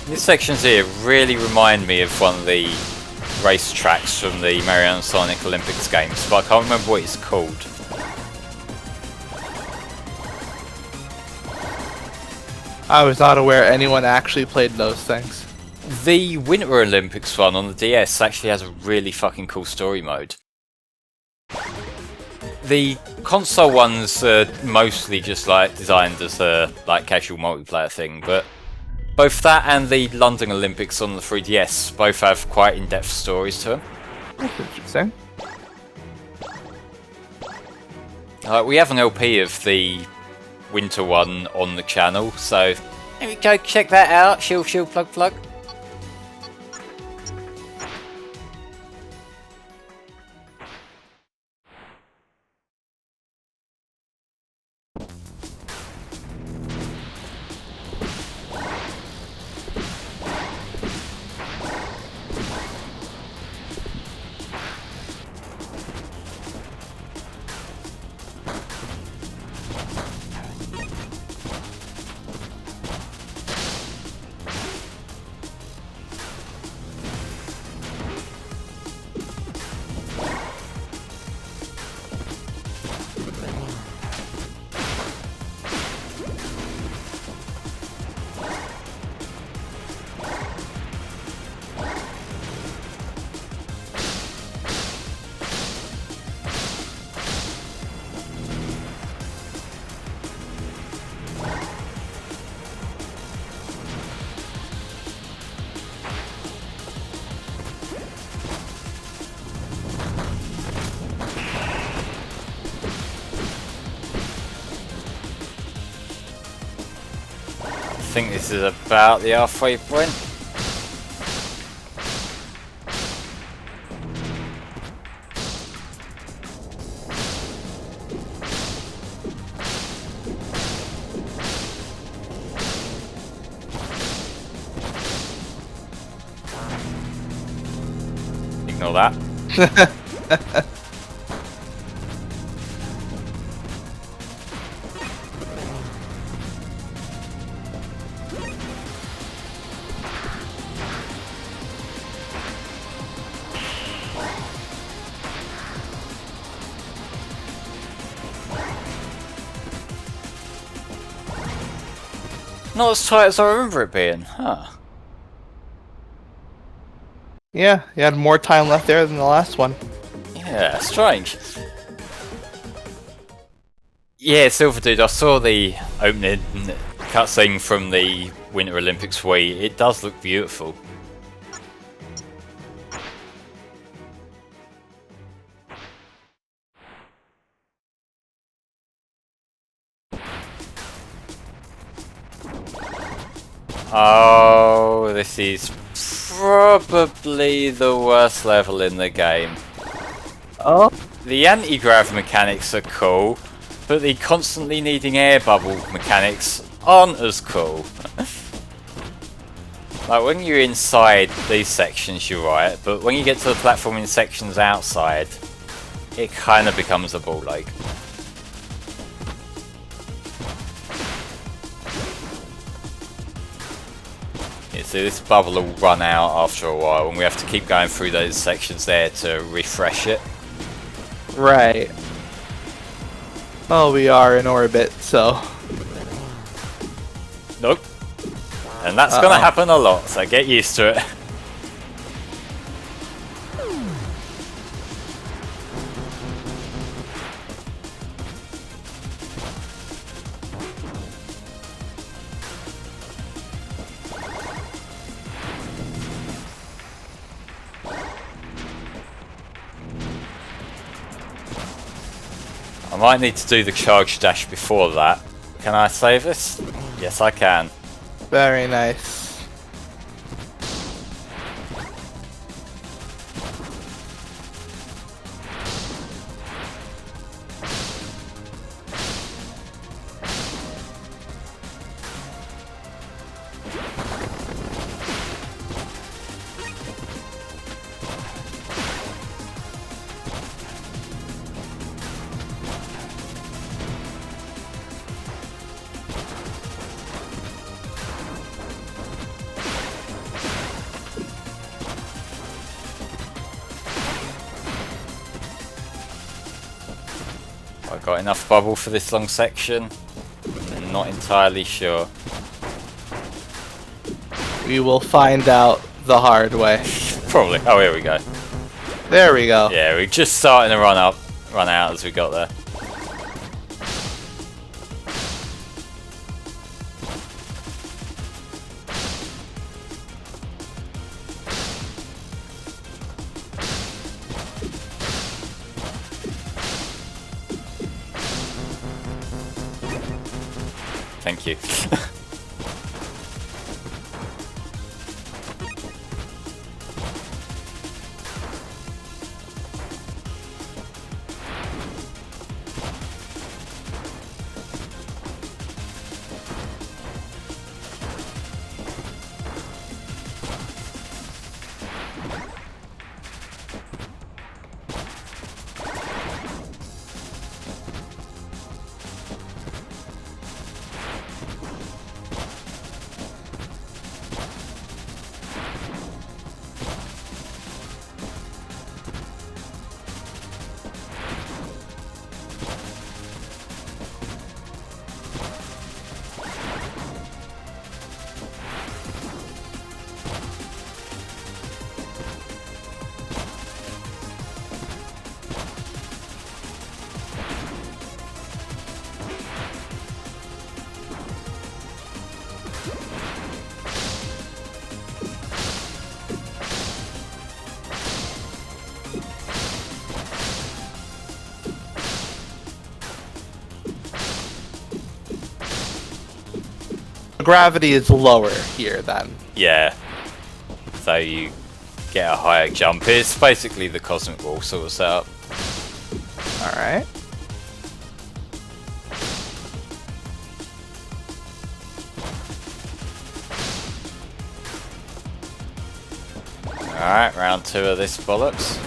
These sections here really remind me of one of the race tracks from the Mario and Sonic Olympics games, but I can't remember what it's called. I was not aware anyone actually played those things. The Winter Olympics one on the DS actually has a really fucking cool story mode. The console ones are mostly just like designed as a like casual multiplayer thing, but both that and the London Olympics on the 3DS both have quite in-depth stories to them. That's interesting. We have an LP of the winter one on the channel, so there we go, check that out. Shield, plug. I think this is about the halfway point. Ignore that. Not as tight as I remember it being, huh? Yeah, you had more time left there than the last one. Yeah, strange. Yeah, Silver Dude, I saw the opening cutscene from the Winter Olympics Wii. It does look beautiful. Oh, this is probably the worst level in the game. Oh? The anti-grav mechanics are cool, but the constantly needing air bubble mechanics aren't as cool. Like when you're inside these sections you're right, but when you get to the platforming sections outside, it kind of becomes a ball ache. Yeah, so this bubble will run out after a while and we have to keep going through those sections there to refresh it. Right. Well, we are in orbit, so... Nope. And that's gonna happen a lot, so get used to it. I might need to do the charge dash before that. Can I save this? Yes, I can. Very nice. I got enough bubble for this long section? Not entirely sure. We will find out the hard way. Probably. Oh, here we go. There we go. Yeah, we're just starting to run out as we got there. Thank you. Gravity is lower here then. Yeah. So you get a higher jump. It's basically the cosmic wall sort of setup. Alright. Alright, round 2 of this bollocks.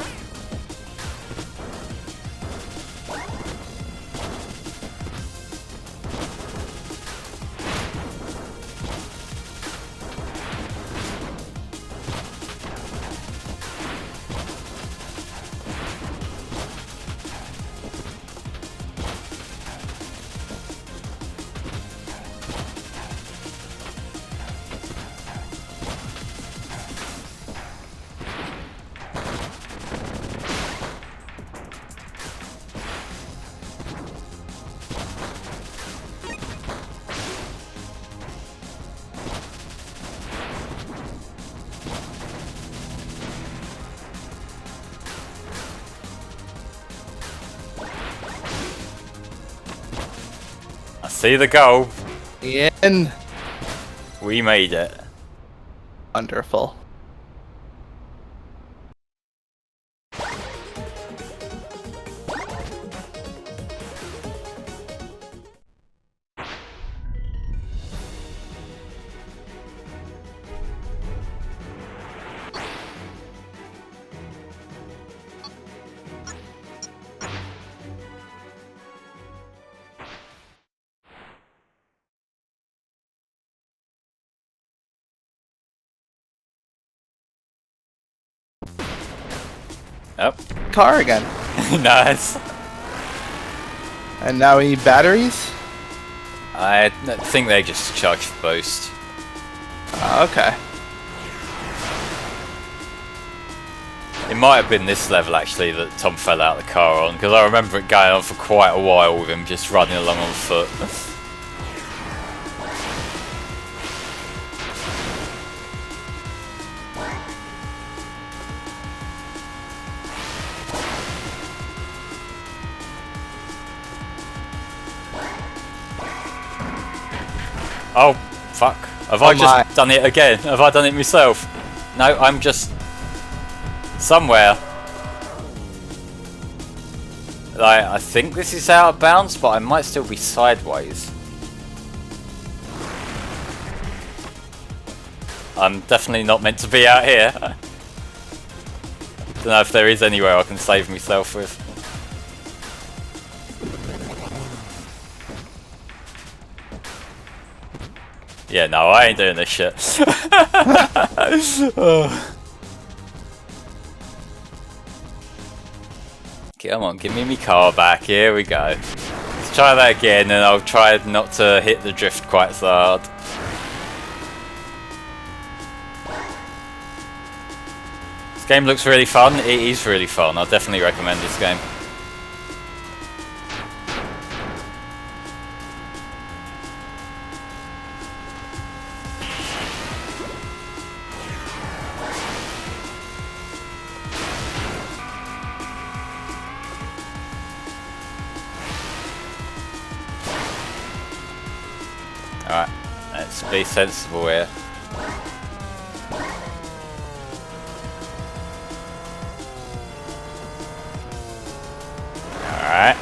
I see the goal. In. We made it. Wonderful. Yep. Car again. Nice. And now we need batteries? I think they just charge boost. Okay. It might have been this level actually that Tom fell out of the car on, because I remember it going on for quite a while with him just running along on foot. Oh, fuck. Have I just done it again? Have I done it myself? No, I'm just somewhere. Like, I think this is out of bounds, but I might still be sideways. I'm definitely not meant to be out here. Don't know if there is anywhere I can save myself with. Yeah, no, I ain't doing this shit. Come on, give me my car back. Here we go. Let's try that again, and I'll try not to hit the drift quite so hard. This game looks really fun. It is really fun. I'll definitely recommend this game. Alright, let's be sensible here. Alright.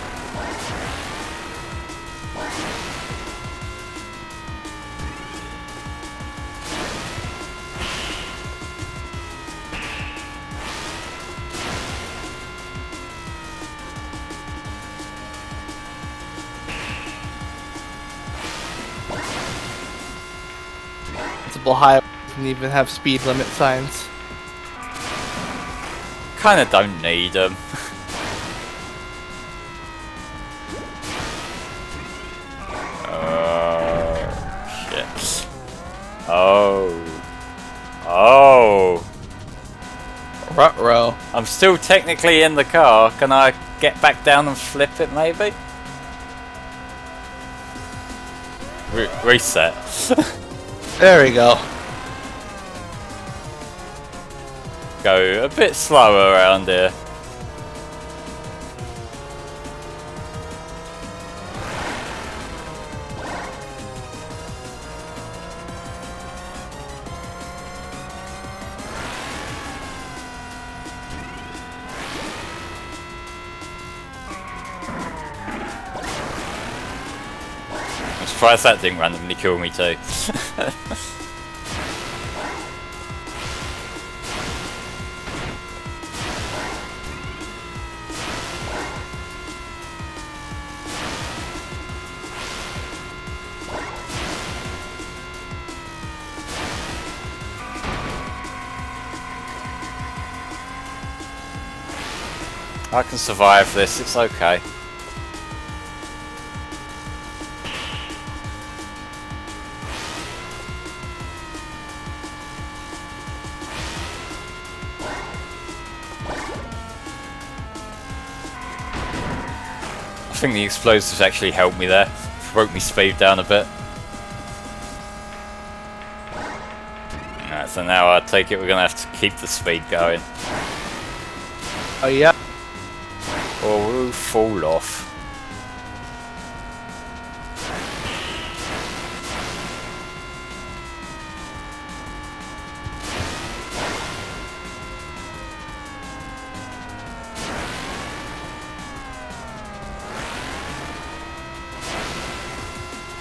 Multiple highways and even have speed limit signs. Kinda don't need them. Oh, shit. Oh. Oh. Ruh-roh. I'm still technically in the car. Can I get back down and flip it, maybe? Reset. There we go. Go a bit slower around here. I'm surprised that didn't randomly kill me too. I can survive this, it's okay. I think the explosives actually helped me there. Broke me speed down a bit. Alright, so now I take it we're gonna have to keep the speed going. Oh yeah. Or we'll fall off.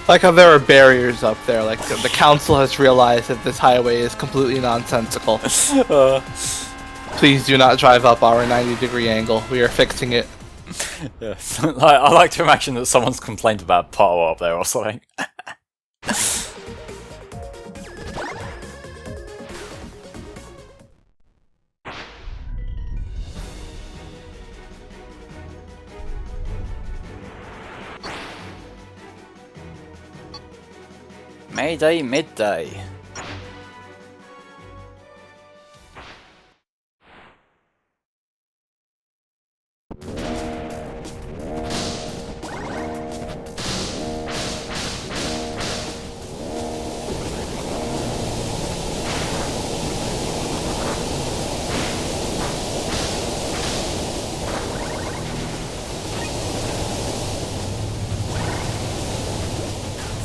Like how there are barriers up there, like the council has realized that this highway is completely nonsensical. Please do not drive up our 90-degree angle. We are fixing it. Yes. I like to imagine that someone's complained about a pothole up there or something. Mayday midday.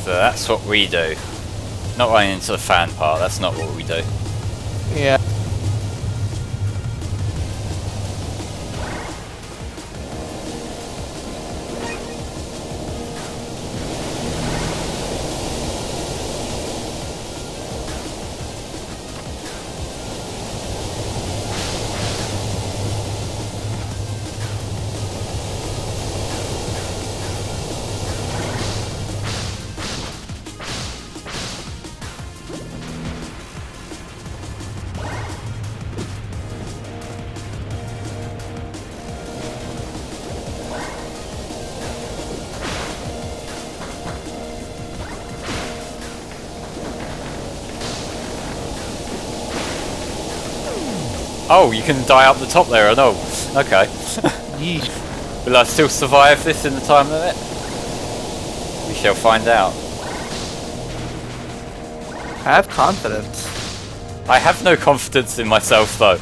So that's what we do. Not running into the fan part, that's not what we do. Yeah. Oh, you can die up the top there, I know. Okay. Yeesh. Will I still survive this in the time limit? We shall find out. I have confidence. I have no confidence in myself though.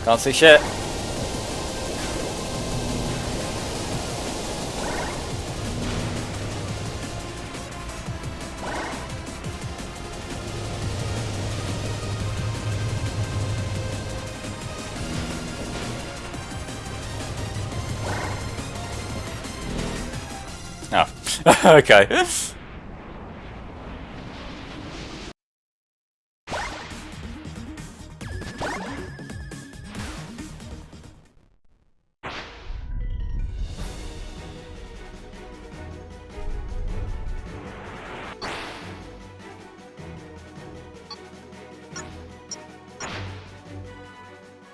Can't see shit. Oh, okay.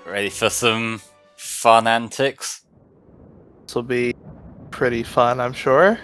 Ready for some fun antics? This will be pretty fun, I'm sure.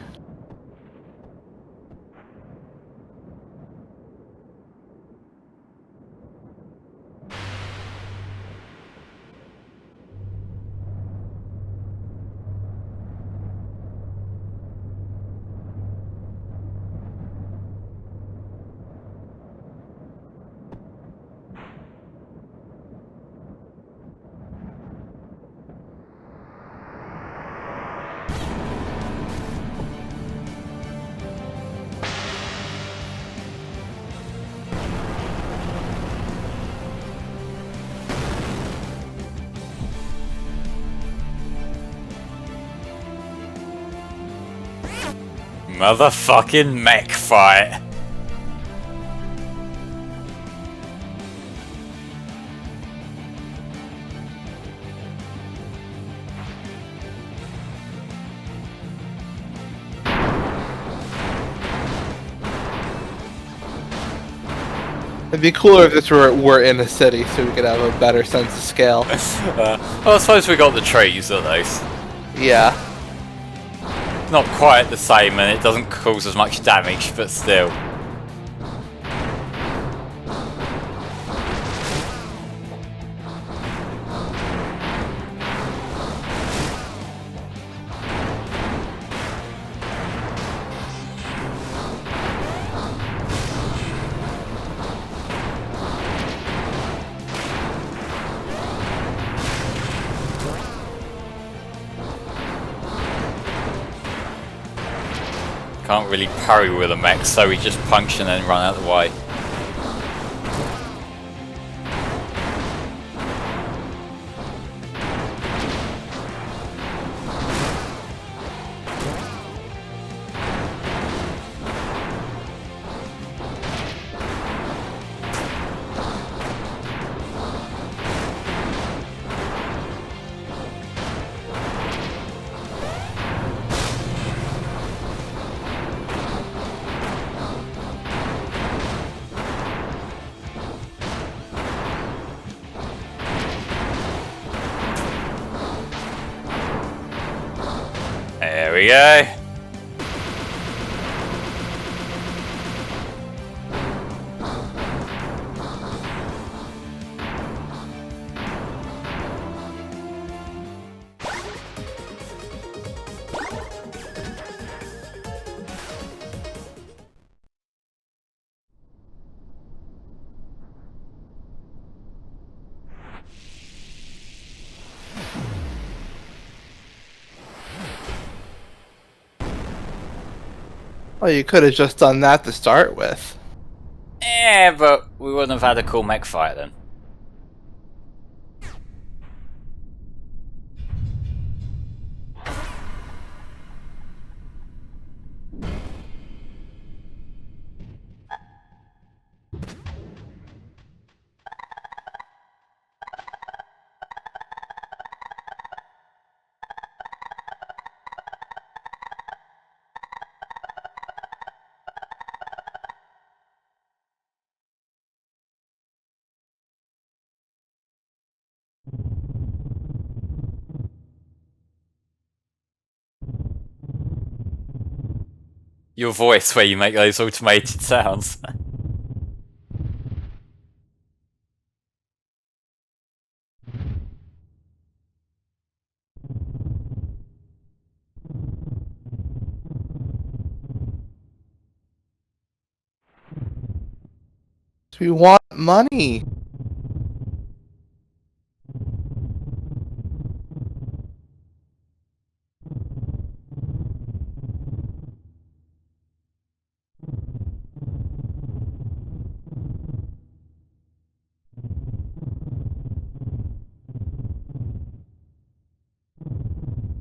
Motherfucking mech fight. It'd be cooler if this were in a city, so we could have a better sense of scale. Well, I suppose we got the trees at least. Yeah. Not quite the same, and it doesn't cause as much damage, but still. Can't really parry with a mech, so we just punch and then run out of the way. There we go. Well, you could have just done that to start with. Yeah, but we wouldn't have had a cool mech fight then. your voice where you make those automated sounds. We want money.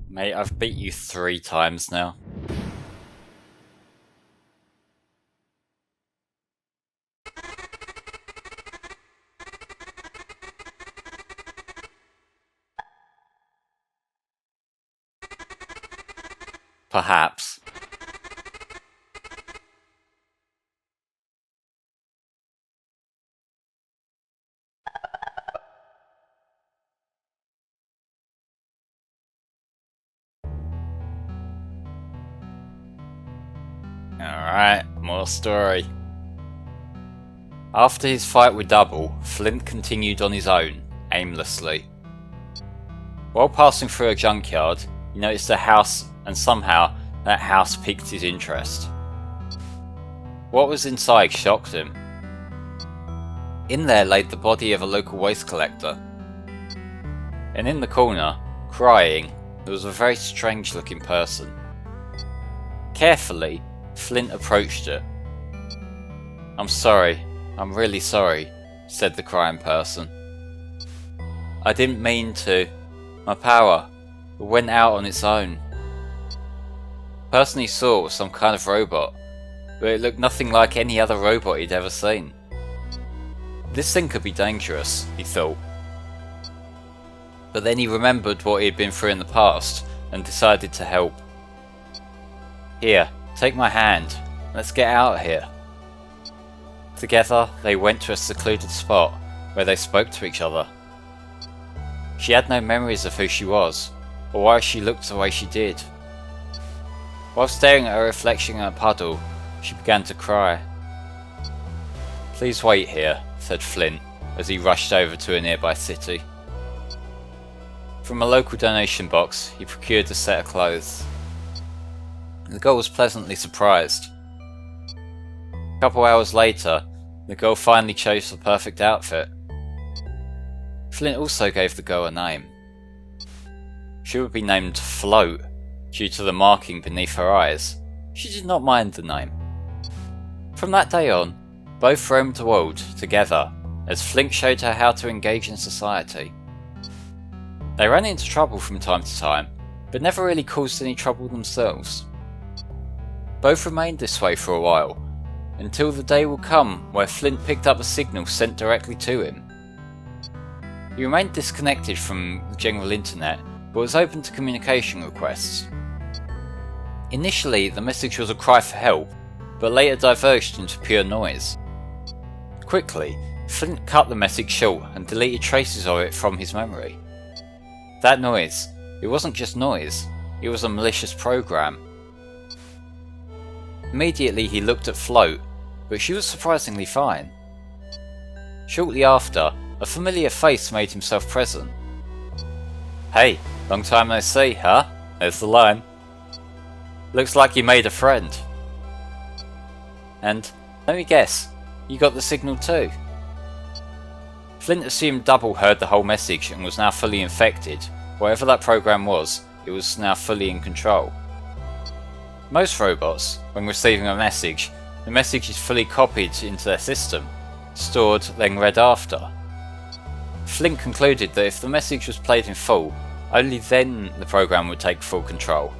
Mate, I've beat you 3 times now. Perhaps. Alright, more story. After his fight with Double, Flint continued on his own, aimlessly. While passing through a junkyard, he noticed a house, and somehow that house piqued his interest. What was inside shocked him. In there lay the body of a local waste collector. And in the corner, crying, there was a very strange looking person. Carefully, Flint approached it. "I'm sorry, I'm really sorry," said the crying person. "I didn't mean to. My power went out on its own." The person he saw was some kind of robot, but it looked nothing like any other robot he'd ever seen. This thing could be dangerous, he thought. But then he remembered what he had been through in the past and decided to help. "Here, take my hand. Let's get out of here." Together, they went to a secluded spot where they spoke to each other. She had no memories of who she was, or why she looked the way she did. While staring at her reflection in a puddle, she began to cry. "Please wait here," said Flint, as he rushed over to a nearby city. From a local donation box, he procured a set of clothes. The girl was pleasantly surprised. A couple hours later, the girl finally chose the perfect outfit. Flint also gave the girl a name. She would be named Float, due to the marking beneath her eyes. She did not mind the name. From that day on, both roamed the world together, as Flint showed her how to engage in society. They ran into trouble from time to time, but never really caused any trouble themselves. Both remained this way for a while, until the day would come where Flint picked up a signal sent directly to him. He remained disconnected from the general internet, but was open to communication requests. Initially, the message was a cry for help, but later diverged into pure noise. Quickly, Flint cut the message short and deleted traces of it from his memory. That noise, it wasn't just noise, it was a malicious program. Immediately he looked at Float, but she was surprisingly fine. Shortly after, a familiar face made himself present. "Hey, long time no see, huh? There's the line. Looks like you made a friend. And, let me guess, you got the signal too?" Flint assumed Double heard the whole message and was now fully infected. Whatever that program was, it was now fully in control. Most robots, when receiving a message, the message is fully copied into their system, stored, then read after. Flint concluded that if the message was played in full, only then the program would take full control.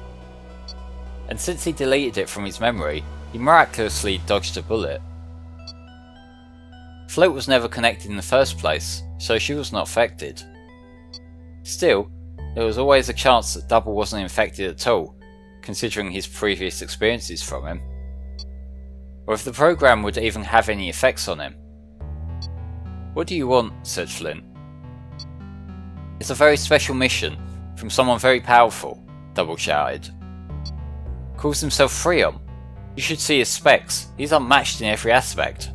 And since he deleted it from his memory, he miraculously dodged a bullet. Float was never connected in the first place, so she was not affected. Still, there was always a chance that Double wasn't infected at all, considering his previous experiences from him. Or if the program would even have any effects on him. "What do you want?" said Flint. "It's a very special mission, from someone very powerful," Double shouted. "Calls himself Freon. You should see his specs. He's unmatched in every aspect.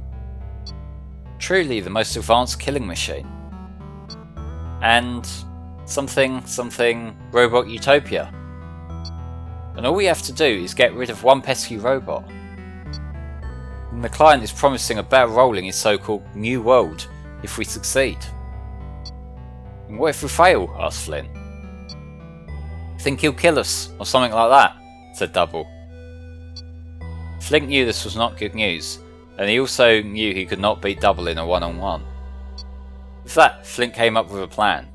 Truly the most advanced killing machine. And something robot Utopia. And all we have to do is get rid of one pesky robot. And the client is promising a better role in his so-called new world if we succeed. And what if we fail? Asked Flint. Think he'll kill us, or something like that, said Double. Flint knew this was not good news, and he also knew he could not beat Double in a one-on-one. With that, Flint came up with a plan.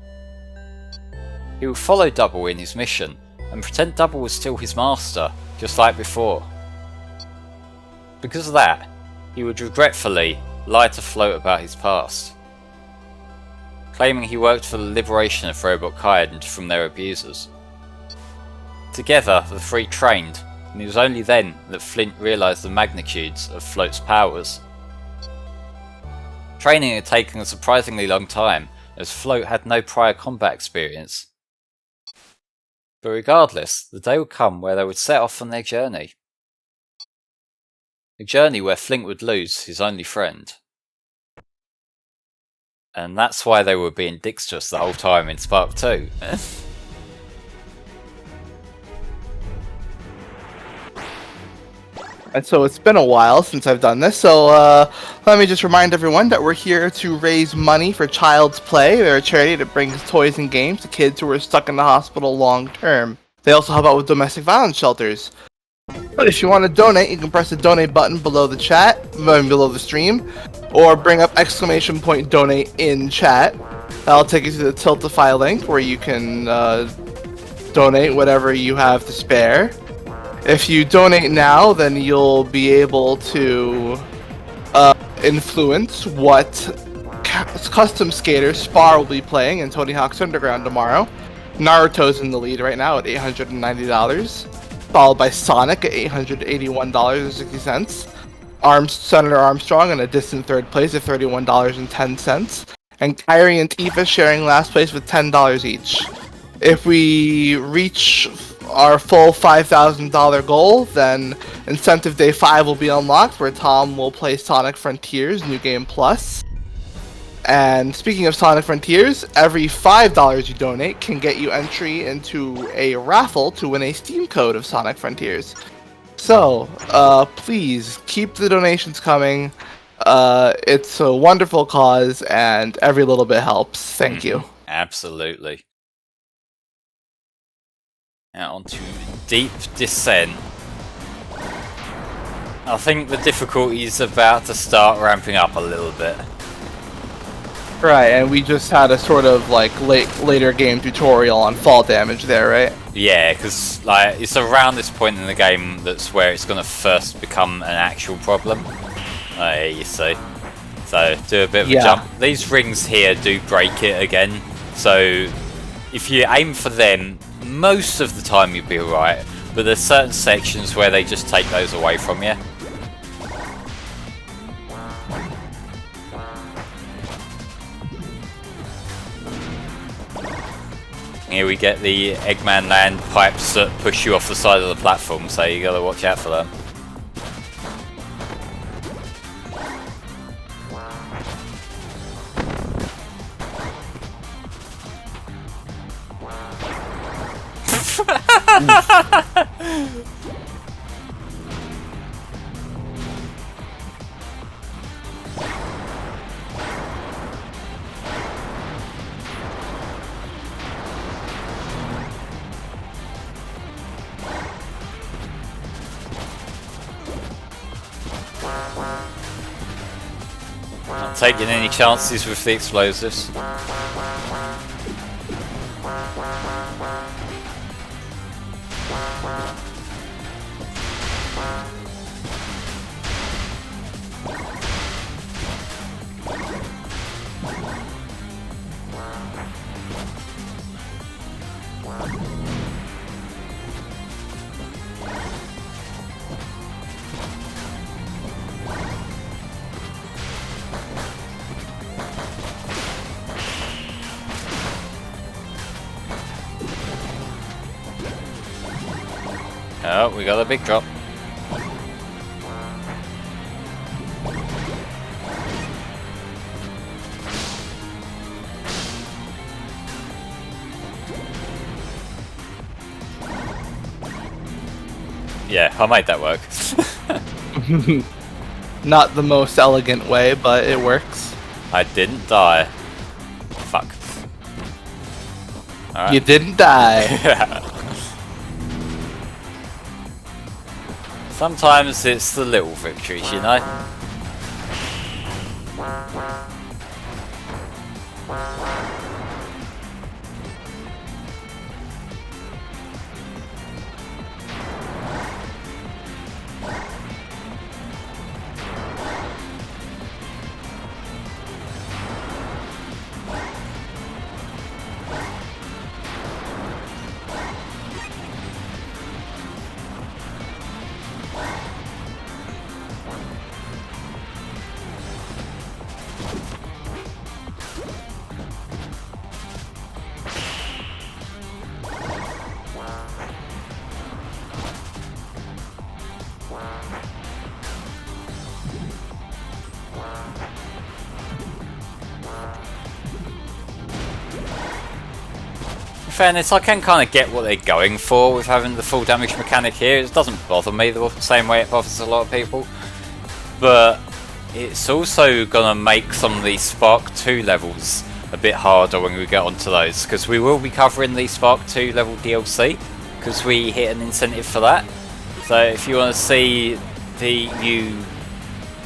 He would follow Double in his mission, and pretend Double was still his master, just like before. Because of that, he would regretfully lie to Float about his past, claiming he worked for the liberation of robot kind from their abusers. Together, the three trained, and it was only then that Flint realised the magnitudes of Float's powers. Training had taken a surprisingly long time, as Float had no prior combat experience. But regardless, the day would come where they would set off on their journey. A journey where Flint would lose his only friend. And that's why they were being dexterous the whole time in Spark 2. And so it's been a while since I've done this, so let me just remind everyone that we're here to raise money for Child's Play. They're a charity that brings toys and games to kids who are stuck in the hospital long term. They also help out with domestic violence shelters. But if you want to donate, you can press the donate button below the chat, below the stream, or bring up !donate in chat. That'll take you to the Tiltify link where you can donate whatever you have to spare. If you donate now, then you'll be able to influence what custom skater Spar will be playing in Tony Hawk's Underground tomorrow. Naruto's in the lead right now at $890, followed by Sonic at $881.60. Senator Armstrong in a distant third place at $31.10, and Kyrie and Tifa sharing last place with $10 each. If we reach our full $5,000 goal, then Incentive Day 5 will be unlocked, where Tom will play Sonic Frontiers New Game Plus. And speaking of Sonic Frontiers, every $5 you donate can get you entry into a raffle to win a Steam code of Sonic Frontiers. So, please keep the donations coming. It's a wonderful cause, and every little bit helps. Thank you. Absolutely. Now on to Deep Descent. I think the difficulty is about to start ramping up a little bit. Right, and we just had a sort of like later game tutorial on fall damage there, right? Yeah, because like it's around this point in the game that's where it's going to first become an actual problem. You see. So do a bit of a jump. These rings here do break it again, so if you aim for them, most of the time you'll be alright, but there's certain sections where they just take those away from you. Here we get the Eggman land pipes that push you off the side of the platform, so you gotta watch out for that. Not taking any chances with the explosives. Oh, we got a big drop. Yeah, I made that work. Not the most elegant way, but it works. I didn't die. Fuck. You didn't die. Sometimes it's the little victories, you know? In fairness, I can kind of get what they're going for with having the full damage mechanic here. It doesn't bother me the same way it bothers a lot of people. But it's also going to make some of these Spark 2 levels a bit harder when we get onto those. Because we will be covering the Spark 2 level DLC. Because we hit an incentive for that. So if you want to see the new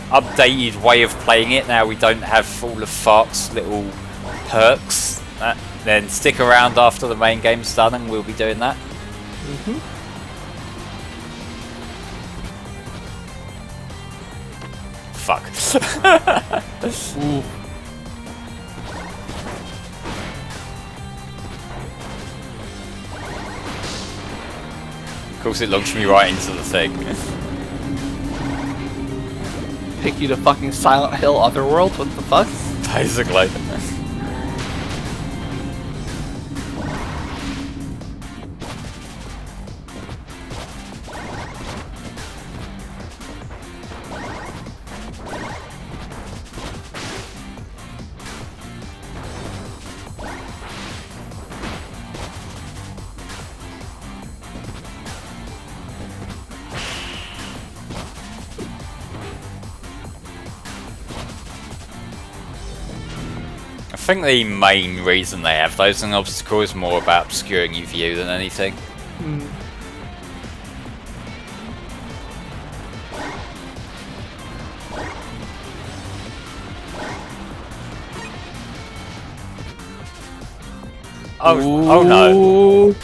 updated way of playing it, now we don't have all of Fart's little perks. Then stick around after the main game's done and we'll be doing that. Fuck. Ooh. Of course it launched me right into the thing. Take you to fucking Silent Hill Otherworld? What the fuck? Basically. I think the main reason they have those as an obstacle is more about obscuring your view than anything. Oh no.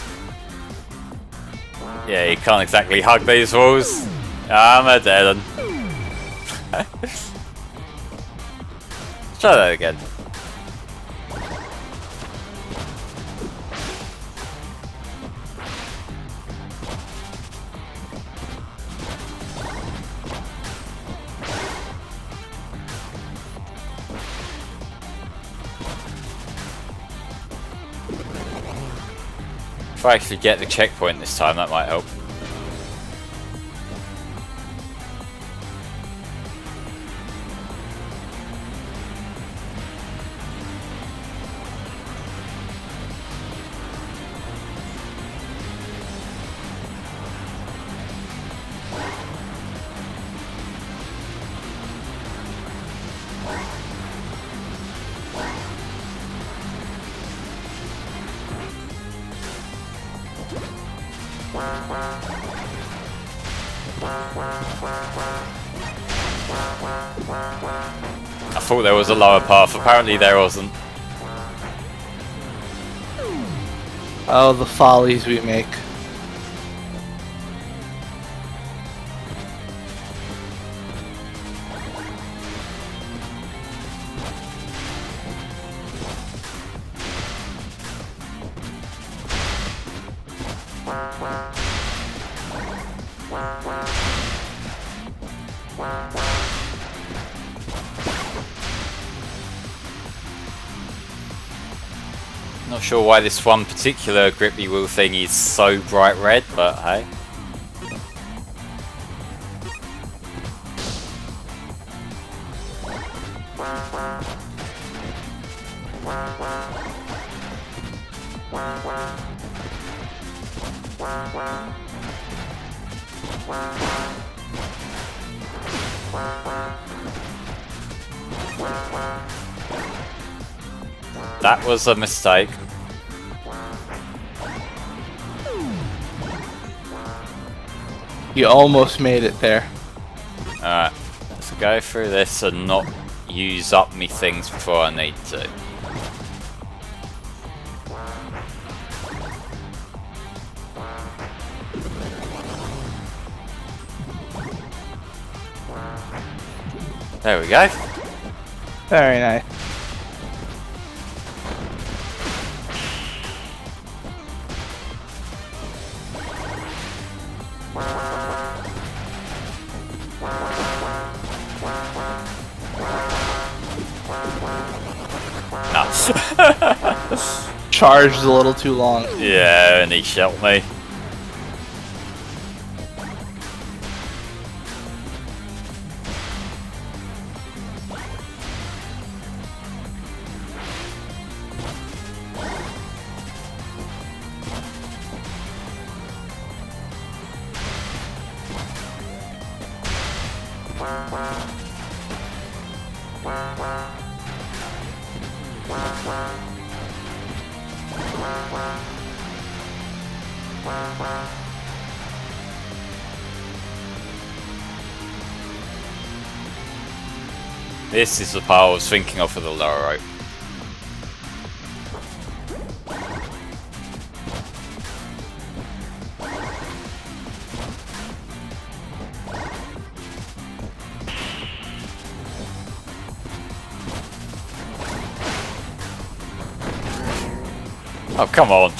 Yeah, you can't exactly hug these walls. I'm a dead one. Try that again. If I actually get the checkpoint this time, that might help. I thought there was a lower path, apparently there wasn't. Oh, the follies we make. Not sure why this one particular grippy wheel thing is so bright red, but hey. That was a mistake. You almost made it there. Alright, let's go through this and not use up me things before I need to. There we go. Very nice. Nuts. Charged a little too long. Yeah, and he shot me. This is the part I was thinking of for the lower rope. Oh, come on.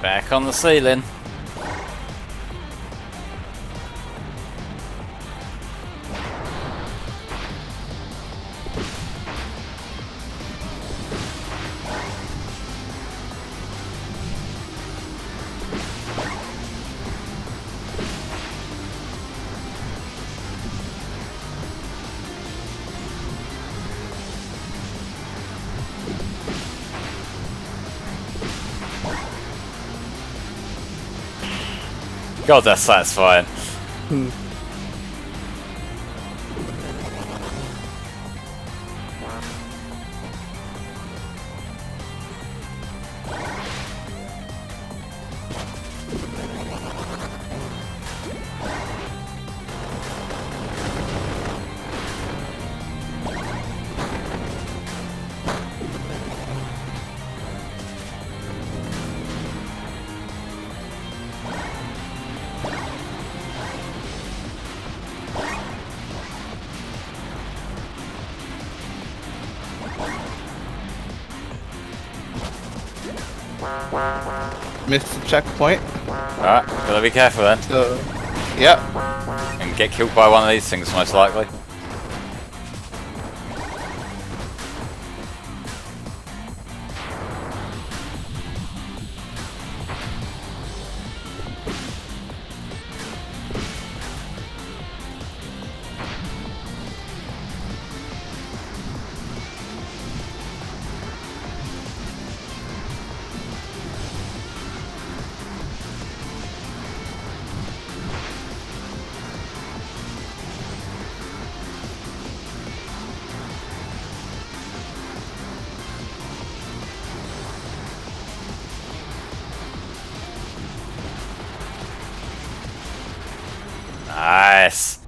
Back on the ceiling. God, that's satisfying. Missed the checkpoint. Alright, gotta be careful then. So, yep. And get killed by one of these things, most likely. Nice.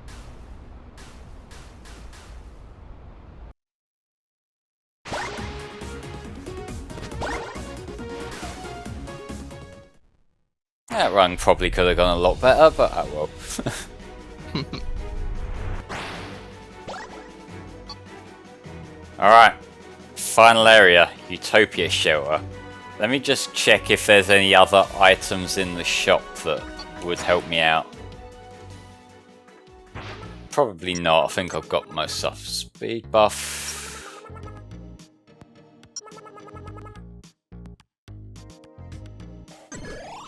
That run probably could have gone a lot better, but oh well. Alright, final area, Utopia shelter. Let me just check if there's any other items in the shop that would help me out. Probably not, I think I've got most stuff. Speed buff.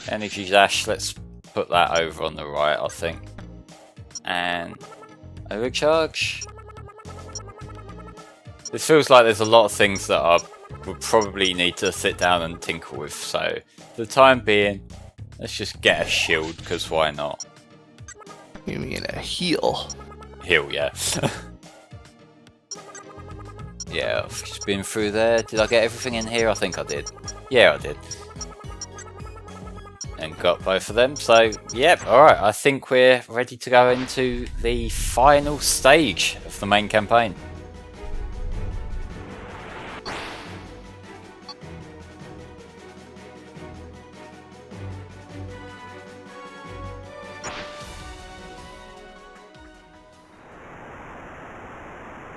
Energy dash, let's put that over on the right, I think. And overcharge. This feels like there's a lot of things that I would probably need to sit down and tinker with, so for the time being, let's just get a shield, because why not? You mean a heal? Heal, yeah. Yeah, I've just been through there. Did I get everything in here? I think I did. Yeah, I did. And got both of them, so yep, alright, I think we're ready to go into the final stage of the main campaign.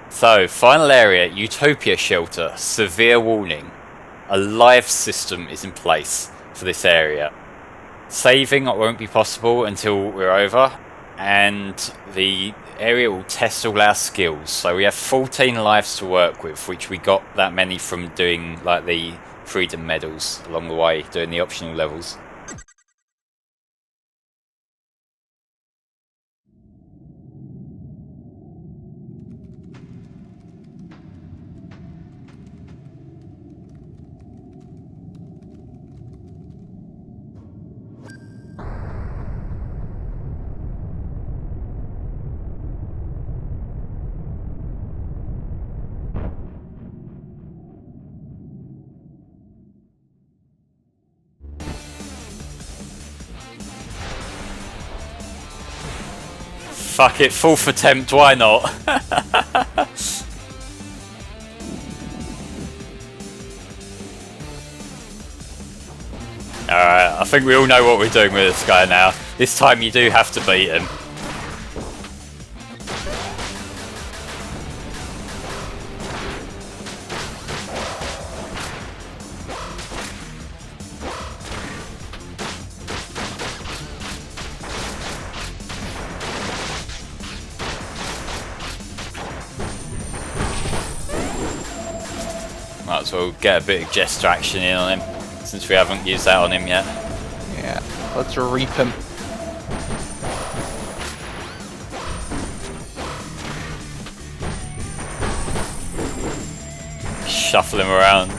So, final area, Utopia shelter, severe warning. A live system is in place for this area. Saving won't be possible until we're over, and the area will test all our skills. So we have 14 lives to work with, which we got that many from doing like the freedom medals along the way, doing the optional levels. Fuck it, fourth attempt, why not? Alright, I think we all know what we're doing with this guy now. This time you do have to beat him. Might as well get a bit of Jester action in on him, since we haven't used that on him yet. Yeah, let's reap him. Shuffle him around.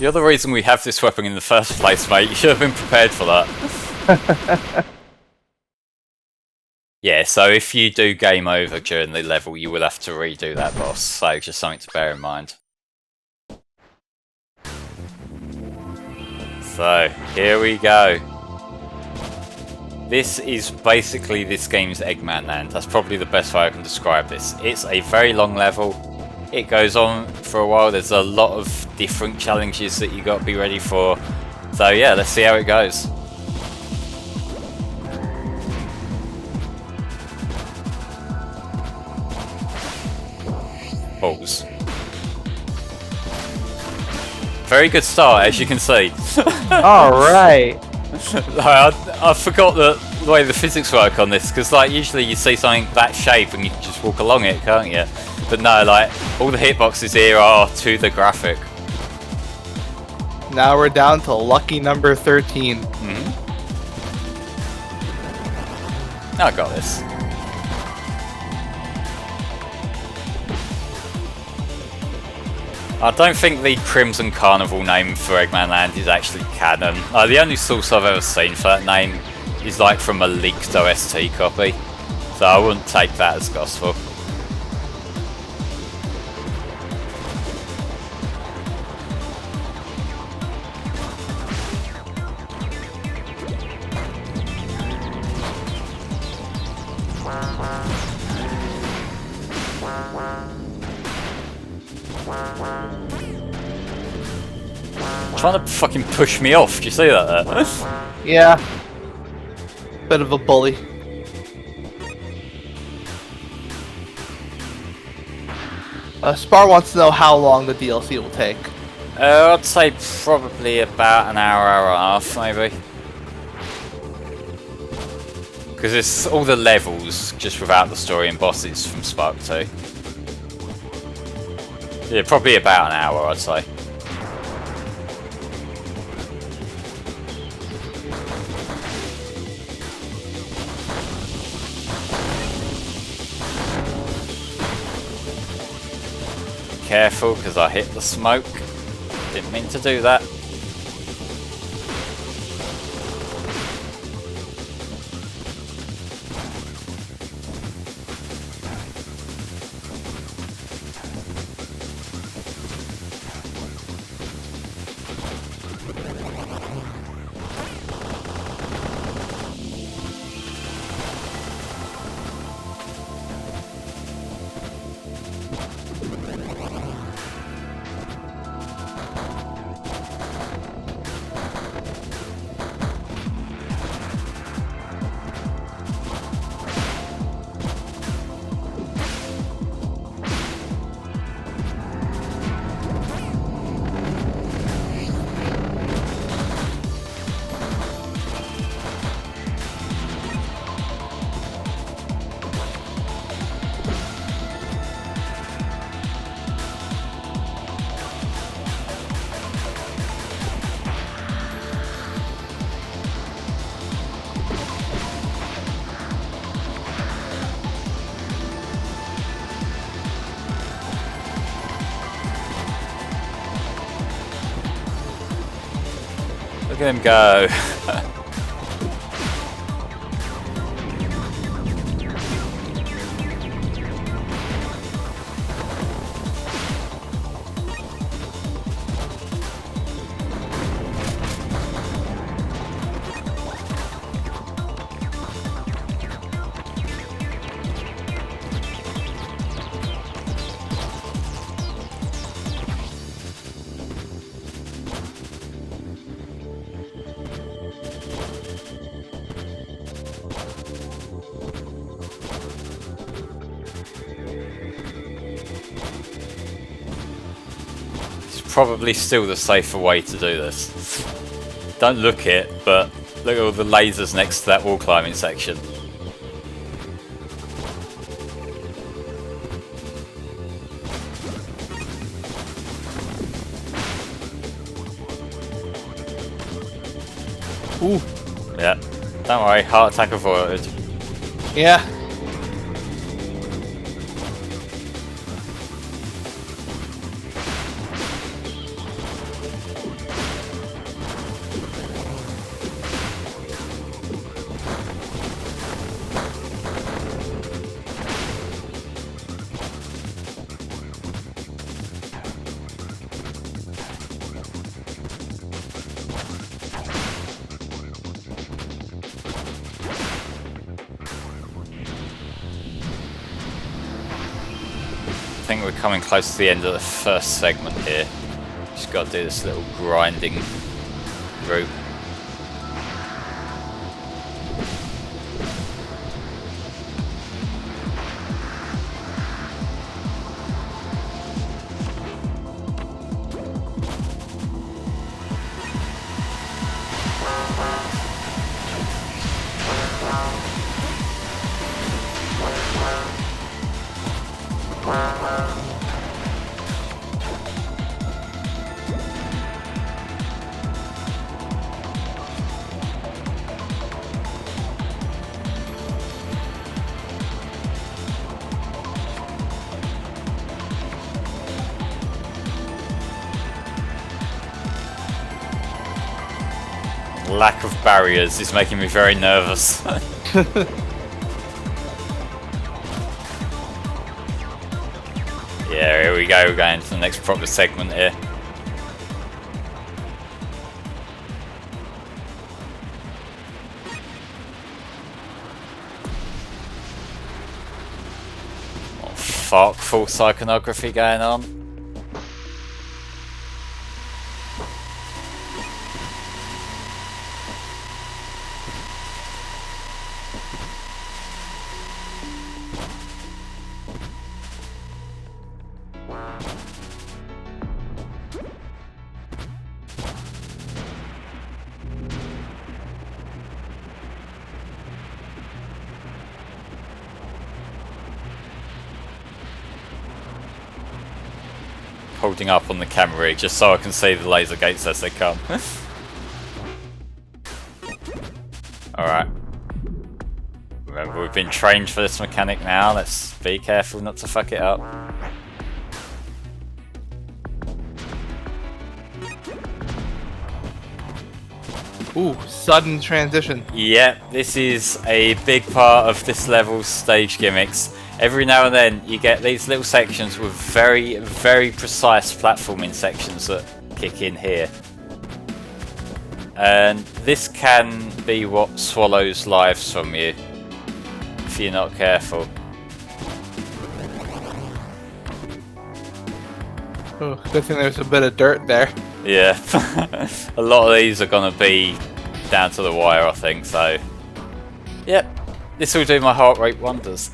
You're the reason we have this weapon in the first place, mate. You should have been prepared for that. Yeah, so if you do game over during the level, you will have to redo that boss, so just something to bear in mind. So, here we go. This is basically this game's Eggman Land. That's probably the best way I can describe this. It's a very long level. It goes on for a while. There's a lot of different challenges that you got to be ready for. So yeah, let's see how it goes. Balls. Very good start, as you can see. Alright. I forgot the way the physics work on this, because like usually you see something that shape and you can just walk along it, can't you? But no, like all the hitboxes here are to the graphic. Now we're down to lucky number 13. I got this. I don't think the Crimson Carnival name for Eggman Land is actually canon. The only source I've ever seen for that name is like from a leaked OST copy, so I wouldn't take that as gospel. Trying to fucking push me off, do you see that there? Yeah. Bit of a bully. Spar wants to know how long the DLC will take. I'd say probably about an hour, hour and a half, maybe. Because it's all the levels, just without the story and bosses from Spark 2. Yeah, probably about an hour, I'd say. Careful, because I hit the smoke. Didn't mean to do that. Look at him go. Probably still the safer way to do this. Don't look it, but look at all the lasers next to that wall climbing section. Ooh. Yeah. Don't worry, heart attack avoided. Yeah. I think we're coming close to the end of the first segment here. Just got to do this little grinding route. lack of barriers is making me very nervous. Yeah, here we go, we're going to the next proper segment here. Oh, fuck, false iconography going on. Holding up on the camera just so I can see the laser gates as they come. Alright. Remember, we've been trained for this mechanic now. Let's be careful not to fuck it up. Ooh, sudden transition. Yep, this is a big part of this level's stage gimmicks. Every now and then you get these little sections with very, very precise platforming sections that kick in here. And this can be what swallows lives from you if you're not careful. Oh, good thing there's a bit of dirt there. Yeah, a lot of these are going to be down to the wire, I think, so... Yep, this will do my heart rate wonders.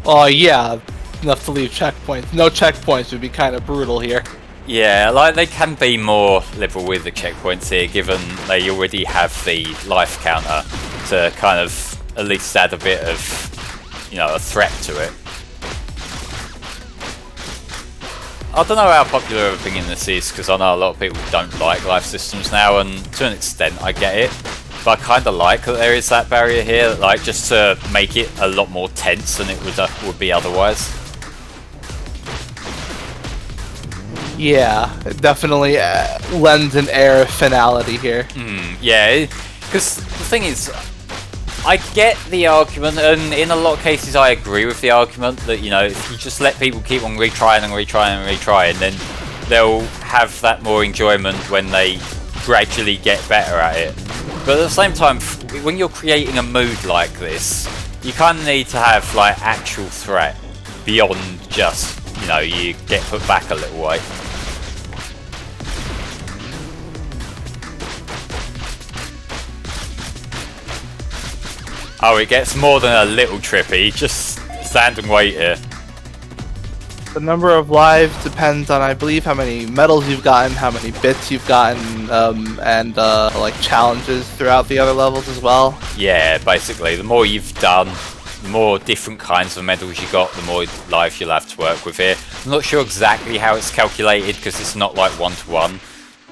Oh yeah, enough to leave checkpoints. No checkpoints would be kind of brutal here. Yeah, like they can be more liberal with the checkpoints here, given they already have the life counter to kind of at least add a bit of, you know, a threat to it. I don't know how popular of an opinion this is, because I know a lot of people don't like life systems now, and to an extent I get it. But I kind of like that there is that barrier here, like just to make it a lot more tense than it would be otherwise. Yeah, it definitely lends an air of finality here. Yeah, because the thing is, I get the argument, and in a lot of cases I agree with the argument that, you know, if you just let people keep on retrying and retrying and retrying, then they'll have that more enjoyment when they gradually get better at it. But at the same time, when you're creating a mood like this, you kind of need to have like actual threat beyond just, you know, you get put back a little way. Oh, it gets more than a little trippy. Just stand and wait here. The number of lives depends on, I believe, how many medals you've gotten, how many bits you've gotten, and like challenges throughout the other levels as well. Yeah, basically, the more you've done, the more different kinds of medals you got, the more lives you'll have to work with here. I'm not sure exactly how it's calculated because it's not like one-to-one,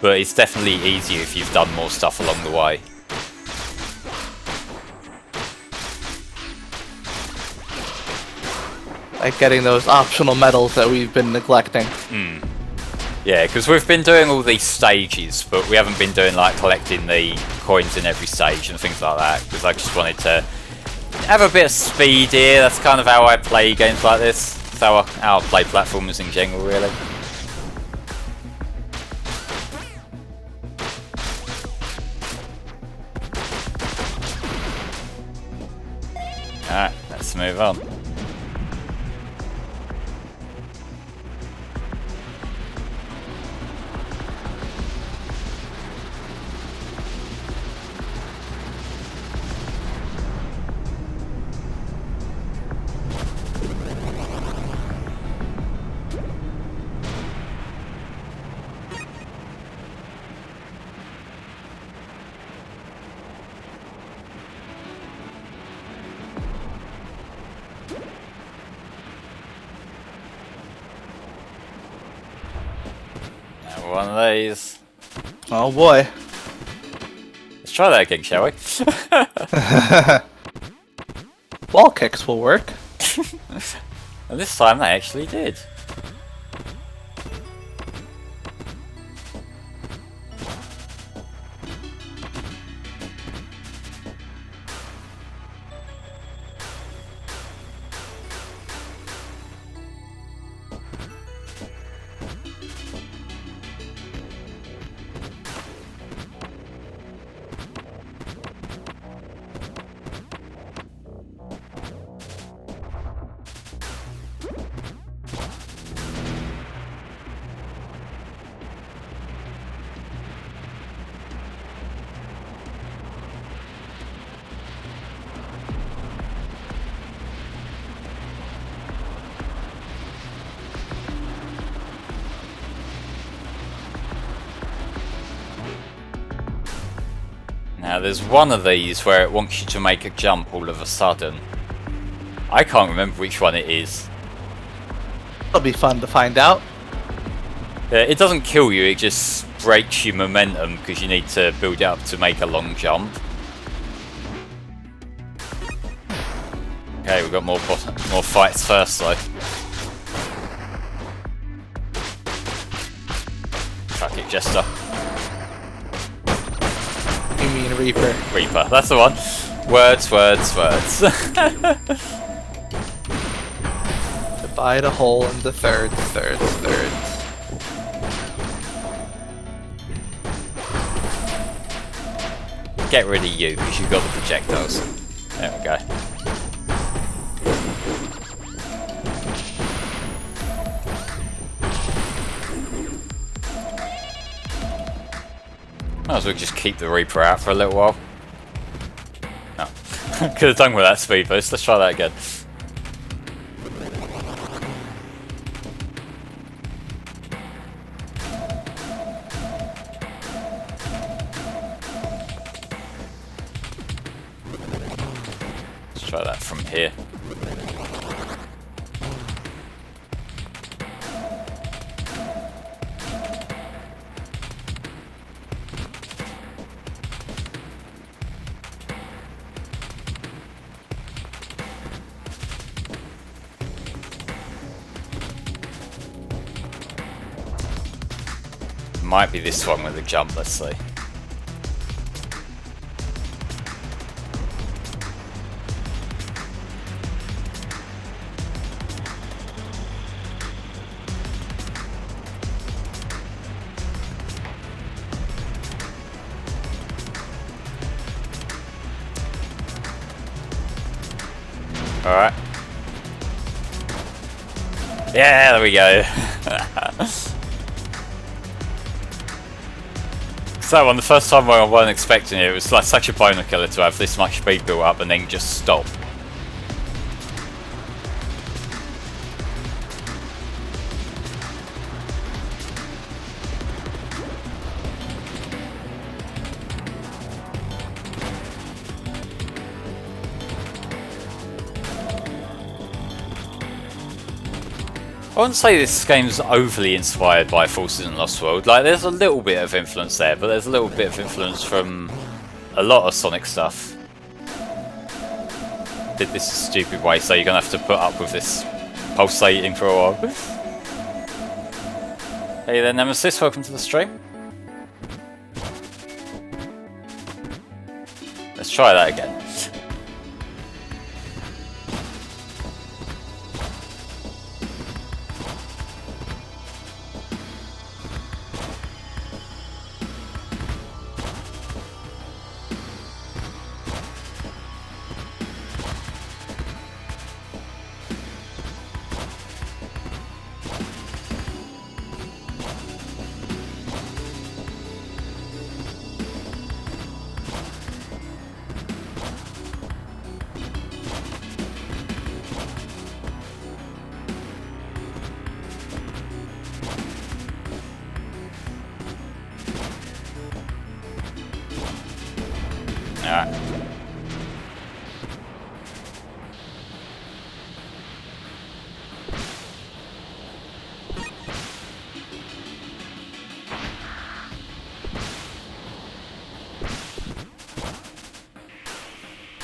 but it's definitely easier if you've done more stuff along the way. Like getting those optional medals that we've been neglecting. Yeah, because we've been doing all these stages, but we haven't been doing like collecting the coins in every stage and things like that, because I just wanted to have a bit of speed here. That's kind of how I play games like this. That's how I play platformers in general, really. Alright, let's move on. one of these. Oh boy. Let's try that again, shall we? Wall kicks will work. And this time they actually did. Now there's one of these where it wants you to make a jump all of a sudden. I can't remember which one it is. It'll be fun to find out. Yeah, it doesn't kill you, it just breaks your momentum because you need to build it up to make a long jump. Okay, we've got more fights first though. Fuck it, Jester. You mean Reaper? Reaper, that's the one. Words, words, words. Divide a hole into thirds, thirds, thirds. Get rid of you because you've got the projectiles. There we go. Might as well just keep the Reaper out for a little while. Oh. Could have done with that speed boost. Let's try that again. Let's try that from here. Might be this one with the jump, let's see. Alright. Yeah, there we go. So on the first time when I wasn't expecting it, it was like such a boner killer to have this much speed built up and then just stop. I wouldn't say this game's overly inspired by Forces in Lost World. Like, there's a little bit of influence there, but there's a little bit of influence from a lot of Sonic stuff. Did this a stupid way, so you're gonna have to put up with this pulsating for a while. Hey there, Nemesis, welcome to the stream. Let's try that again. Alright.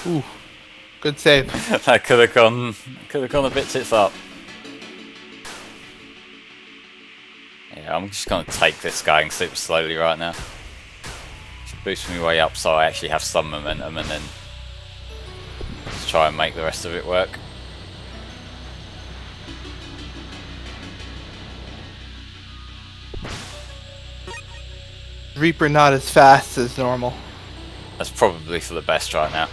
Ooh, good save. That could have gone a bit tits up. Yeah, I'm just gonna take this going super slowly right now. Just boost me way up so I actually have some momentum, and then just try and make the rest of it work. Reaper not as fast as normal. That's probably for the best right now.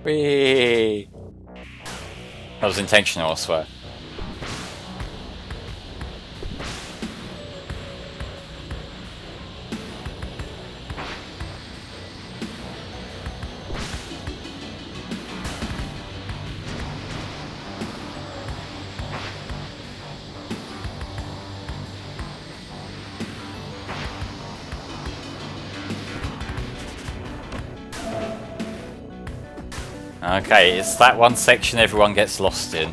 Whee! That was intentional, I swear. Okay, it's that one section everyone gets lost in.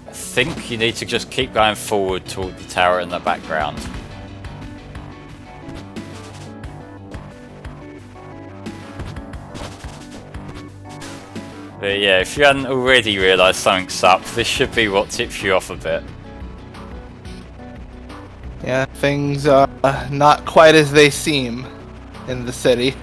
I think you need to just keep going forward toward the tower in the background. But yeah, if you hadn't already realised something's up, this should be what tips you off a bit. Yeah, things are not quite as they seem in the city.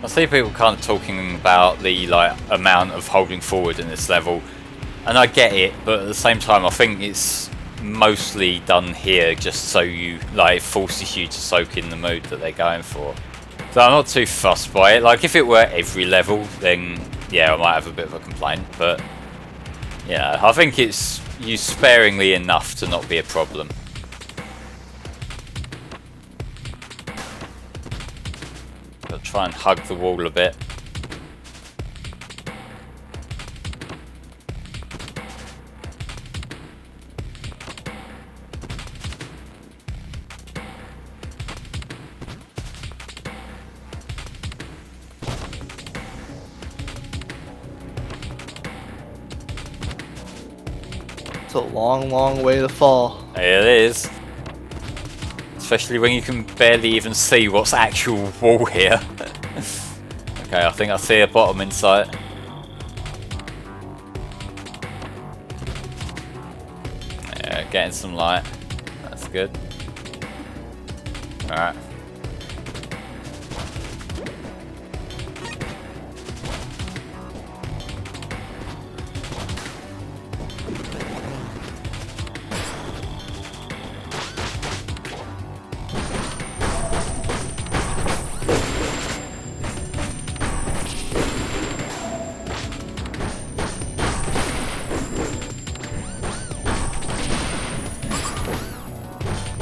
I see people kind of talking about the amount of holding forward in this level, and I get it, but at the same time I think it's mostly done here just so you it forces you to soak in the mood that they're going for. So I'm not too fussed by it. Like if it were every level, then yeah, I might have a bit of a complaint, but yeah, I think it's used sparingly enough to not be a problem. I'll try and hug the wall a bit. It's a long, long way to fall. It is. Especially when you can barely even see what's actual wall here. Okay, I think I see a bottom in sight. Yeah, getting some light. That's good. Alright.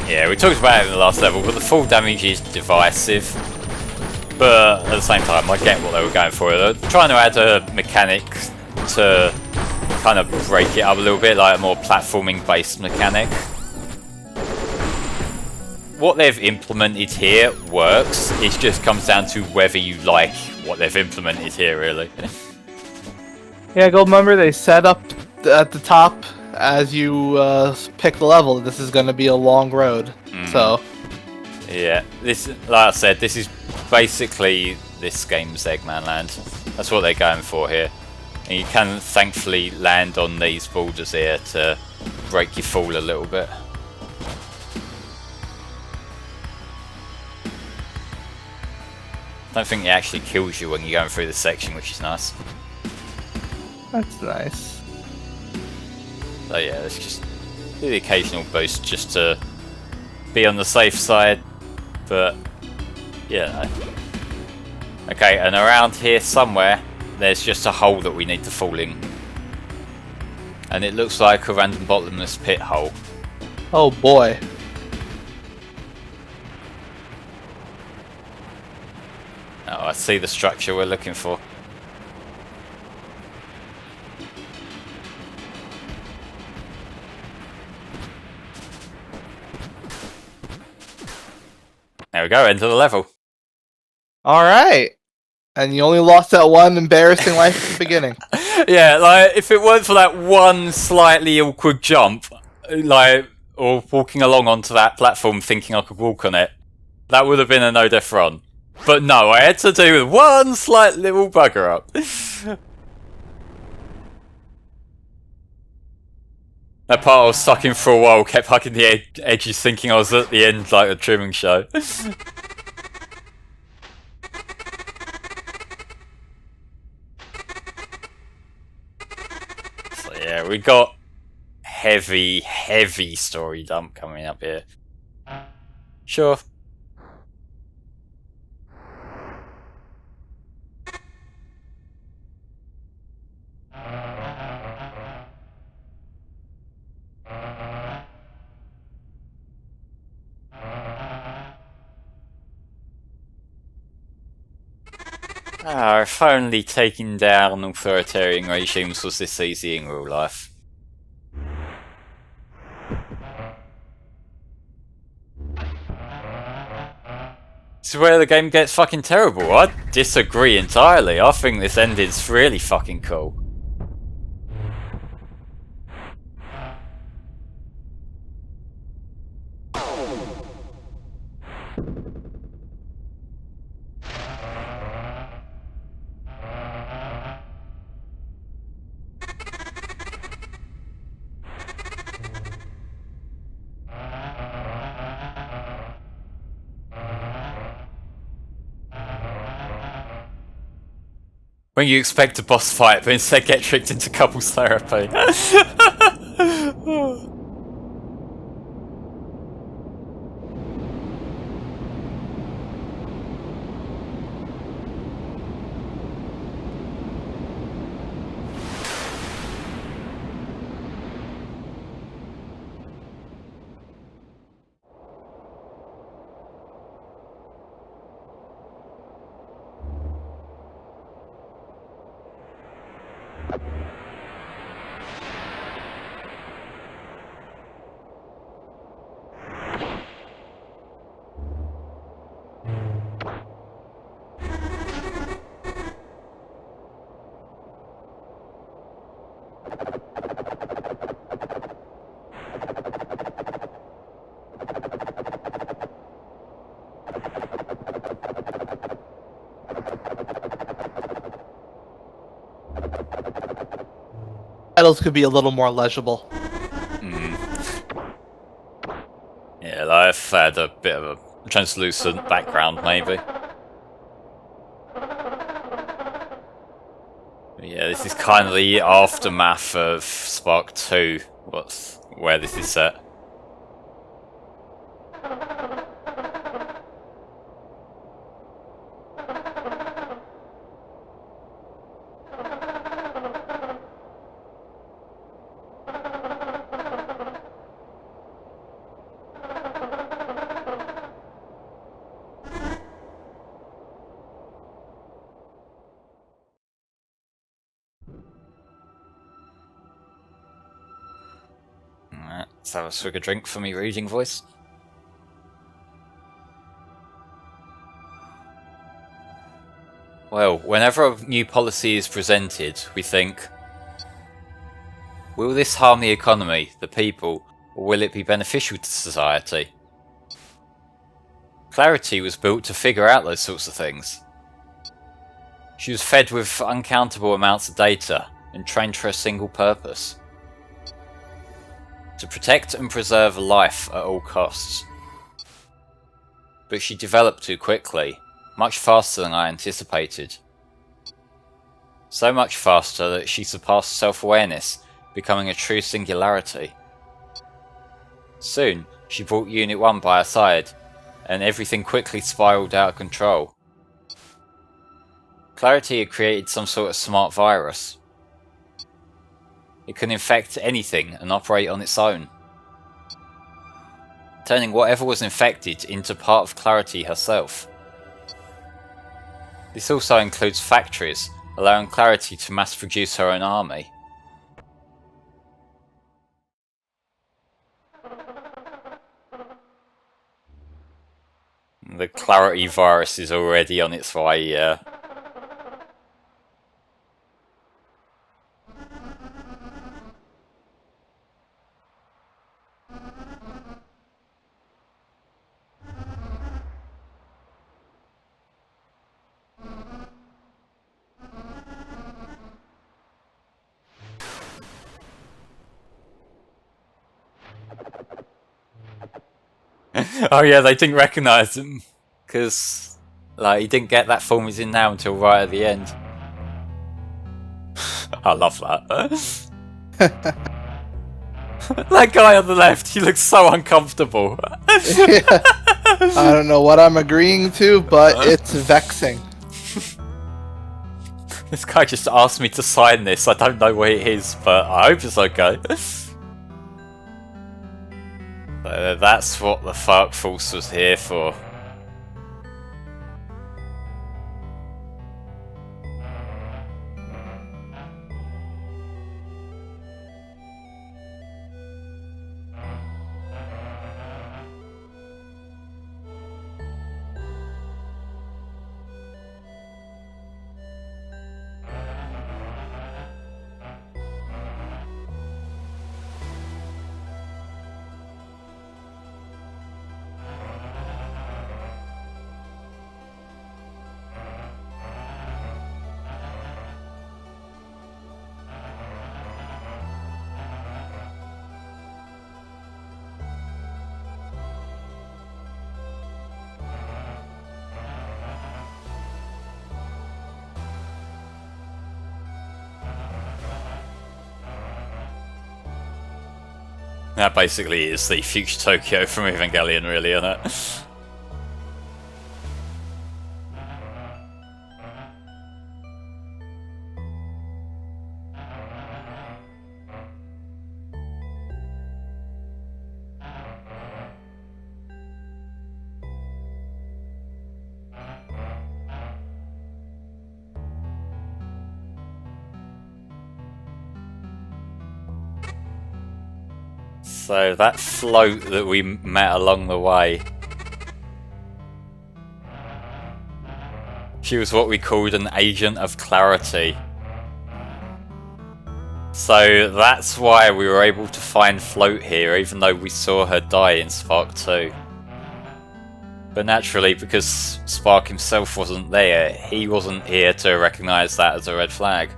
Yeah, we talked about it in the last level, but the full damage is divisive. But at the same time, I get what they were going for. They're trying to add a mechanic to kind of break it up a little bit, like a more platforming based mechanic. What they've implemented here works, it just comes down to whether you like what they've implemented here, really. Yeah, Gold remember they set up at the top as you pick the level. This is going to be a long road, so yeah, this, like I said, this is basically this game's Eggman Land. That's what they're going for here, and you can thankfully land on these boulders here to break your fall a little bit. I don't think it actually kills you when you're going through this section, which is nice. that's nice. So yeah, let's just do the occasional boost just to be on the safe side, but yeah. Okay, and around here somewhere, there's just a hole that we need to fall in. And it looks like a random bottomless pit hole. Oh boy. Oh, I see the structure we're looking for. There we go, end of the level. Alright. And you only lost that one embarrassing life at the beginning. Yeah, like, if it weren't for that one slightly awkward jump, like, or walking along onto that platform thinking I could walk on it, that would have been a no-death run. But no, I had to do with one slight little bugger up. That part I was stuck in for a while, kept hugging the edges thinking I was at the end like a trimming show. So yeah, we got heavy story dump coming up here. Sure. If only taking down authoritarian regimes was this easy in real life. This is where the game gets fucking terrible. I disagree entirely. I think this ending's really fucking cool. When you expect a boss fight, but instead get tricked into couples therapy. Titles could be a little more legible. Yeah, I've had a bit of a translucent background, maybe. Yeah, this is kind of the aftermath of Spark 2, where this is set. Let's have a swig of drink for me reading voice. Well, whenever a new policy is presented, we think, will this harm the economy, the people, or will it be beneficial to society? Clarity was built to figure out those sorts of things. She was fed with uncountable amounts of data and trained for a single purpose: to protect and preserve life at all costs. But she developed too quickly, much faster than I anticipated. So much faster that she surpassed self-awareness, becoming a true singularity. Soon, she brought Unit 1 by her side, and everything quickly spiraled out of control. Clarity had created some sort of smart virus. It can infect anything and operate on its own, turning whatever was infected into part of Clarity herself. This also includes factories, allowing Clarity to mass produce her own army. The clarity virus is already on its way, yeah. Oh yeah, they didn't recognise him because like he didn't get that form he's in now until right at the end. I love that. That guy on the left, he looks so uncomfortable. Yeah. I don't know what I'm agreeing to, but it's vexing. This guy just asked me to sign this. I don't know what it is, but I hope it's okay. That's what the Fark Force was here for. That basically is the future Tokyo from Evangelion, really, isn't it? So that float that we met along the way, she was what we called an agent of clarity. So that's why we were able to find Float here, even though we saw her die in Spark 2. But naturally, because Spark himself wasn't there, he wasn't here to recognise that as a red flag.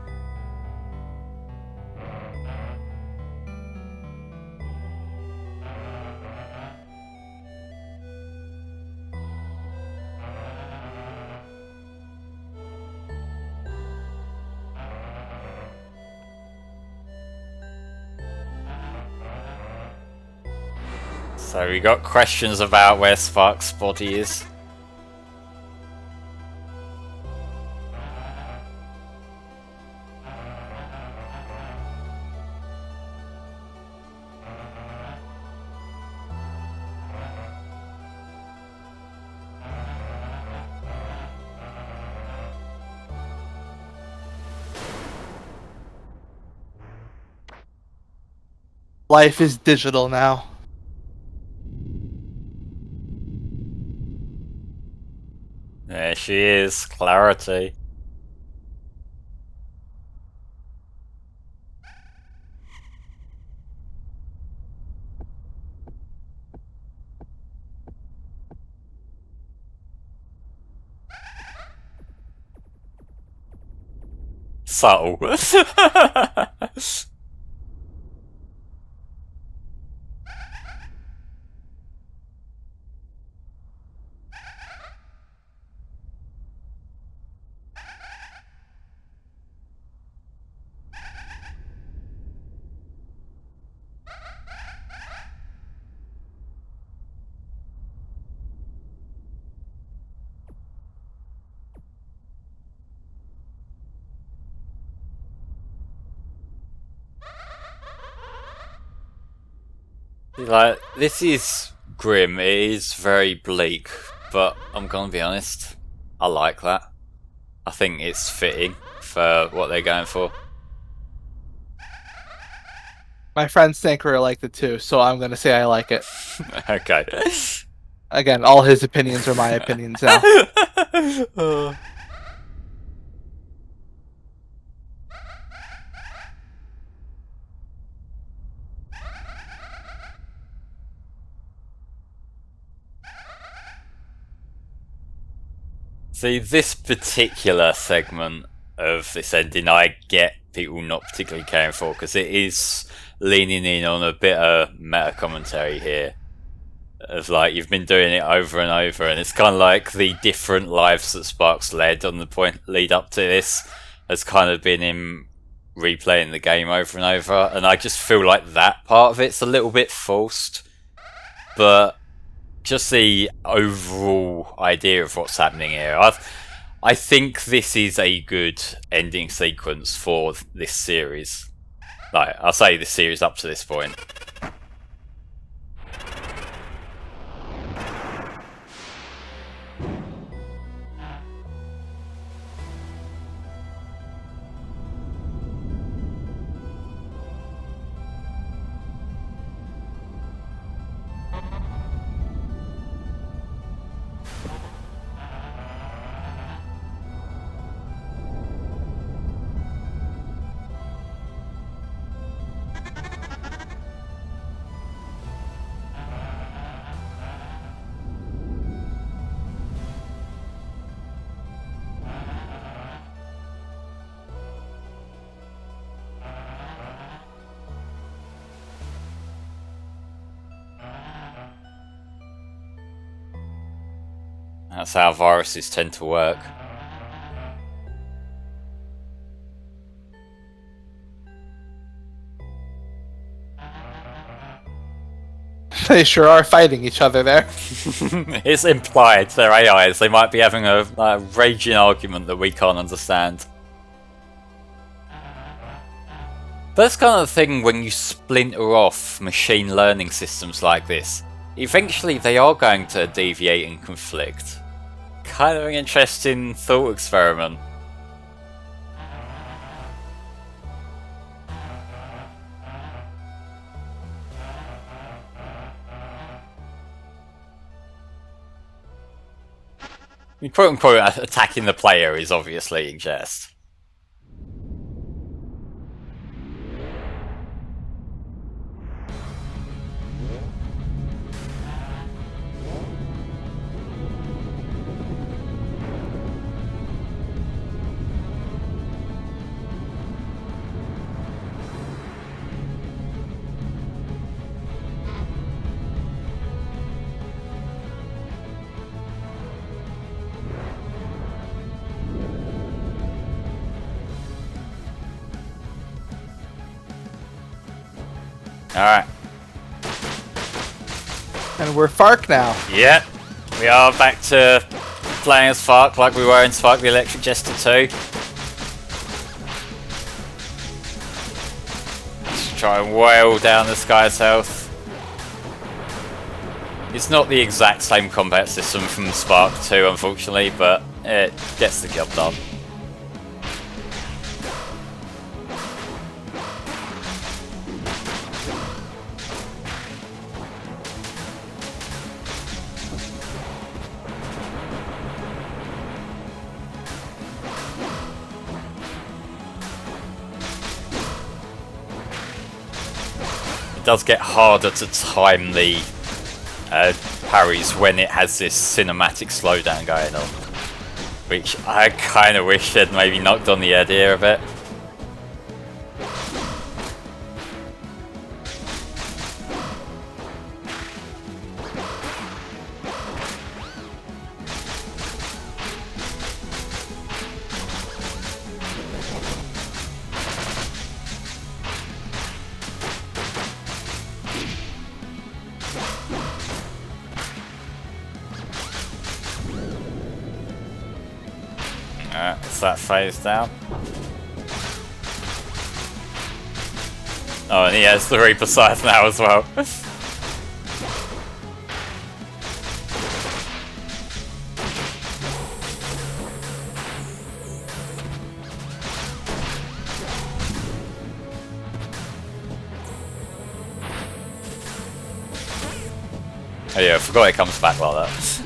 So we got questions about where Spark's body is. Life is digital now. There she is, Clarity. Subtle. Like, this is grim, it is very bleak, but I'm gonna be honest, I like that. I think it's fitting for what they're going for. My friend Stanker liked it too, so I'm gonna say I like it. Okay. Again, all his opinions are my opinions now. See, this particular segment of this ending, I get people not particularly caring for because it is leaning in on a bit of meta commentary here. Of like, you've been doing it over and over, and it's kind of like the different lives that Spark's led on the point lead up to this has kind of been him replaying the game over and over, and I just feel like that part of it's a little bit forced. But just the overall idea of what's happening here, I think this is a good ending sequence for this series. Like, I'll say this series up to this point. That's how viruses tend to work. They sure are fighting each other there. It's implied they're AIs. They might be having a raging argument that we can't understand. But that's kind of the thing when you splinter off machine learning systems like this. Eventually they are going to deviate and conflict. Kind of an interesting thought experiment. I mean, quote unquote, attacking the player is obviously in jest. Alright. And we're Fark now. Yep. We are back to playing as Spark like we were in Spark the Electric Jester 2. Let's try and wail down this guy's health. It's not the exact same combat system from Spark 2, unfortunately, but it gets the job done. It does get harder to time the parries when it has this cinematic slowdown going on, which I kind of wish they'd maybe knocked on the idea of it. It's that phase down. Oh, and he has the Reaper Scythe now as well. Oh yeah, I forgot it comes back like that.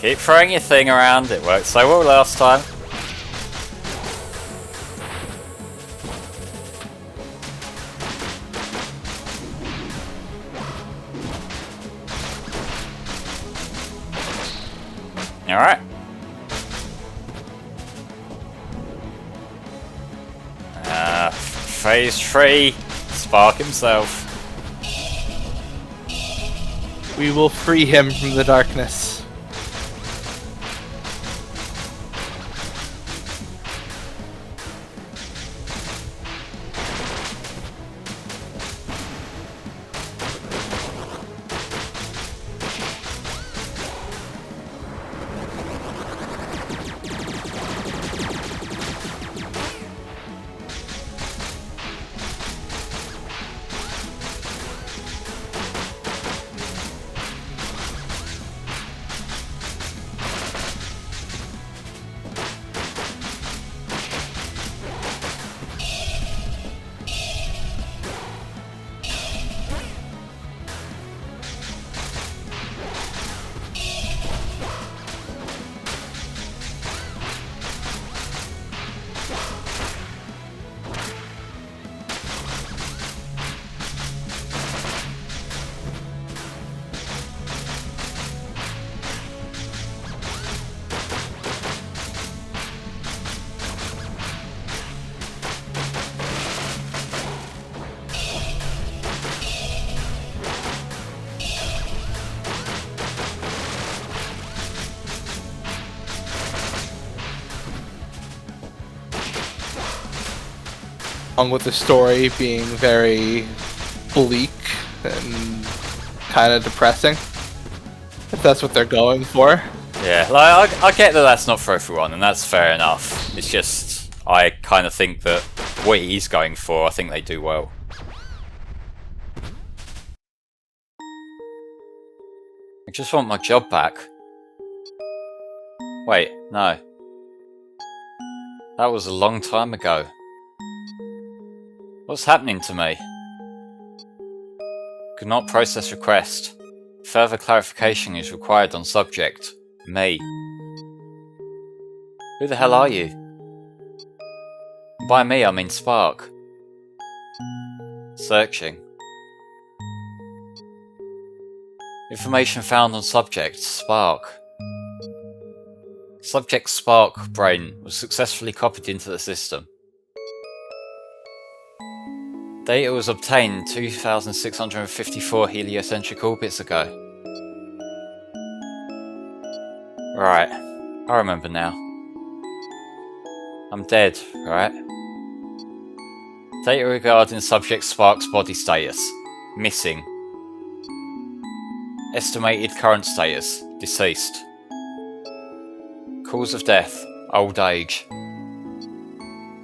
Keep throwing your thing around, it worked so well last time. Alright. Phase 3, Spark himself. We will free him from the darkness. Along with the story being very bleak and kind of depressing, if that's what they're going for. Yeah, like I get that that's not for everyone, and that's fair enough. It's just I kind of think that what he's going for, I think they do well. I just want my job back. Wait, no. That was a long time ago. What's happening to me? Could not process request. Further clarification is required on subject. Me. Who the hell are you? By me, I mean Spark. Searching. Information found on subject, Spark. Subject Spark brain was successfully copied into the system. Data was obtained 2,654 heliocentric orbits ago. Right, I remember now. I'm dead, right? Data regarding subject Spark's body status. Missing. Estimated current status. Deceased. Cause of death. Old age.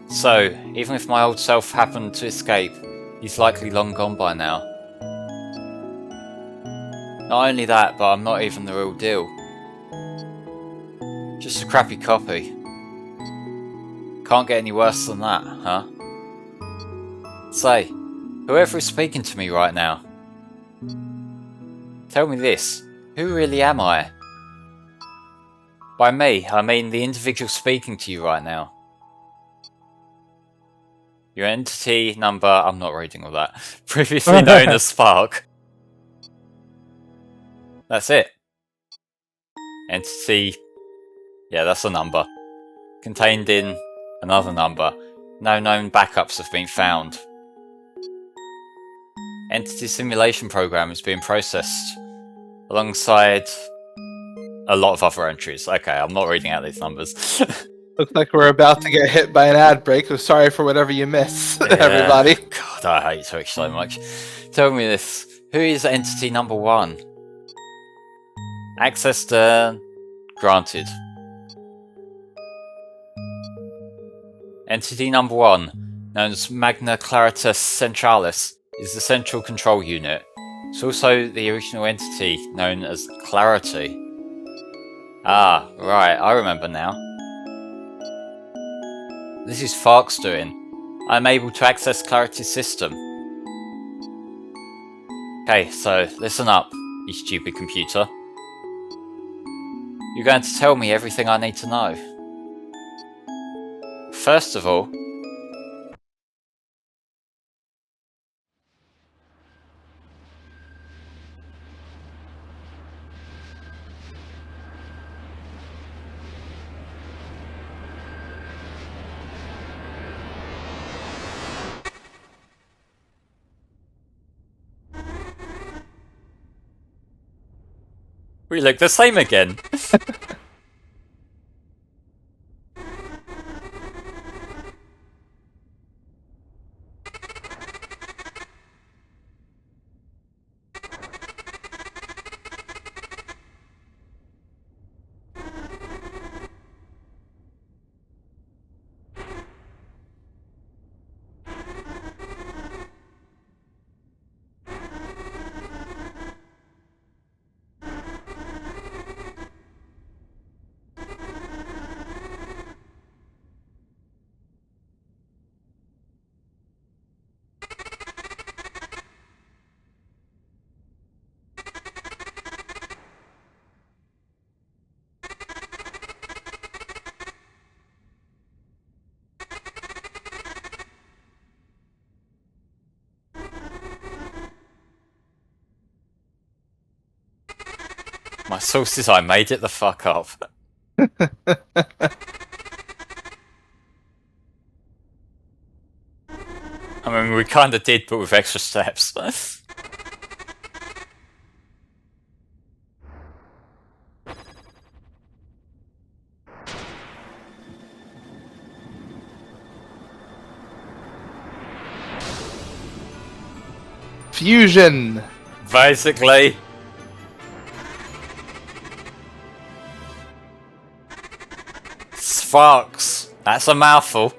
So, even if my old self happened to escape, he's likely long gone by now. Not only that, but I'm not even the real deal. Just a crappy copy. Can't get any worse than that, huh? Say, whoever is speaking to me right now, tell me this, who really am I? By me, I mean the individual speaking to you right now. Your entity number, I'm not reading all that, previously known as Spark. That's it. Entity, yeah, that's a number. Contained in another number. No known backups have been found. Entity simulation program is being processed alongside a lot of other entries. Okay, I'm not reading out these numbers. Looks like we're about to get hit by an ad break, so sorry for whatever you miss, Yeah. everybody. God, I hate Twitch so much. Tell me this. Who is entity number 1? Access to Granted. Entity number 1, known as Magna Clarita Centralis, is the central control unit. It's also the original entity known as Clarity. Ah, right, I remember now. This is Fark's doing. I'm able to access Clarity's system. Okay, so listen up, you stupid computer. You're going to tell me everything I need to know. First of all, we look the same again. My sources, I made it the fuck up. I mean, we kinda did, but with extra steps. Fusion! Basically. Sparks. That's a mouthful.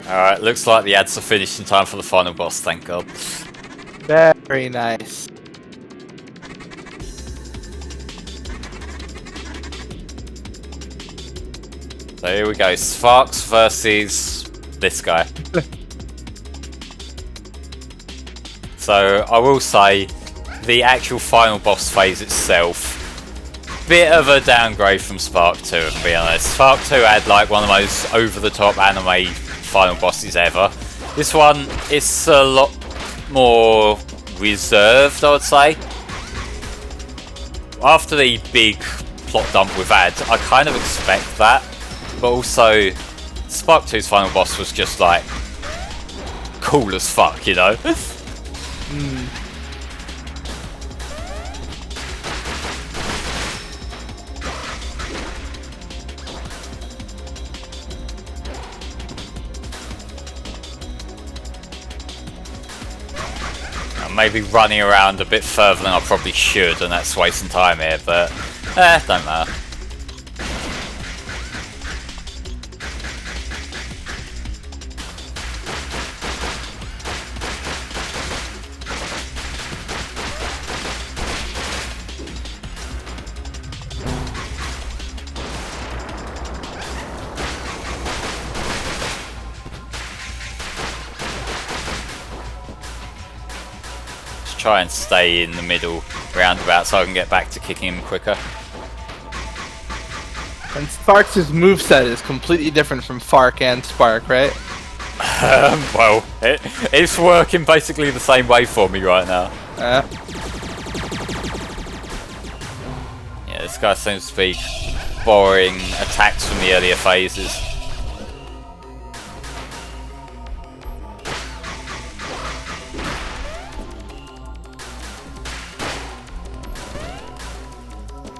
Alright, looks like the ads are finished in time for the final boss, thank god. Very nice. So here we go, Sparks versus this guy. So I will say, the actual final boss phase itself, bit of a downgrade from Spark 2, to be honest. Spark 2 had like one of the most over-the-top anime final bosses ever. This one is a lot more reserved, I would say. After the big plot dump with ads, I kind of expect that, but also Spark 2's final boss was just like cool as fuck, you know? Maybe running around a bit further than I probably should, and that's wasting time here, but don't matter. Try and stay in the middle roundabout so I can get back to kicking him quicker. And Sparks' moveset is completely different from Fark and Spark, right? Well, it's working basically the same way for me right now. This guy seems to be borrowing attacks from the earlier phases.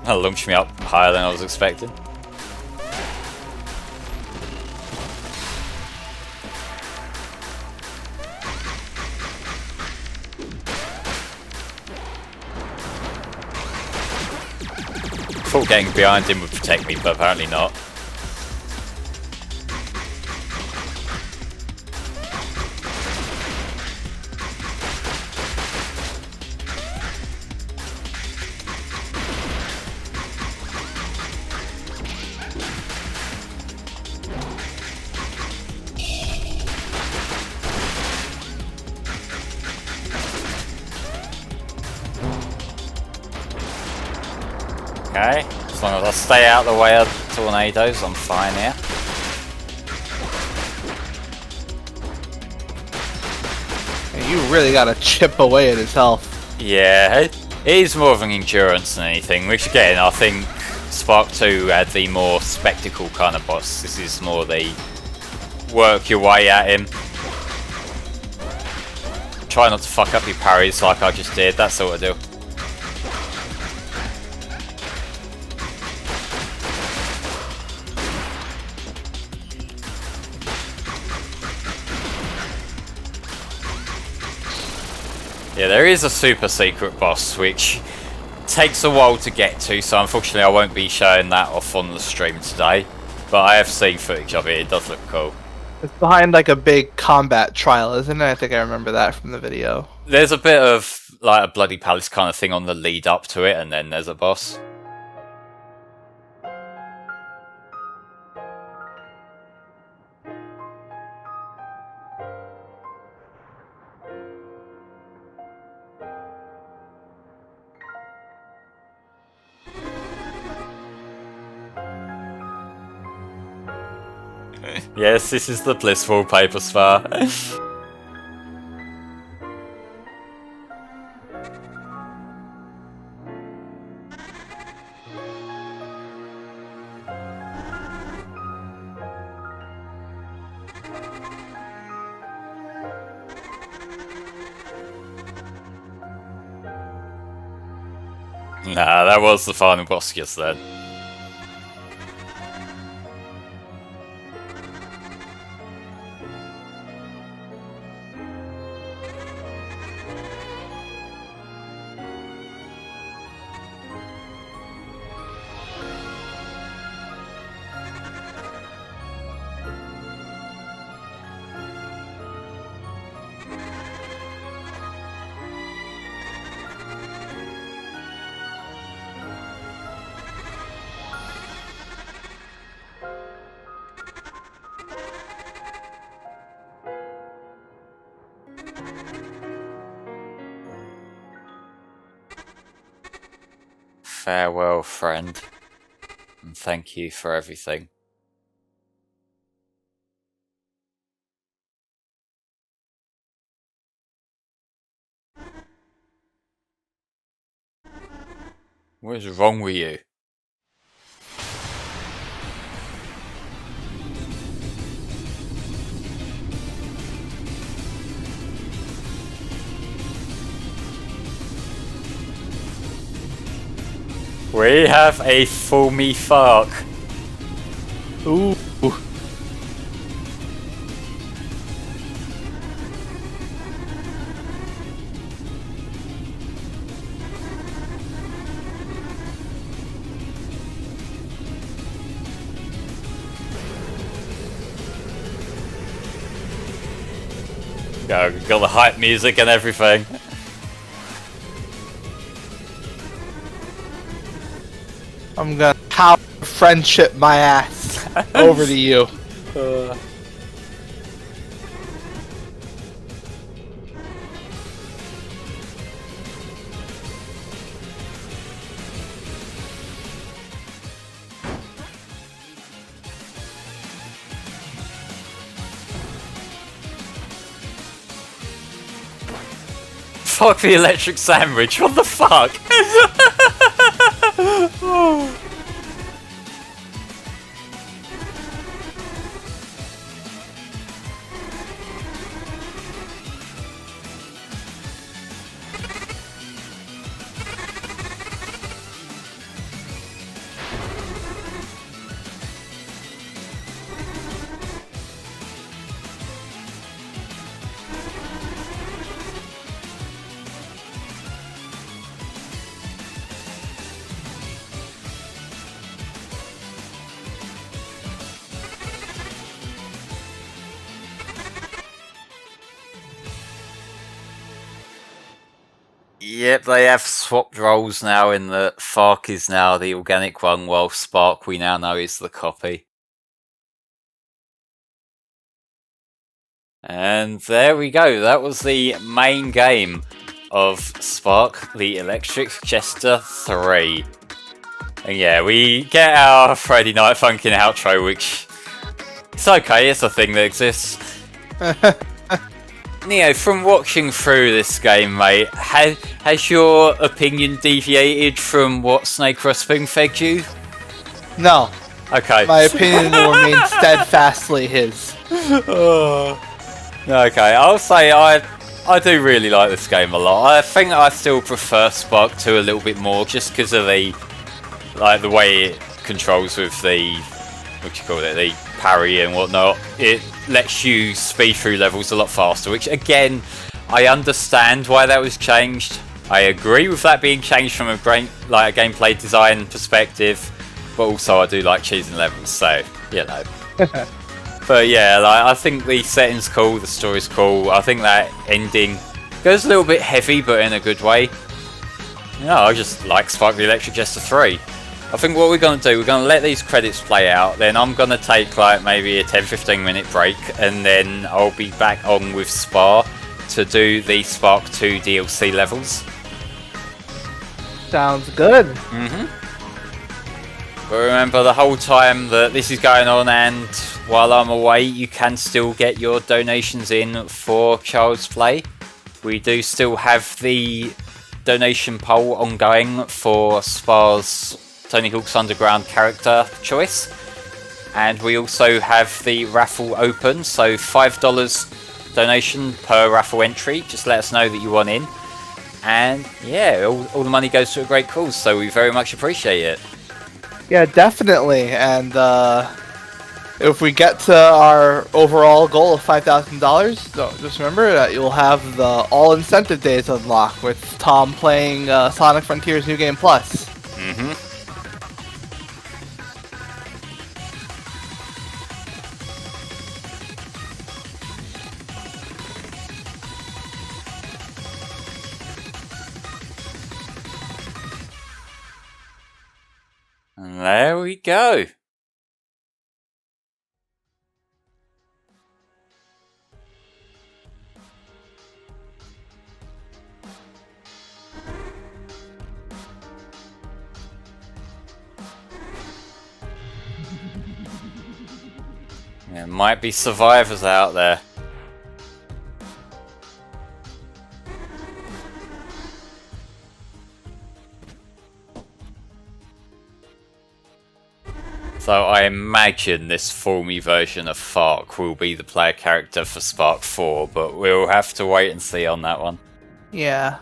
That launched me up higher than I was expecting. Thought getting behind him would protect me, but apparently not. Okay, as long as I stay out of the way of tornadoes, I'm fine here. And you really gotta chip away at his health. Yeah, it is more of an endurance than anything, which again, I think Spark 2 had the more spectacle kind of boss. This is more the work your way at him. Try not to fuck up your parries like I just did, that sort of deal. Yeah, there is a super secret boss which takes a while to get to, so unfortunately I won't be showing that off on the stream today. But I have seen footage of it, it does look cool. It's behind like a big combat trial, isn't it? I think I remember that from the video. There's a bit of like a Bloody Palace kind of thing on the lead up to it, and then there's a boss. Yes, this is the blissful paper spar. Nah, that was the final boss just then. Farewell, friend, and thank you for everything. What is wrong with you? We have a full me fuck. Ooh. Got the hype music and everything. I'm gonna power friendship my ass over to you. Fuck the electric sandwich, what the fuck? Oh. Yep, they have swapped roles now in that Fark is now the organic one, while Spark we now know is the copy. And there we go, that was the main game of Spark the Electric Jester 3. And yeah, we get our Friday Night Funkin' outro, which it's okay, it's a thing that exists. Neo, from watching through this game, mate, has your opinion deviated from what Snake Spoon fed you? No. Okay. My opinion will remain steadfastly his. Okay, I'll say I do really like this game a lot. I think I still prefer Spark 2 a little bit more, just because of the way it controls with the the parry and whatnot. It lets you speed through levels a lot faster, which again, I understand why that was changed. I agree with that being changed from a gameplay design perspective, but also I do like cheesing levels, so you know. But yeah, I think the setting's cool, the story's cool. I think that ending goes a little bit heavy, but in a good way. I just like Spark the Electric Jester 3. I think what we're going to do, we're going to let these credits play out, then I'm going to take maybe a 10-15 minute break, and then I'll be back on with Spar to do the Spark 2 DLC levels. Sounds good. But remember, the whole time that this is going on and while I'm away, you can still get your donations in for Child's Play. We do still have the donation poll ongoing for Spar's Tony Hawk's Underground character choice. And we also have the raffle open, so $5 donation per raffle entry. Just let us know that you want in. And yeah, all the money goes to a great cause, so we very much appreciate it. Yeah, definitely. And if we get to our overall goal of $5,000, just remember that you'll have the all incentive days unlocked with Tom playing Sonic Frontiers New Game Plus. And there we go. There might be survivors out there. So I imagine this Formy version of Fark will be the player character for Spark 4, but we'll have to wait and see on that one. Yeah.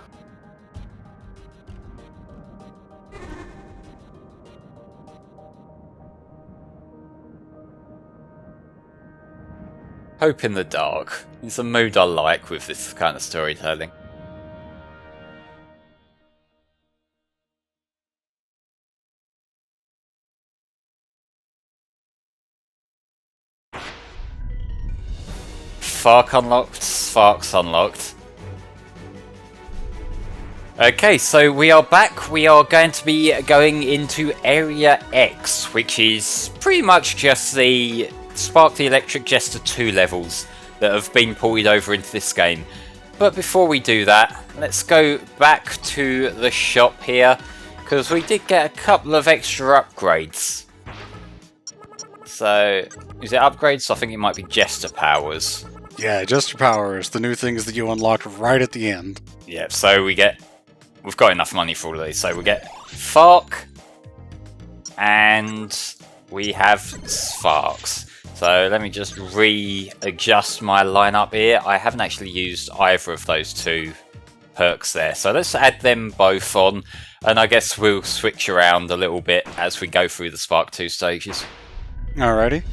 Hope in the dark. It's a mood I like with this kind of storytelling. Fark unlocked, Sparks unlocked. Okay, so we are back. We are going to be going into Area X, which is pretty much just the Spark the Electric Jester 2 levels that have been ported over into this game. But before we do that, let's go back to the shop here, because we did get a couple of extra upgrades. So, is it upgrades? I think it might be Jester powers. Yeah, Jester powers, the new things that you unlocked right at the end. Yeah, so we've got enough money for all of these. So we get Fark, and we have Sparks. So let me just readjust my lineup here. I haven't actually used either of those two perks there. So let's add them both on, and I guess we'll switch around a little bit as we go through the Spark 2 stages. Alrighty.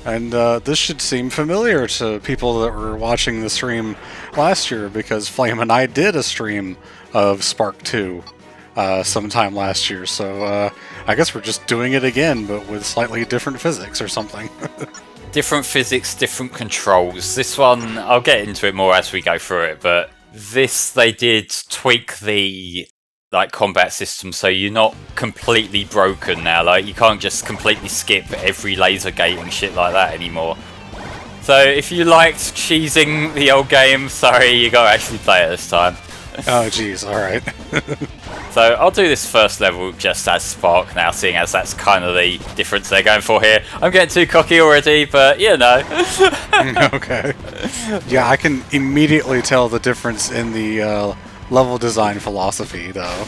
And this should seem familiar to people that were watching the stream last year, because Flame and I did a stream of Spark 2 sometime last year. So I guess we're just doing it again, but with slightly different physics or something. Different physics, different controls. This one, I'll get into it more as we go through it, but this they did tweak the like combat system, so you're not completely broken now. Like you can't just completely skip every laser gate and shit like that anymore. So if you liked cheesing the old game, sorry, you gotta actually play it this time. Oh jeez, alright. So I'll do this first level just as Spark now, seeing as that's kind of the difference they're going for here. I'm getting too cocky already, but you know. Okay. Yeah, I can immediately tell the difference in the level design philosophy, though.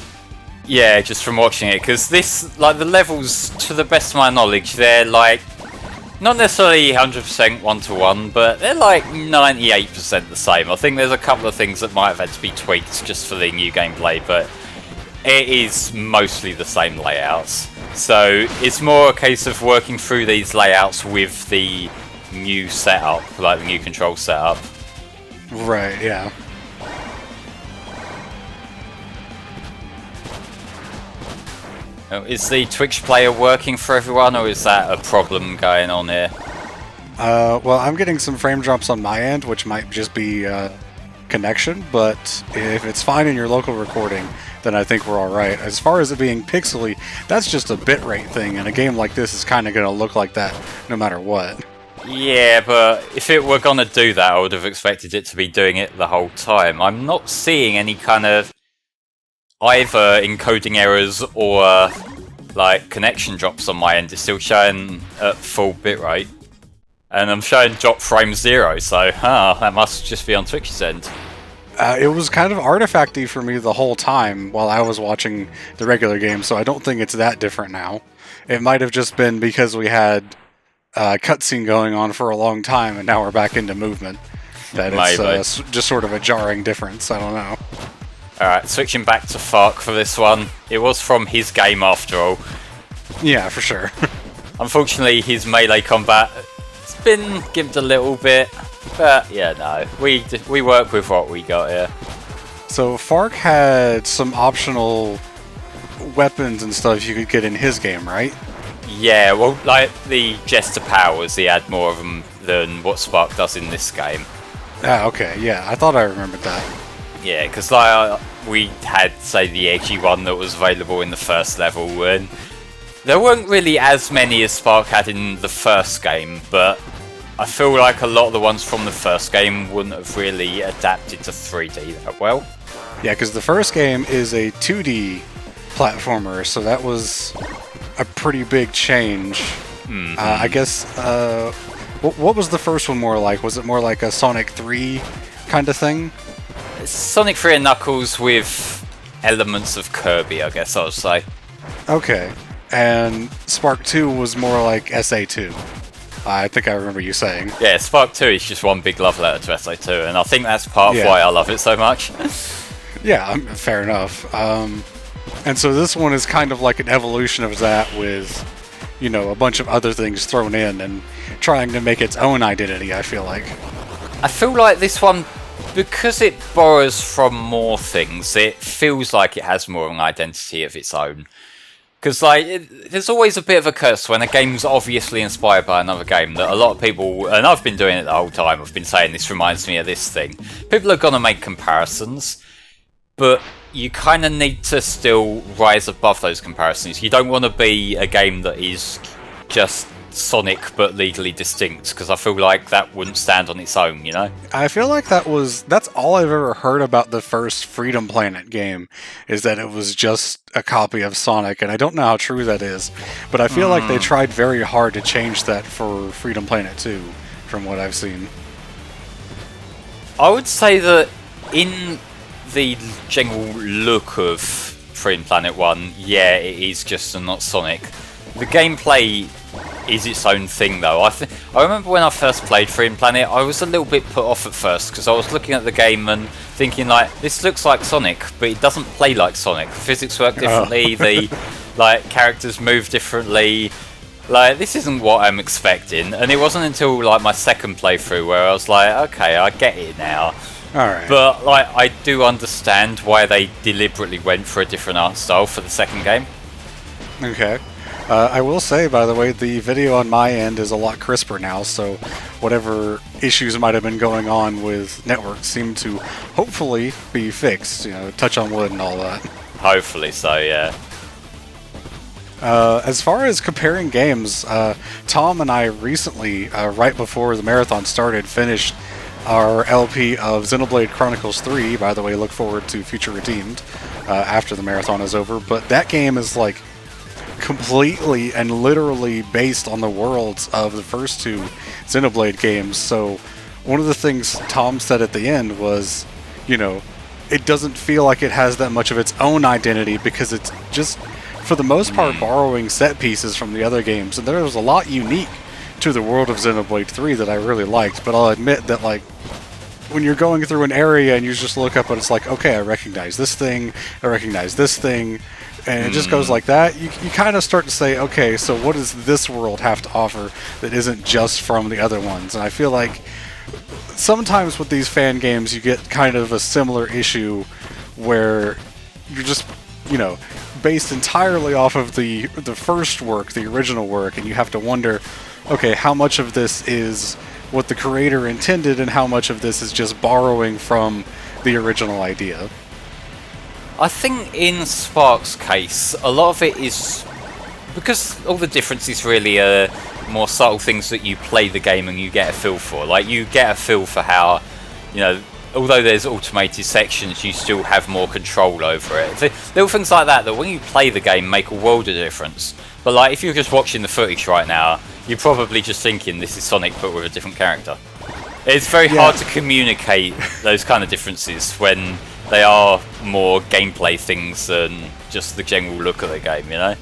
Yeah, just from watching it, because this, like, the levels, to the best of my knowledge, they're like, not necessarily 100% one-to-one, but they're like 98% the same. I think there's a couple of things that might have had to be tweaked just for the new gameplay, but it is mostly the same layouts. So it's more a case of working through these layouts with the new setup, like the new control setup. Right, yeah. Is the Twitch player working for everyone, or is that a problem going on here? Well, I'm getting some frame drops on my end, which might just be connection, but if it's fine in your local recording, then I think we're alright. As far as it being pixely, that's just a bitrate thing, and a game like this is kind of going to look like that no matter what. Yeah, but if it were going to do that, I would have expected it to be doing it the whole time. I'm not seeing any kind of either encoding errors or like connection drops on my end. It's still showing at full bitrate, and I'm showing drop frame 0, so that must just be on Twitch's end. It was kind of artifacty for me the whole time while I was watching the regular game, so I don't think it's that different now. It might have just been because we had a cutscene going on for a long time and now we're back into movement. That it's just sort of a jarring difference, I don't know. Alright, switching back to Fark for this one. It was from his game after all. Yeah, for sure. Unfortunately, his melee combat has been gimped a little bit, but yeah, no. We work with what we got here. So Fark had some optional weapons and stuff you could get in his game, right? Yeah, well, like the Jester powers, he had more of them than what Spark does in this game. Ah, okay, yeah, I thought I remembered that. Yeah, because like we had, say, the edgy one that was available in the first level, and there weren't really as many as Spark had in the first game, but I feel like a lot of the ones from the first game wouldn't have really adapted to 3D that well. Yeah, because the first game is a 2D platformer, so that was a pretty big change. Mm-hmm. I guess, what was the first one more like? Was it more like a Sonic 3 kind of thing? Sonic 3 and Knuckles with elements of Kirby, I guess I would say. Okay. And Spark 2 was more like SA2. I think I remember you saying. Yeah, Spark 2 is just one big love letter to SA2, and I think that's part of why I love it so much. Yeah, fair enough. And so this one is kind of like an evolution of that with, you know, a bunch of other things thrown in and trying to make its own identity, I feel like. I feel like this one, because it borrows from more things, it feels like it has more of an identity of its own. Because, like, there's always a bit of a curse when a game's obviously inspired by another game that a lot of people, and I've been doing it the whole time, I've been saying this reminds me of this thing. People are going to make comparisons, but you kind of need to still rise above those comparisons. You don't want to be a game that is just Sonic but legally distinct, because I feel like that wouldn't stand on its own, you know? I feel like that's all I've ever heard about the first Freedom Planet game, is that it was just a copy of Sonic, and I don't know how true that is, but I feel like they tried very hard to change that for Freedom Planet 2, from what I've seen. I would say that in the general look of Freedom Planet 1, yeah, it is just not Sonic. The gameplay is its own thing, though. I remember when I first played Freedom Planet, I was a little bit put off at first because I was looking at the game and thinking, like, this looks like Sonic, but it doesn't play like Sonic. The physics work differently, the like characters move differently. Like, this isn't what I'm expecting. And it wasn't until like my second playthrough where I was like, okay, I get it now. Alright. But like, I do understand why they deliberately went for a different art style for the second game. Okay. I will say, by the way, the video on my end is a lot crisper now, so whatever issues might have been going on with networks seem to hopefully be fixed. Touch on wood and all that. Hopefully so, yeah. As far as comparing games, Tom and I recently, right before the marathon started, finished our LP of Xenoblade Chronicles 3. By the way, look forward to Future Redeemed after the marathon is over. But that game is like completely and literally based on the worlds of the first two Xenoblade games. So one of the things Tom said at the end was, it doesn't feel like it has that much of its own identity because it's just, for the most part, borrowing set pieces from the other games. And there was a lot unique to the world of Xenoblade 3 that I really liked, but I'll admit that, like, when you're going through an area and you just look up and it's like, okay, I recognize this thing, I recognize this thing, and it just goes like that, you kind of start to say, okay, so what does this world have to offer that isn't just from the other ones? And I feel like sometimes with these fan games you get kind of a similar issue where you're just, based entirely off of the first work, the original work, and you have to wonder, okay, how much of this is what the creator intended and how much of this is just borrowing from the original idea? I think in Spark's case, a lot of it is because all the difference is really more subtle things that you play the game and you get a feel for. Like, you get a feel for how, although there's automated sections, you still have more control over it. Little things like that when you play the game make a world of difference. But like, if you're just watching the footage right now, you're probably just thinking this is Sonic but with a different character. It's very hard to communicate those kind of differences when they are more gameplay things than just the general look of the game,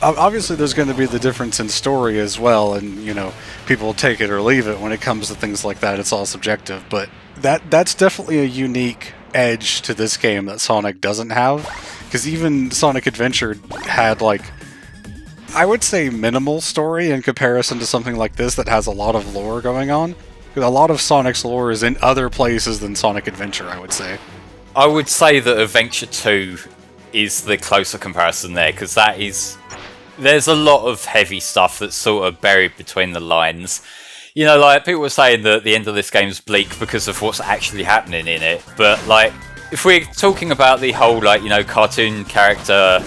Obviously, there's going to be the difference in story as well, and people take it or leave it when it comes to things like that. It's all subjective, but that's definitely a unique edge to this game that Sonic doesn't have, because even Sonic Adventure had, like, I would say minimal story in comparison to something like this that has a lot of lore going on. A lot of Sonic's lore is in other places than Sonic Adventure, I would say. I would say that Adventure 2 is the closer comparison there, because there's a lot of heavy stuff that's sort of buried between the lines. Like, people were saying that the end of this game's bleak because of what's actually happening in it, but, like, if we're talking about the whole, like, cartoon character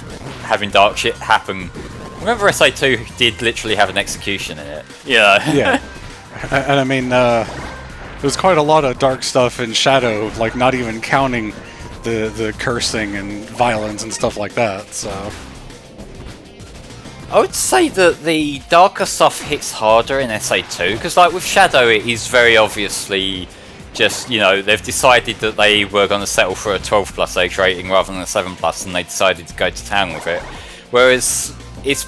having dark shit happen, remember SA2 did literally have an execution in it? Yeah. And I mean, there's quite a lot of dark stuff in Shadow, like, not even counting the cursing and violence and stuff like that, so... I would say that the darker stuff hits harder in SA2, because, like, with Shadow, it is very obviously just, they've decided that they were going to settle for a 12 plus age rating rather than a 7 plus, and they decided to go to town with it. Whereas it's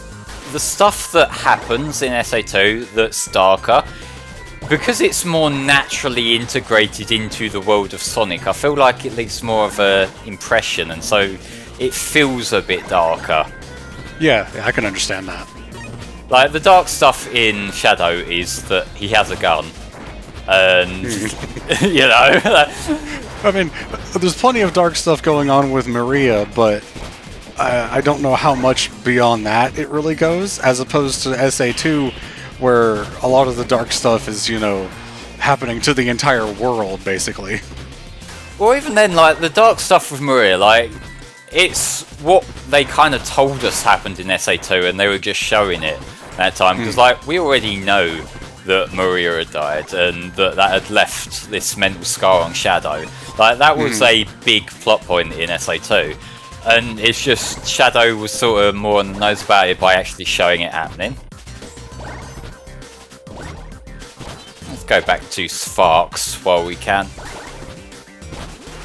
the stuff that happens in SA2 that's darker, because it's more naturally integrated into the world of Sonic. I feel like it leaves more of an impression, and so it feels a bit darker. Yeah, I can understand that. Like, the dark stuff in Shadow is that he has a gun, and I mean, there's plenty of dark stuff going on with Maria, but I don't know how much beyond that it really goes, as opposed to SA2, where a lot of the dark stuff is, happening to the entire world, basically. Or even then, like, the dark stuff with Maria, like, it's what they kind of told us happened in SA2, and they were just showing it that time, because, like, we already know that Maria had died, and that had left this mental scar on Shadow. Like, that was a big plot point in SA2. And it's just Shadow was sort of more on the nose about it by actually showing it happening. Let's go back to Sparks while we can.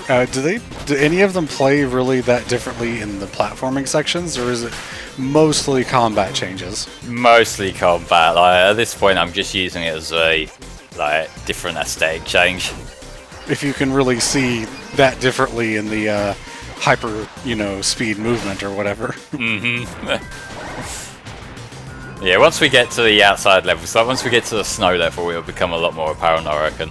Do any of them play really that differently in the platforming sections, or is it mostly combat changes? Mostly combat. Like, at this point, I'm just using it as a different aesthetic change. If you can really see that differently in the hyper, speed movement or whatever. Yeah, once we get to the outside levels, like once we get to the snow level, it'll become a lot more apparent, I reckon.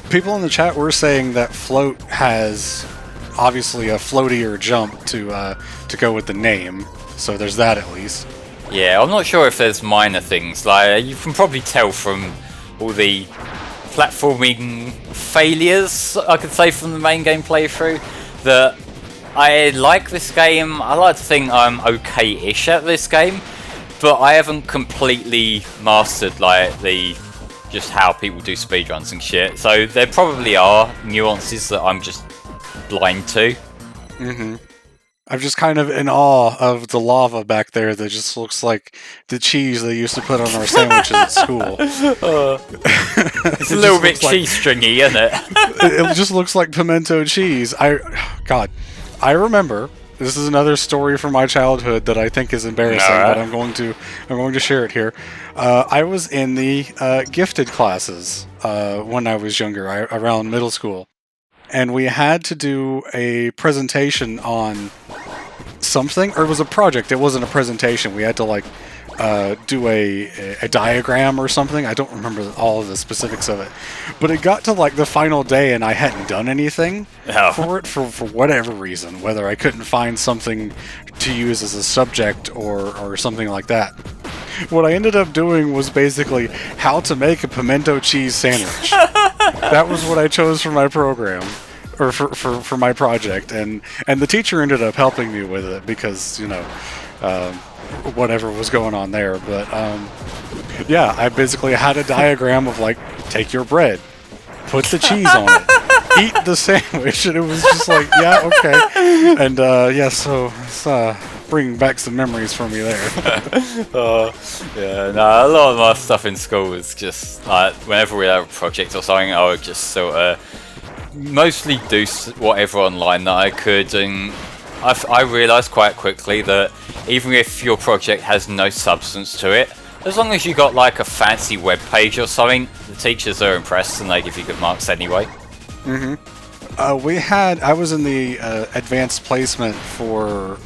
People in the chat were saying that Float has obviously a floatier jump to go with the name. So there's that at least. Yeah, I'm not sure if there's minor things. Like, you can probably tell from all the platforming failures, I could say, from the main game playthrough, that I like this game. I like to think I'm okay-ish at this game, but I haven't completely mastered, like, just how people do speedruns and shit. So there probably are nuances that I'm just blind to. Mm-hmm. I'm just kind of in awe of the lava back there that just looks like the cheese they used to put on our sandwiches at school. It's a little bit cheese stringy, isn't it? It just looks like pimento cheese. I remember. This is another story from my childhood that I think is embarrassing, but I'm going to share it here. I was in the gifted classes when I was younger, around middle school. And we had to do a presentation on something, or it was a project. It wasn't a presentation. We had to do a diagram or something. I don't remember all of the specifics of it, but it got to like the final day, and I hadn't done anything for it for whatever reason. Whether I couldn't find something to use as a subject or something like that. What I ended up doing was basically how to make a pimento cheese sandwich. That was what I chose for my program, or for my project, and the teacher ended up helping me with it because, you know, whatever was going on there. But yeah, I basically had a diagram of like, take your bread, put the cheese on it, eat the sandwich, and it was just like, yeah, okay. And yeah, so it's bringing back some memories for me there. Yeah, no, a lot of my stuff in school was just like, whenever we had a project or something, I would just sort of mostly do whatever online that I could, and I realised quite quickly that even if your project has no substance to it, as long as you got like a fancy web page or something, the teachers are impressed and they give you good marks anyway. Mm-hmm. I was in the advanced placement for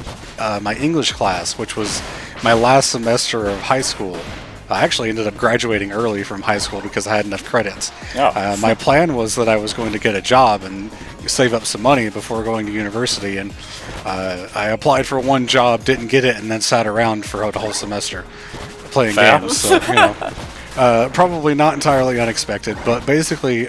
my English class, which was my last semester of high school. I actually ended up graduating early from high school because I had enough credits. Oh. My plan was that I was going to get a job and save up some money before going to university, and I applied for one job, didn't get it, and then sat around for the whole semester playing games. So, you know, probably not entirely unexpected, but basically,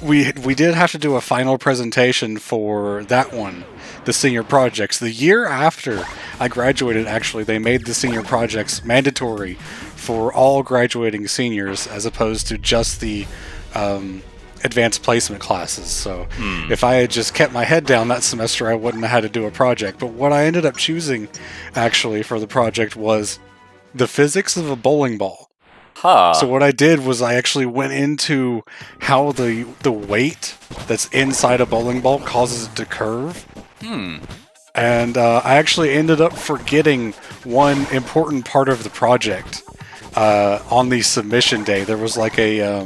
we did have to do a final presentation for that one, the senior projects. The year after I graduated, actually, they made the senior projects mandatory for all graduating seniors as opposed to just the advanced placement classes. So if I had just kept my head down that semester, I wouldn't have had to do a project. But what I ended up choosing, actually, for the project was the physics of a bowling ball. Huh. So what I did was I actually went into how the weight that's inside a bowling ball causes it to curve. And I actually ended up forgetting one important part of the project on the submission day. There was like a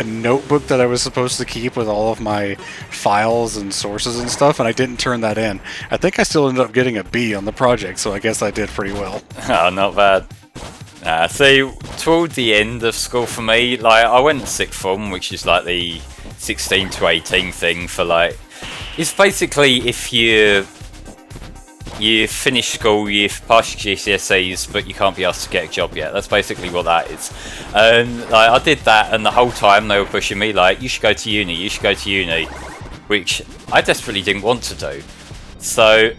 notebook that I was supposed to keep with all of my files and sources and stuff, and I didn't turn that in. I think I still ended up getting a B on the project, so I guess I did pretty well. Oh, not bad. See, toward the end of school for me, like, I went to sixth form, which is like the 16 to 18 thing for like, it's basically if you finish school, you pass your GCSEs, but you can't be asked to get a job yet. That's basically what that is. And like, I did that, and the whole time they were pushing me like, you should go to uni, you should go to uni, which I desperately didn't want to do. So,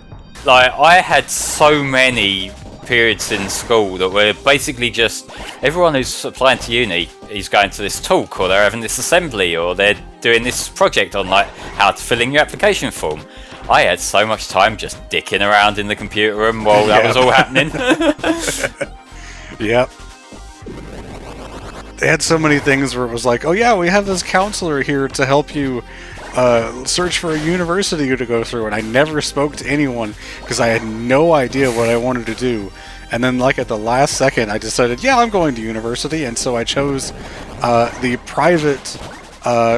like, I had so many periods in school that were basically just everyone who's applying to uni is going to this talk, or they're having this assembly, or they're doing this project on like how to fill in your application form. I had so much time just dicking around in the computer room while that was all happening. Yep. They had so many things where it was like, oh yeah, we have this counselor here to help you search for a university to go through, and I never spoke to anyone because I had no idea what I wanted to do. And then, like, at the last second, I decided, yeah, I'm going to university, and so I chose the private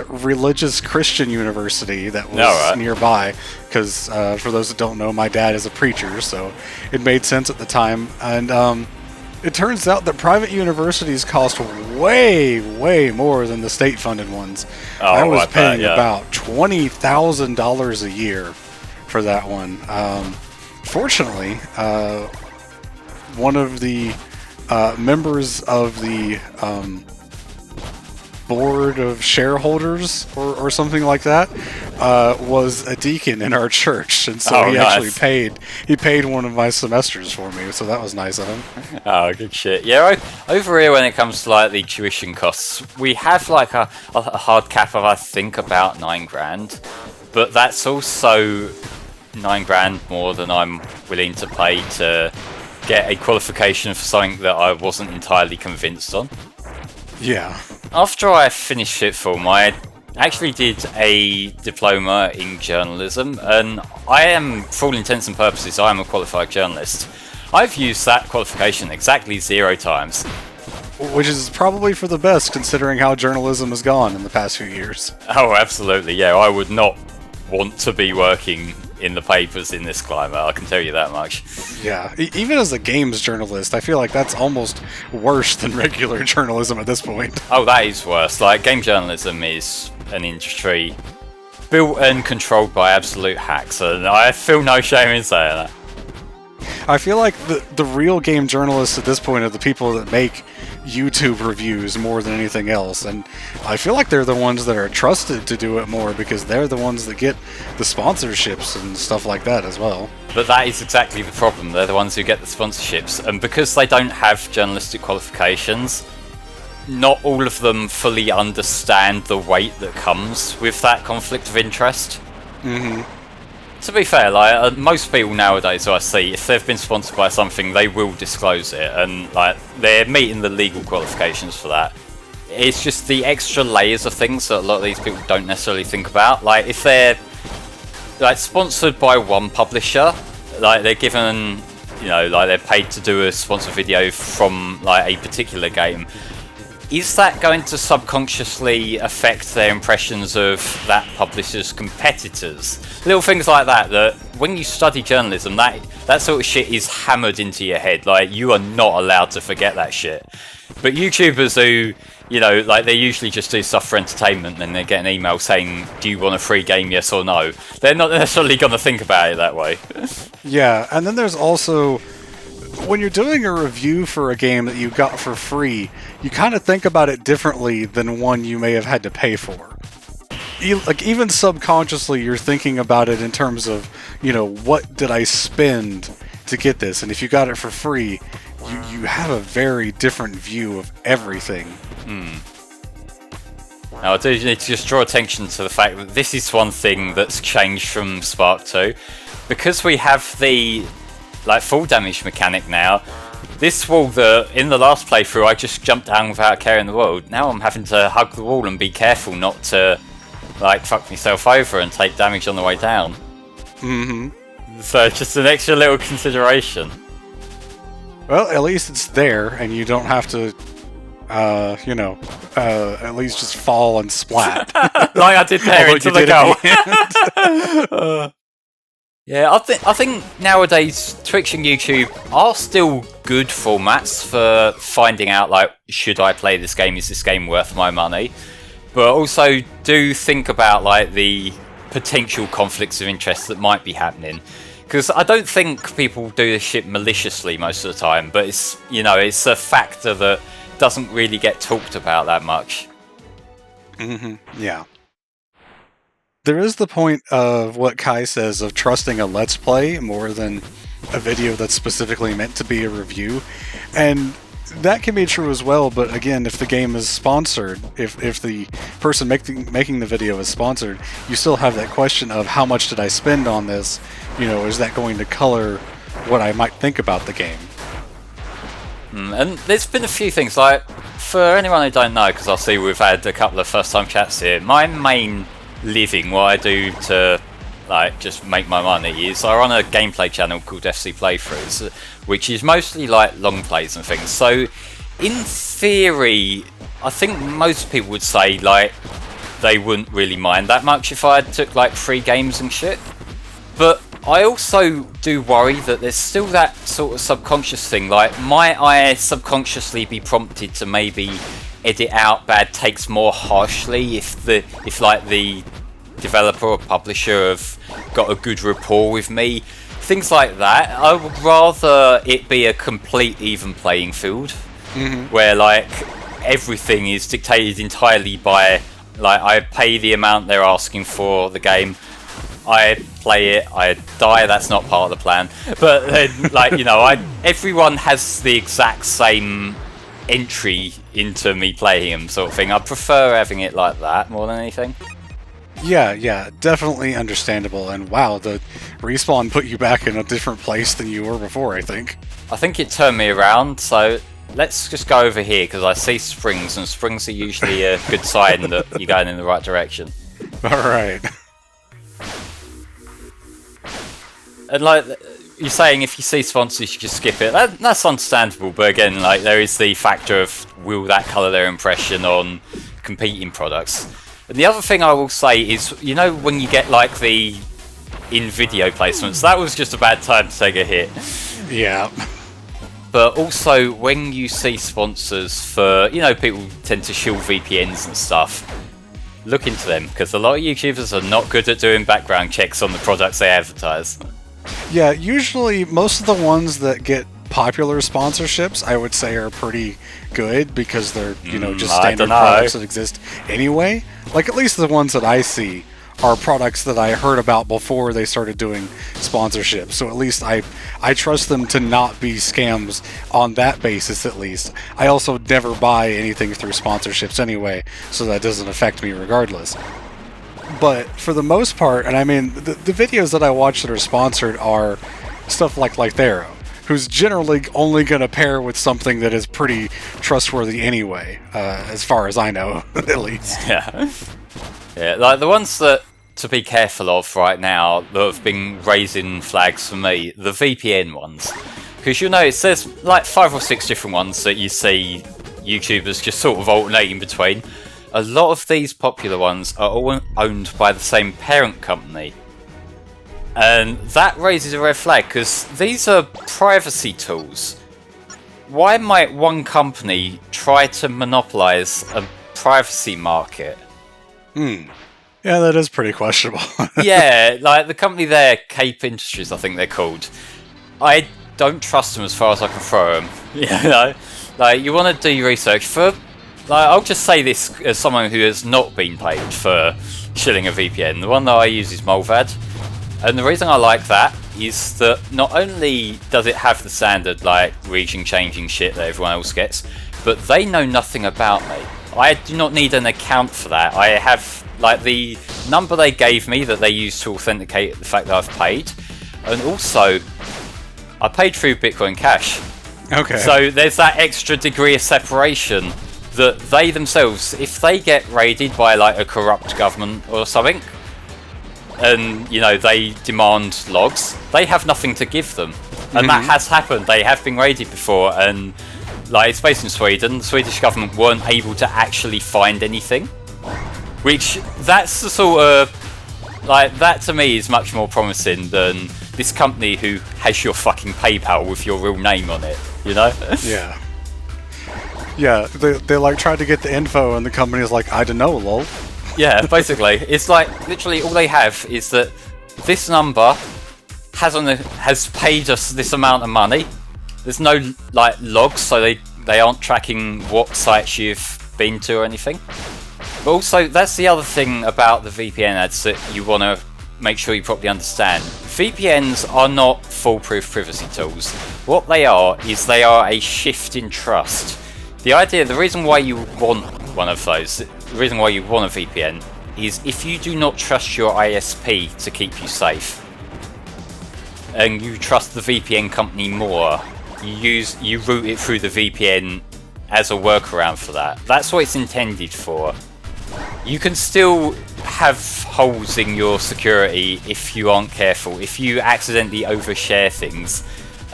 religious Christian university that was nearby, because for those that don't know, my dad is a preacher, so it made sense at the time. And it turns out that private universities cost way, way more than the state-funded ones. I was paying about $20,000 a year for that one. fortunately, one of the members of the board of shareholders or something like that was a deacon in our church, and so he nice. actually paid one of my semesters for me, so that was nice of him. Oh, good shit. Yeah, over here when it comes to like the tuition costs, we have like a hard cap of I think about $9,000, but that's also $9,000 more than I'm willing to pay to get a qualification for something that I wasn't entirely convinced on. Yeah. After I finished Fifth Form, I actually did a diploma in journalism, and I am, for all intents and purposes, I am a qualified journalist. I've used that qualification exactly 0 times. Which is probably for the best, considering how journalism has gone in the past few years. Oh, absolutely, yeah. I would not want to be working in the papers in this climate, I can tell you that much. Yeah, even as a games journalist, I feel like that's almost worse than regular journalism at this point. Oh, that is worse. Like, game journalism is an industry built and controlled by absolute hacks, and I feel no shame in saying that. I feel like the real game journalists at this point are the people that make YouTube reviews more than anything else, and I feel like they're the ones that are trusted to do it more because they're the ones that get the sponsorships and stuff like that as well. But that is exactly the problem. They're the ones who get the sponsorships, and because they don't have journalistic qualifications, not all of them fully understand the weight that comes with that conflict of interest. Mm-hmm. To be fair, like most people nowadays who I see, if they've been sponsored by something, they will disclose it, and like they're meeting the legal qualifications for that. It's just the extra layers of things that a lot of these people don't necessarily think about. Like if they're like sponsored by one publisher, like they're given, you know, like they're paid to do a sponsored video from like a particular game. Is that going to subconsciously affect their impressions of that publisher's competitors? Little things like that, that when you study journalism, that sort of shit is hammered into your head. Like, you are not allowed to forget that shit. But YouTubers who, you know, like they usually just do stuff for entertainment and they get an email saying, do you want a free game, yes or no? They're not necessarily going to think about it that way. Yeah, and then there's also, when you're doing a review for a game that you got for free, you kind of think about it differently than one you may have had to pay for. Like, even subconsciously, you're thinking about it in terms of, you know, what did I spend to get this? And if you got it for free, you have a very different view of everything. Now, I do need to just draw attention to the fact that this is one thing that's changed from Spark 2. Because we have the full damage mechanic now, this wall that in the last playthrough I just jumped down without carrying the wall, now I'm having to hug the wall and be careful not to fuck myself over and take damage on the way down. Mm-hmm. So just an extra little consideration. Well, at least it's there, and you don't have to, at least just fall and splat. Like I did there into the goal. Yeah, I think nowadays Twitch and YouTube are still good formats for finding out, like, should I play this game? Is this game worth my money? But also do think about, like, the potential conflicts of interest that might be happening. Because I don't think people do this shit maliciously most of the time, but it's, you know, it's a factor that doesn't really get talked about that much. Mm-hmm. Yeah. There is the point of what Kai says of trusting a Let's Play more than a video that's specifically meant to be a review. And that can be true as well, but again, if the game is sponsored, if the person making the video is sponsored, you still have that question of how much did I spend on this? You know, is that going to color what I might think about the game? And there's been a few things, like, for anyone who don't know, because I see we've had a couple of first-time chats here, my main living, what I do to like just make my money, is I run a gameplay channel called FC Playthroughs, which is mostly like long plays and things. So in theory, I think most people would say like they wouldn't really mind that much if I took like free games and shit. But I also do worry that there's still that sort of subconscious thing, like might I subconsciously be prompted to maybe edit out bad takes more harshly if the developer or publisher have got a good rapport with me, things like that. I would rather it be a complete even playing field, where like everything is dictated entirely by, like, I pay the amount they're asking for the game, I play it, I die, that's not part of the plan, but then, like, you know, everyone has the exact same entry into me playing them, sort of thing. I prefer having it like that more than anything. Yeah, definitely understandable. And wow, the respawn put you back in a different place than you were before, I think. I think it turned me around, so let's just go over here, because I see springs, and springs are usually a good sign that you're going in the right direction. Alright. And like you're saying, if you see sponsors, you just skip it. That's understandable, but again, like, there is the factor of, will that colour their impression on competing products? And the other thing I will say is, you know, when you get like the in-video placements, that was just a bad time to take a hit. Yeah. But also, when you see sponsors for, you know, people tend to shield VPNs and stuff, look into them, because a lot of YouTubers are not good at doing background checks on the products they advertise. Yeah, usually most of the ones that get popular sponsorships, I would say, are pretty good because they're, you know, just standard products that exist anyway. Like, at least the ones that I see are products that I heard about before they started doing sponsorships. So at least I trust them to not be scams on that basis, at least. I also never buy anything through sponsorships anyway, so that doesn't affect me regardless. But for the most part, and I mean, the videos that I watch that are sponsored are stuff like Lythero, who's generally only going to pair with something that is pretty trustworthy anyway, as far as I know, at least. Yeah, like the ones that to be careful of right now that have been raising flags for me, the VPN ones. Because you'll notice there's like 5 or 6 different ones that you see YouTubers just sort of alternating between. A lot of these popular ones are all owned by the same parent company. And that raises a red flag, because these are privacy tools. Why might one company try to monopolize a privacy market? Yeah, that is pretty questionable. Yeah, like the company there, Cape Industries, I think they're called. I don't trust them as far as I can throw them. You know? Like, you want to do your research for... Like, I'll just say this as someone who has not been paid for shilling a VPN. The one that I use is Mulvad. And the reason I like that is that not only does it have the standard, like, region-changing shit that everyone else gets, but they know nothing about me. I do not need an account for that. I have, like, the number they gave me that they use to authenticate the fact that I've paid. And also, I paid through Bitcoin Cash. Okay. So there's that extra degree of separation that they themselves, if they get raided by, like, a corrupt government or something, and, you know, they demand logs, they have nothing to give them. And that has happened. They have been raided before, and, like, it's based in Sweden. The Swedish government weren't able to actually find anything. Which, that's the sort of, like, that to me is much more promising than this company who has your fucking PayPal with your real name on it, you know? Yeah. Yeah, they like tried to get the info and the company is like, I don't know, lol. Yeah, basically. It's like, literally all they have is that this number has paid us this amount of money. There's no, like, logs, so they aren't tracking what sites you've been to or anything. But also, that's the other thing about the VPN ads that you want to make sure you properly understand. VPNs are not foolproof privacy tools. What they are is they are a shift in trust. The reason why you want one of those, the reason why you want a VPN, is if you do not trust your ISP to keep you safe, and you trust the VPN company more, you route it through the VPN as a workaround for that. That's what it's intended for. You can still have holes in your security if you aren't careful, if you accidentally overshare things.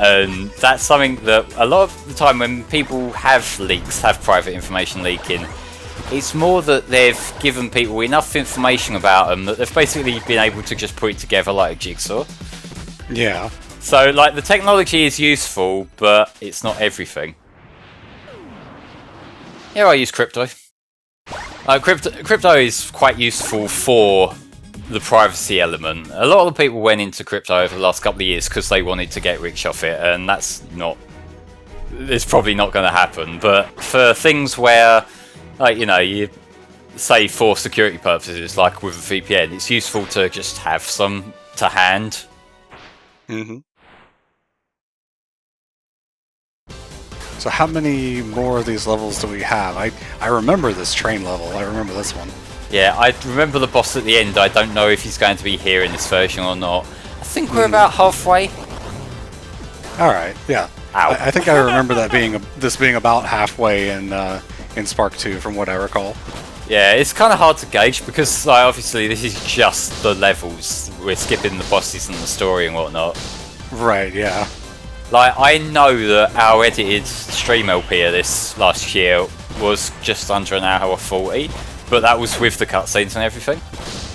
And that's something that a lot of the time when people have leaks, have private information leaking, it's more that they've given people enough information about them that they've basically been able to just put it together like a jigsaw. Yeah. So, like, the technology is useful, but it's not everything. Here I use crypto. Crypto is quite useful for the privacy element. A lot of the people went into crypto over the last couple of years because they wanted to get rich off it, and it's probably not going to happen. But for things where, like, you say for security purposes, like with a VPN, it's useful to just have some to hand. Mm-hmm. So how many more of these levels do we have? I remember this train level. I remember this one. Yeah, I remember the boss at the end. I don't know if he's going to be here in this version or not. I think we're about halfway. All right, yeah. Ow. I think I remember that this being about halfway in Spark 2, from what I recall. Yeah, it's kind of hard to gauge because, like, obviously this is just the levels. We're skipping the bosses and the story and whatnot. Right, yeah. Like, I know that our edited stream LP of this last year was just under an hour 40, but that was with the cutscenes and everything.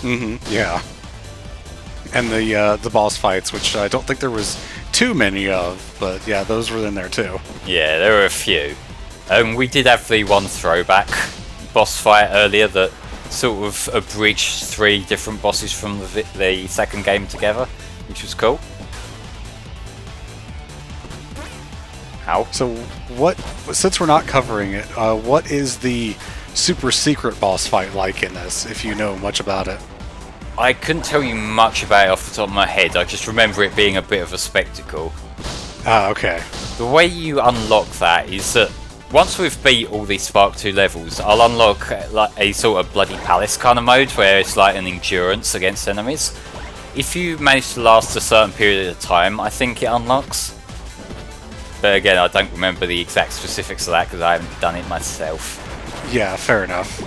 Mm-hmm, yeah. And the boss fights, which I don't think there was too many of, but yeah, those were in there too. Yeah, there were a few. We did have the one throwback boss fight earlier that sort of abridged 3 different bosses from the second game together, which was cool. Ow. So since we're not covering it, what is the super secret boss fight like in this, if you know much about it? I couldn't tell you much about it off the top of my head. I just remember it being a bit of a spectacle. Ah, okay. The way you unlock that is that once we've beat all these Spark 2 levels, I'll unlock like a sort of bloody palace kind of mode where it's like an endurance against enemies. If you manage to last a certain period of time, I think it unlocks. But again, I don't remember the exact specifics of that because I haven't done it myself. Yeah, fair enough.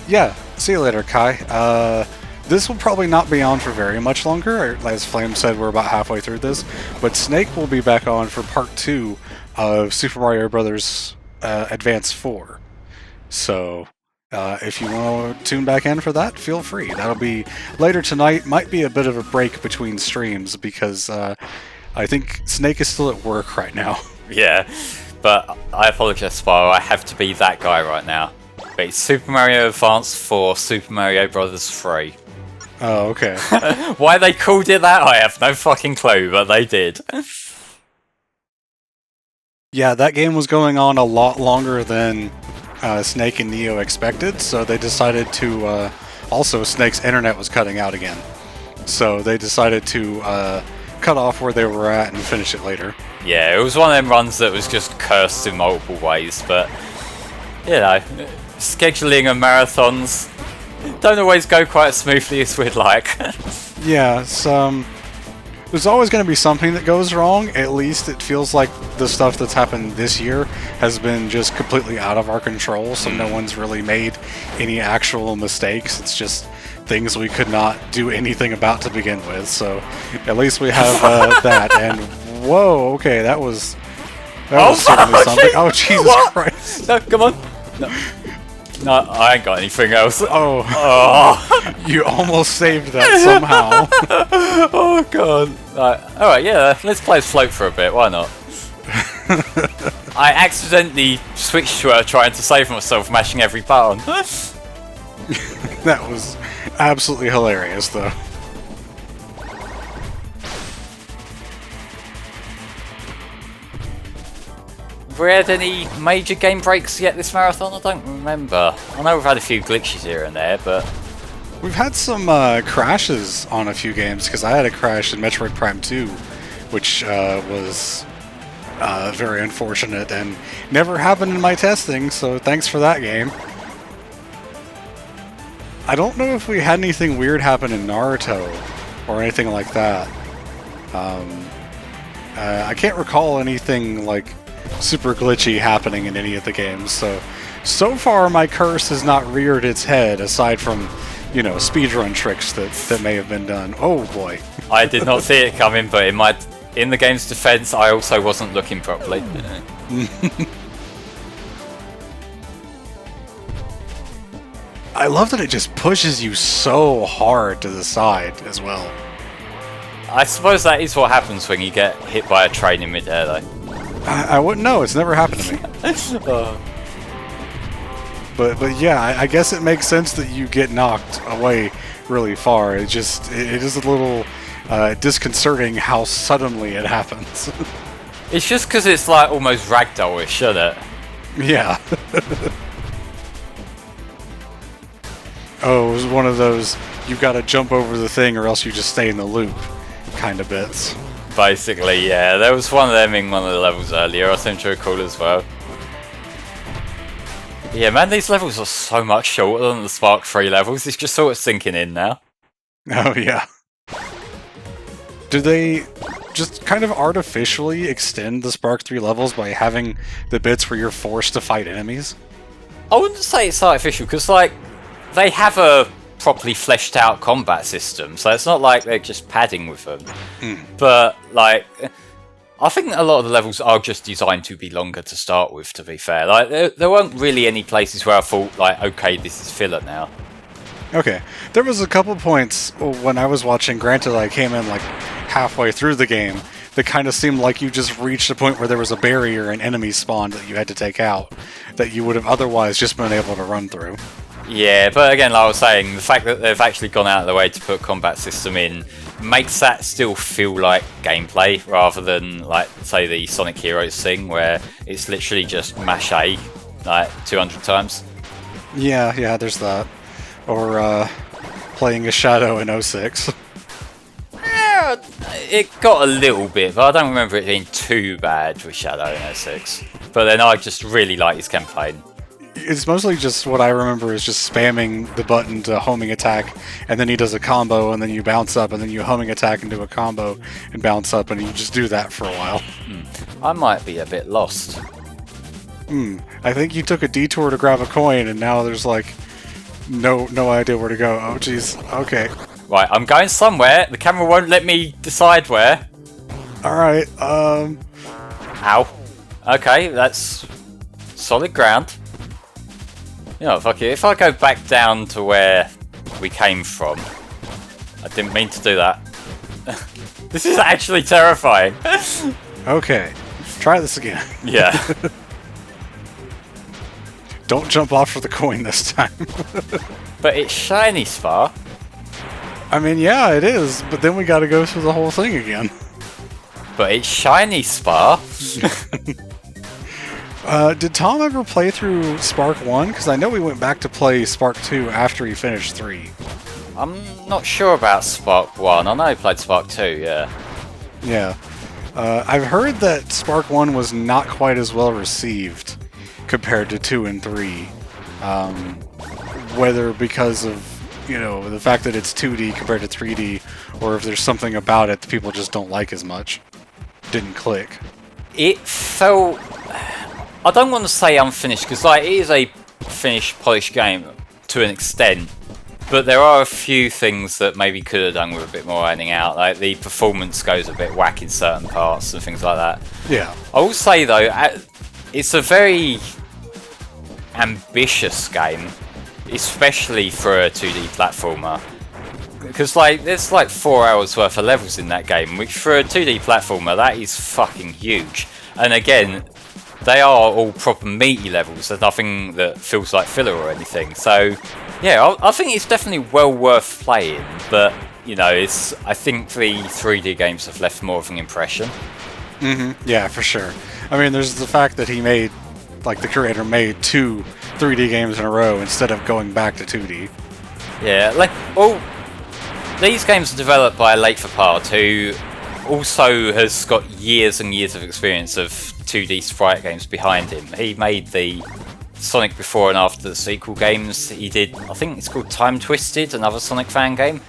Yeah, see you later, Kai. This will probably not be on for very much longer. As Flame said, we're about halfway through this. But Snake will be back on for part 2 of Super Mario Bros. Advance 4. So, if you want to tune back in for that, feel free. That'll be later tonight. Might be a bit of a break between streams because I think Snake is still at work right now. Yeah, but I apologize, Spyro. I have to be that guy right now. But it's Super Mario Advance 4, Super Mario Bros. 3. Oh, okay. Why they called it that, I have no fucking clue, but they did. Yeah, that game was going on a lot longer than Snake and Neo expected, so they decided to... also, Snake's internet was cutting out again. So they decided to cut off where they were at and finish it later. Yeah, it was one of them runs that was just cursed in multiple ways, but... You know, scheduling of marathons don't always go quite as smoothly as we'd like. Yeah, there's always going to be something that goes wrong. At least it feels like the stuff that's happened this year has been just completely out of our control, so no one's really made any actual mistakes. It's just things we could not do anything about to begin with, so at least we have that. And whoa, okay, that was certainly something. Oh, Jesus Christ. No, come on. No, I ain't got anything else. Oh. You almost saved that somehow. Oh, God. Alright, yeah, let's play as Float for a bit. Why not? I accidentally switched to her trying to save myself, mashing every button. That was absolutely hilarious, though. Have we had any major game breaks yet this marathon? I don't remember. I know we've had a few glitches here and there, but... We've had some crashes on a few games, because I had a crash in Metroid Prime 2, which was very unfortunate and never happened in my testing, so thanks for that game. I don't know if we had anything weird happen in Naruto or anything like that. I can't recall anything like super glitchy happening in any of the games, so far my curse has not reared its head, aside from, you know, speedrun tricks that may have been done. Oh boy. I did not see it coming, but in the game's defense, I also wasn't looking properly. I love that it just pushes you so hard to the side as well. I suppose that is what happens when you get hit by a train in mid-air, though. I wouldn't know. It's never happened to me. But yeah, I guess it makes sense that you get knocked away really far. It is a little disconcerting how suddenly it happens. It's just because it's like almost ragdoll-ish, isn't it? Yeah. Oh, it was one of those you gotta jump over the thing or else you just stay in the loop kind of bits. Basically, yeah. There was one of them in one of the levels earlier, I seem to recall as well. Yeah, man, these levels are so much shorter than the Spark 3 levels. It's just sort of sinking in now. Oh, yeah. Do they just kind of artificially extend the Spark 3 levels by having the bits where you're forced to fight enemies? I wouldn't say it's artificial, because, like, they have a properly fleshed out combat system, so it's not like they're just padding with them. But, like, I think a lot of the levels are just designed to be longer to start with, to be fair. Like, there weren't really any places where I thought, like, okay, this is filler now. Okay. There was a couple points when I was watching, granted I came in like halfway through the game, that kind of seemed like you just reached a point where there was a barrier and enemies spawned that you had to take out, that you would have otherwise just been able to run through. Yeah, but again, like I was saying, the fact that they've actually gone out of their way to put a combat system in makes that still feel like gameplay, rather than, like, say, the Sonic Heroes thing, where it's literally just mash A, like, 200 times. Yeah, there's that. Or playing a Shadow in 06. Yeah, it got a little bit, but I don't remember it being too bad with Shadow in 06. But then I just really like his campaign. It's mostly just what I remember is just spamming the button to homing attack, and then he does a combo, and then you bounce up, and then you homing attack and do a combo and bounce up, and you just do that for a while. I might be a bit lost. I think you took a detour to grab a coin, and now there's like no idea where to go. Oh jeez. Okay. Right, I'm going somewhere. The camera won't let me decide where. Alright, Ow. Okay, that's solid ground. You know, fuck it. If I go back down to where we came from, I didn't mean to do that. This is actually terrifying. okay. Try this again. Yeah. Don't jump off for the coin this time. But it's shiny, Spar. I mean, yeah, it is, but then we gotta go through the whole thing again. But it's shiny, Spar. Did Tom ever play through Spark 1? Because I know we went back to play Spark 2 after he finished 3. I'm not sure about Spark 1. I know he played Spark 2, yeah. Yeah. I've heard that Spark 1 was not quite as well received compared to 2 and 3. Whether because of, you know, the fact that it's 2D compared to 3D, or if there's something about it that people just don't like as much. Didn't click. It felt... I don't want to say unfinished, because like, it is a finished, polished game to an extent, but there are a few things that maybe could have done with a bit more ironing out. Like, the performance goes a bit whack in certain parts and things like that. Yeah. I will say, though, it's a very ambitious game, especially for a 2D platformer. Because, like, there's like 4 hours worth of levels in that game, which for a 2D platformer, that is fucking huge. And again, they are all proper meaty levels. There's nothing that feels like filler or anything. So, yeah, I think it's definitely well worth playing. But, you know, I think the 3D games have left more of an impression. Yeah, for sure. I mean, there's the fact that he made, like, the creator made 2 3D games in a row instead of going back to 2D. Yeah, like, these games are developed by Late for Part, who also has got years and years of experience of 2D sprite games behind him. He made the Sonic before and after the sequel games. He did, I think it's called Time Twisted, another Sonic fan game.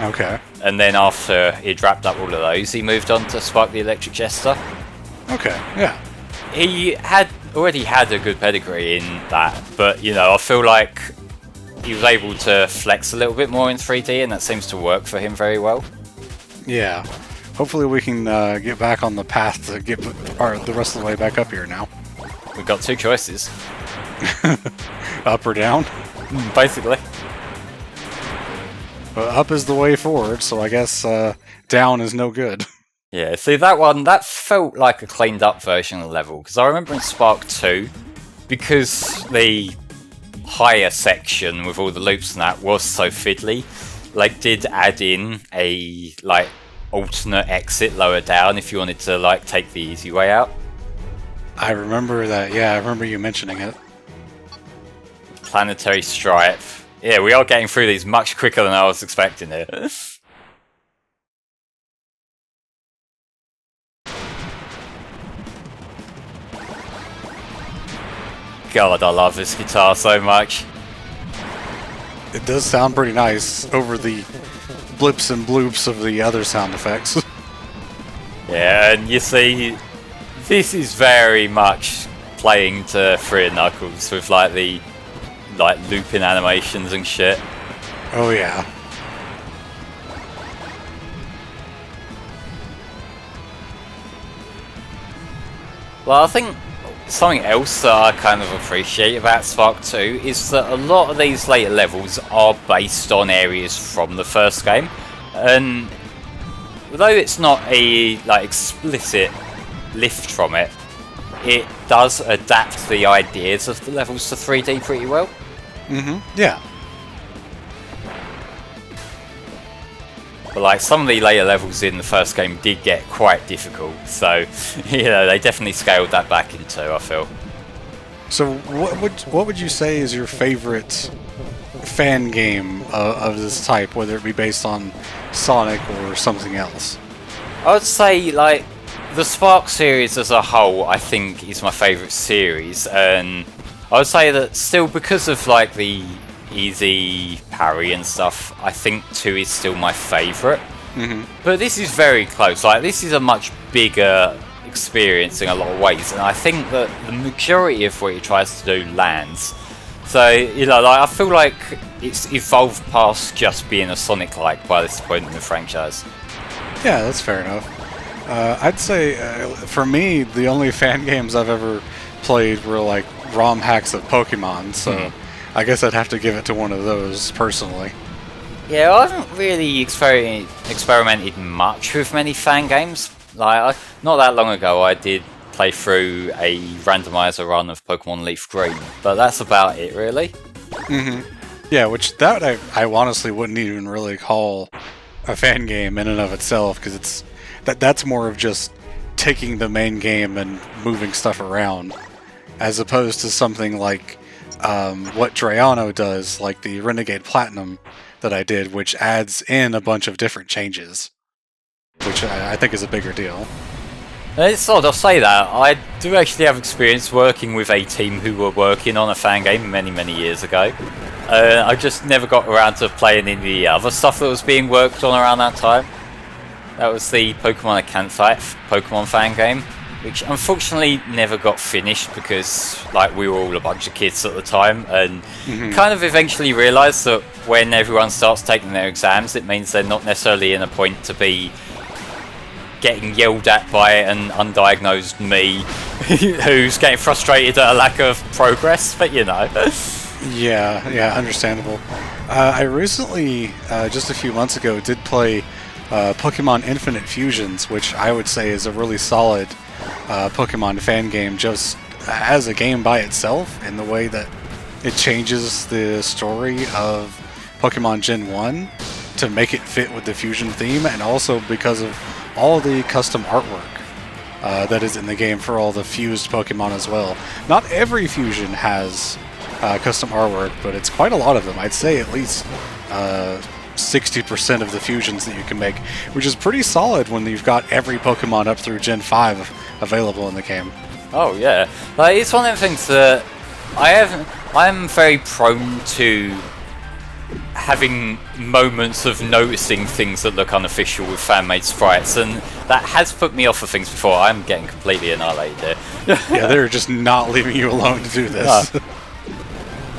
Okay. And then after he'd wrapped up all of those, he moved on to Spark the Electric Jester. Okay, yeah. He had already had a good pedigree in that, but, you know, I feel like he was able to flex a little bit more in 3D, and that seems to work for him very well. Yeah. Hopefully we can get back on the path to get the rest of the way back up here now. We've got 2 choices. Up or down? Basically. Well, up is the way forward, so I guess down is no good. Yeah, see, that one, that felt like a cleaned up version of the level, because I remember in Spark 2, because the higher section with all the loops and that was so fiddly, like did add in a like alternate exit lower down if you wanted to like take the easy way out. I remember that. Yeah, I remember you mentioning it. Planetary Stripe. Yeah, we are getting through these much quicker than I was expecting here. God, I love this guitar so much. It does sound pretty nice over the blips and bloops of the other sound effects. Yeah, and you see, this is very much playing to Three Knuckles with like the looping animations and shit. Oh yeah. Well, I think something else that I kind of appreciate about Spark 2 is that a lot of these later levels are based on areas from the first game, and although it's not a like explicit lift from it, it does adapt the ideas of the levels to 3D pretty well. Yeah. But like some of the later levels in the first game did get quite difficult, so you know they definitely scaled that back in 2, I feel. So what would you say is your favorite fan game of this type, whether it be based on Sonic or something else? I would say like the Spark series as a whole I think is my favourite series, and I would say that still because of like the easy parry and stuff, I think 2 is still my favourite. But this is very close. Like this is a much bigger experience in a lot of ways, and I think that the majority of what it tries to do lands. So you know, like I feel like it's evolved past just being a Sonic-like by this point in the franchise. Yeah, that's fair enough. I'd say for me, the only fan games I've ever played were like ROM hacks of Pokemon, so I guess I'd have to give it to one of those personally. Yeah, I haven't really experimented much with many fan games. Like, not that long ago I did play through a randomizer run of Pokemon Leaf Green, but that's about it really. Yeah, which that I honestly wouldn't even really call a fan game in and of itself, because that's more of just taking the main game and moving stuff around, as opposed to something like what Drayano does, like the Renegade Platinum that I did, which adds in a bunch of different changes, which I think is a bigger deal. It's odd, I'll say that. I do actually have experience working with a team who were working on a fan game many, many years ago. I just never got around to playing any of the other stuff that was being worked on around that time. That was the Pokemon Acanthite Pokemon fan game, which unfortunately never got finished because like we were all a bunch of kids at the time, and kind of eventually realised that when everyone starts taking their exams, it means they're not necessarily in a point to be getting yelled at by an undiagnosed me who's getting frustrated at a lack of progress, but you know. Yeah, understandable. I recently, just a few months ago, did play Pokemon Infinite Fusions, which I would say is a really solid Pokemon fan game just as a game by itself, in the way that it changes the story of Pokemon Gen 1 to make it fit with the fusion theme, and also because of all the custom artwork that is in the game for all the fused Pokemon as well. Not every fusion has custom artwork, but it's quite a lot of them. I'd say at least 60% of the fusions that you can make, which is pretty solid when you've got every Pokemon up through Gen 5 available in the game. Oh yeah, like it's one of the things that I'm very prone to having moments of noticing things that look unofficial with fan-made sprites, and that has put me off of things before. I'm getting completely annihilated here. Yeah, they're just not leaving you alone to do this.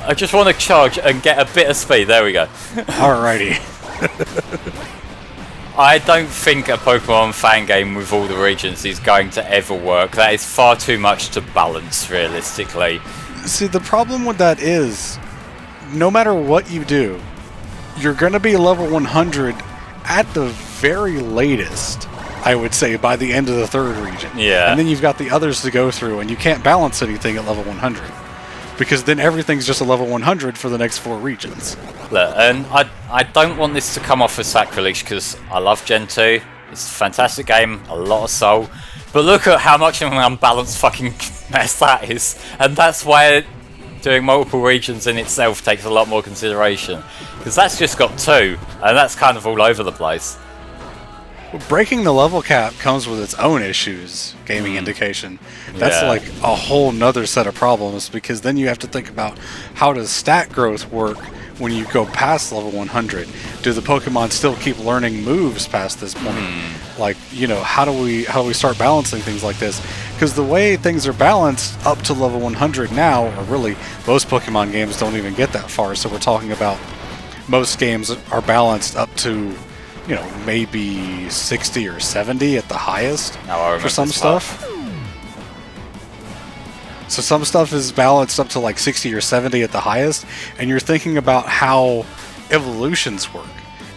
I just want to charge and get a bit of speed. There we go. Alrighty. I don't think a Pokemon fan game with all the regions is going to ever work. That is far too much to balance, realistically. See, the problem with that is, no matter what you do, you're going to be level 100 at the very latest, I would say, by the end of the third region. Yeah. And then you've got the others to go through, and you can't balance anything at level 100. because then everything's just a level 100 for the next 4 regions. Look, and I don't want this to come off as sacrilege because I love Gen 2. It's a fantastic game, a lot of soul. But look at how much of an unbalanced fucking mess that is. And that's why doing multiple regions in itself takes a lot more consideration. Because that's just got 2, and that's kind of all over the place. Breaking the level cap comes with its own issues, gaming indication. That's like a whole nother set of problems, because then you have to think about how does stat growth work when you go past level 100. Do the Pokemon still keep learning moves past this point? Like, you know, how do we start balancing things like this? Because the way things are balanced up to level 100 now, or really most Pokemon games don't even get that far. So we're talking about most games are balanced up to, you know, maybe 60 or 70 at the highest for some stuff. So some stuff is balanced up to like 60 or 70 at the highest, and you're thinking about how evolutions work.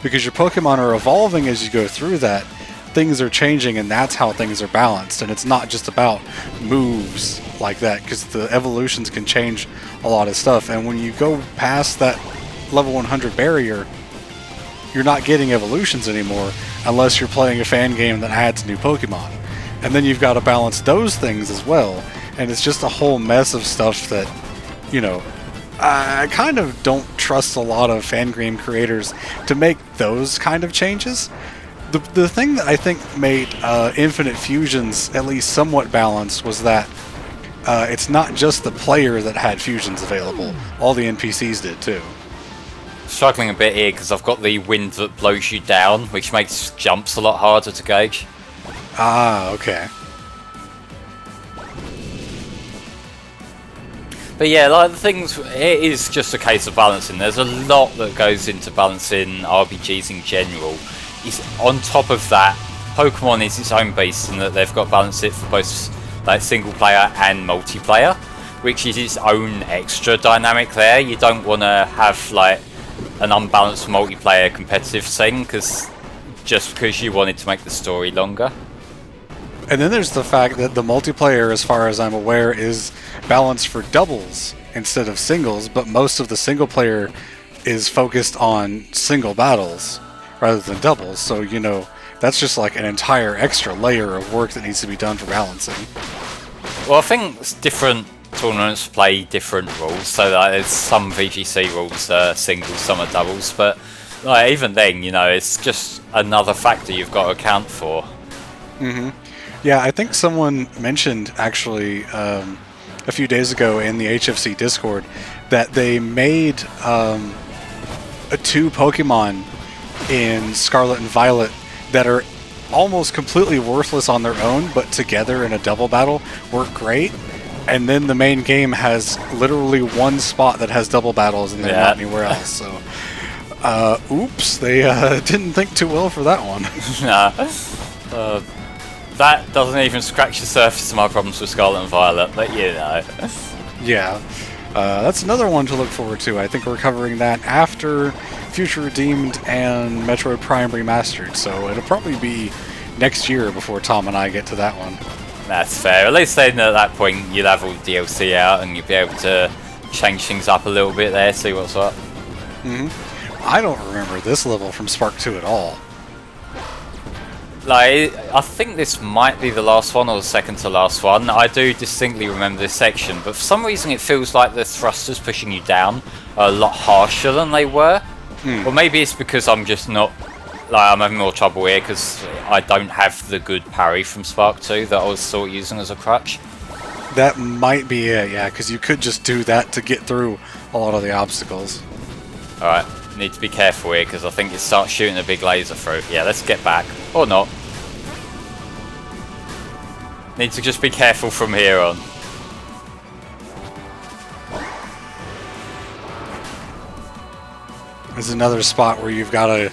Because your Pokemon are evolving as you go through that, things are changing, and that's how things are balanced. And it's not just about moves like that, because the evolutions can change a lot of stuff. And when you go past that level 100 barrier, you're not getting evolutions anymore unless you're playing a fan game that adds new Pokemon. And then you've got to balance those things as well. And it's just a whole mess of stuff that, you know, I kind of don't trust a lot of fan game creators to make those kind of changes. The thing that I think made Infinite Fusions at least somewhat balanced was that it's not just the player that had fusions available. All the NPCs did too. Struggling a bit here because I've got the wind that blows you down, which makes jumps a lot harder to gauge. Ah, okay. But yeah, like the things, it is just a case of balancing. There's a lot that goes into balancing RPGs in general. On top of that, Pokemon is its own beast in that they've got to balance it for both like single player and multiplayer, which is its own extra dynamic there. You don't want to have like an unbalanced multiplayer competitive thing just because you wanted to make the story longer. And then there's the fact that the multiplayer, as far as I'm aware, is balanced for doubles instead of singles, but most of the single player is focused on single battles rather than doubles. So, you know, that's just like an entire extra layer of work that needs to be done for balancing. Well, I think different tournaments play different rules, so like, there's some VGC rules singles, some are doubles, but like, even then, you know, it's just another factor you've got to account for. Mm-hmm. Yeah, I think someone mentioned actually a few days ago in the HFC Discord that they made 2 Pokemon in Scarlet and Violet that are almost completely worthless on their own, but together in a double battle work great. And then the main game has literally one spot that has double battles and they're not anywhere else. So, oops, they didn't think too well for that one. Nah. That doesn't even scratch the surface of my problems with Scarlet and Violet, but you know. Yeah. That's another one to look forward to. I think we're covering that after Future Redeemed and Metroid Prime Remastered, so it'll probably be next year before Tom and I get to that one. That's fair. At least then at that point you'll have all the DLC out and you'll be able to change things up a little bit there, see what's up. Mm-hmm. I don't remember this level from Spark 2 at all. Like, I think this might be the last one or the second to last one. I do distinctly remember this section, but for some reason it feels like the thrusters pushing you down are a lot harsher than they were. Or maybe it's because I'm just not, like, I'm having more trouble here because I don't have the good parry from Spark 2 that I was sort of using as a crutch. That might be it, yeah, because you could just do that to get through a lot of the obstacles. Alright, need to be careful here because I think it starts shooting a big laser through. Yeah, let's get back. Or not. Need to just be careful from here on. There's another spot where you've got to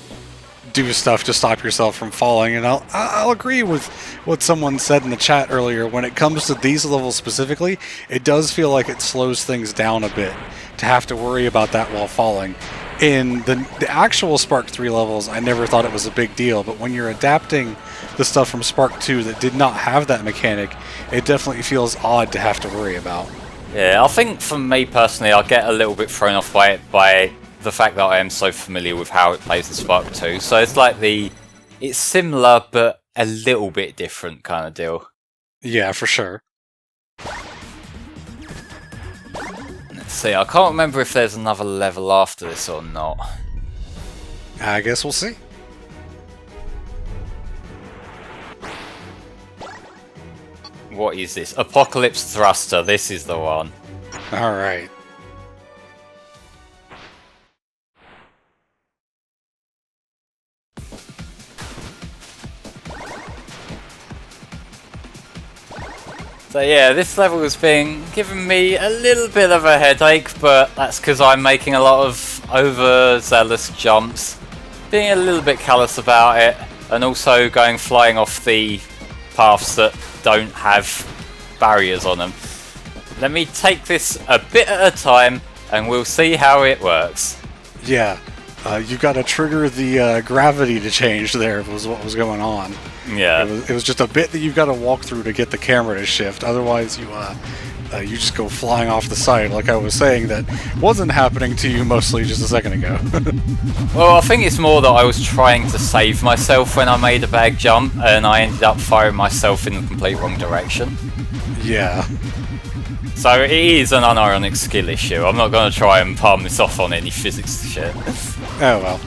do stuff to stop yourself from falling, and I'll agree with what someone said in the chat earlier. When it comes to these levels specifically, it does feel like it slows things down a bit to have to worry about that while falling. In the actual Spark 3 levels, I never thought it was a big deal, but when you're adapting the stuff from Spark 2 that did not have that mechanic, it definitely feels odd to have to worry about. Yeah, I think for me personally, I get a little bit thrown off by it by the fact that I am so familiar with how it plays in Spark 2. So it's like it's similar but a little bit different kind of deal. Yeah, for sure. Let's see, I can't remember if there's another level after this or not. I guess we'll see. What is this? Apocalypse Thruster, this is the one. Alright. So yeah, this level has been giving me a little bit of a headache, but that's because I'm making a lot of overzealous jumps, being a little bit callous about it, and also going flying off the paths that don't have barriers on them. Let me take this a bit at a time, and we'll see how it works. Yeah, you got to trigger the gravity to change there was what was going on. Yeah. It was just a bit that you've got to walk through to get the camera to shift. Otherwise, you just go flying off the side, like I was saying that wasn't happening to you mostly just a second ago. Well, I think it's more that I was trying to save myself when I made a bad jump, and I ended up firing myself in the complete wrong direction. Yeah. So it is an unironic skill issue. I'm not going to try and palm this off on any physics shit. Oh well.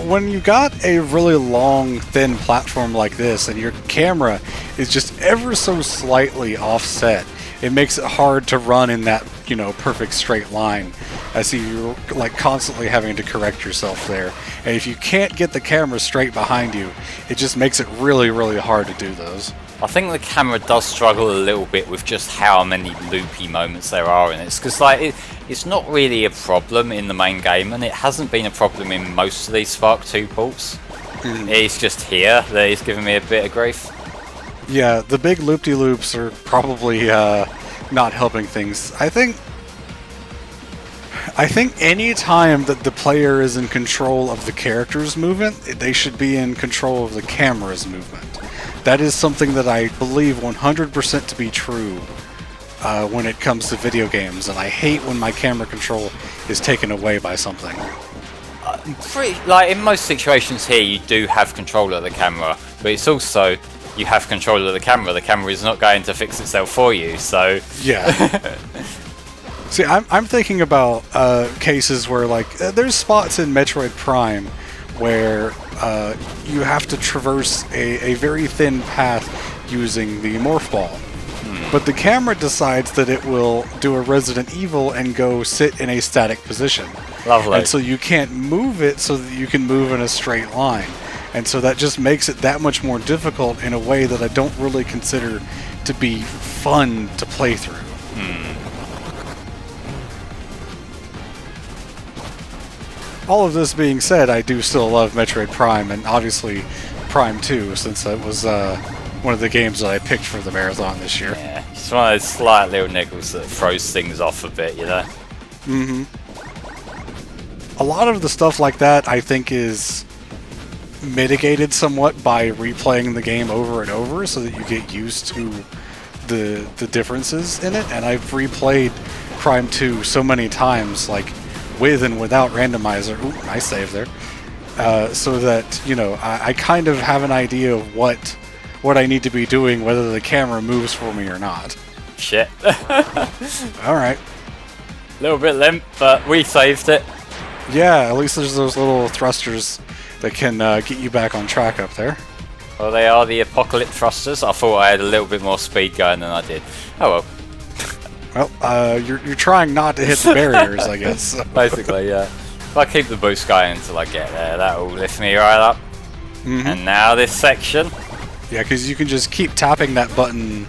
When you got a really long, thin platform like this, and your camera is just ever so slightly offset, it makes it hard to run in that, perfect straight line. I see you're like constantly having to correct yourself there. And if you can't get the camera straight behind you, it just makes it really, really hard to do those. I think the camera does struggle a little bit with just how many loopy moments there are in it. Because it's not really a problem in the main game, and it hasn't been a problem in most of these Spark 2 ports. It's just here that it's giving me a bit of grief. Yeah, the big loop-de-loops are probably not helping things. I think any time that the player is in control of the character's movement, they should be in control of the camera's movement. That is something that I believe 100% to be true when it comes to video games, and I hate when my camera control is taken away by something. In most situations here, you do have control of the camera, but it's also you have control of the camera. The camera is not going to fix itself for you, so... Yeah. See, I'm thinking about cases where, there's spots in Metroid Prime where you have to traverse a very thin path using the Morph Ball. But the camera decides that it will do a Resident Evil and go sit in a static position. Lovely. And so you can't move it so that you can move in a straight line. And so that just makes it that much more difficult in a way that I don't really consider to be fun to play through. All of this being said, I do still love Metroid Prime, and obviously Prime 2, since it was one of the games that I picked for the marathon this year. Yeah, it's one of those slight little niggles that throws things off a bit, Mm-hmm. A lot of the stuff like that, I think, is mitigated somewhat by replaying the game over and over so that you get used to the differences in it. And I've replayed Prime 2 so many times, with and without randomizer. Ooh, nice save there. So that, I kind of have an idea of what I need to be doing, whether the camera moves for me or not. Shit. Alright. A little bit limp, but we saved it. Yeah, at least there's those little thrusters that can get you back on track up there. Well, they are the Apocalypse Thrusters. I thought I had a little bit more speed going than I did. Oh well. Well, you're trying not to hit the barriers, I guess. Basically, yeah. If I keep the boost going until I get there, that will lift me right up. And now this section. Yeah, because you can just keep tapping that button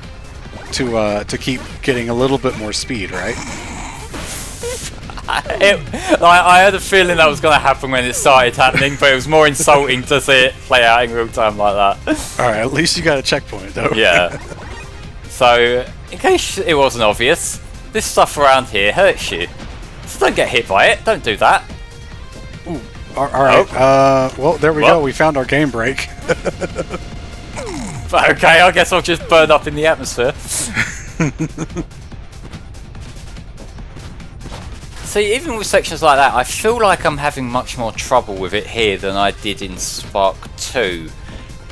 to keep getting a little bit more speed, right? I had a feeling that was going to happen when it started happening, but it was more insulting to see it play out in real time like that. Alright, at least you got a checkpoint, though. Yeah. So, in case it wasn't obvious, this stuff around here hurts you. So don't get hit by it, don't do that. Ooh. Alright, well, there we go, we found our game break. Okay, I guess I'll just burn up in the atmosphere. See, even with sections like that, I feel like I'm having much more trouble with it here than I did in Spark 2.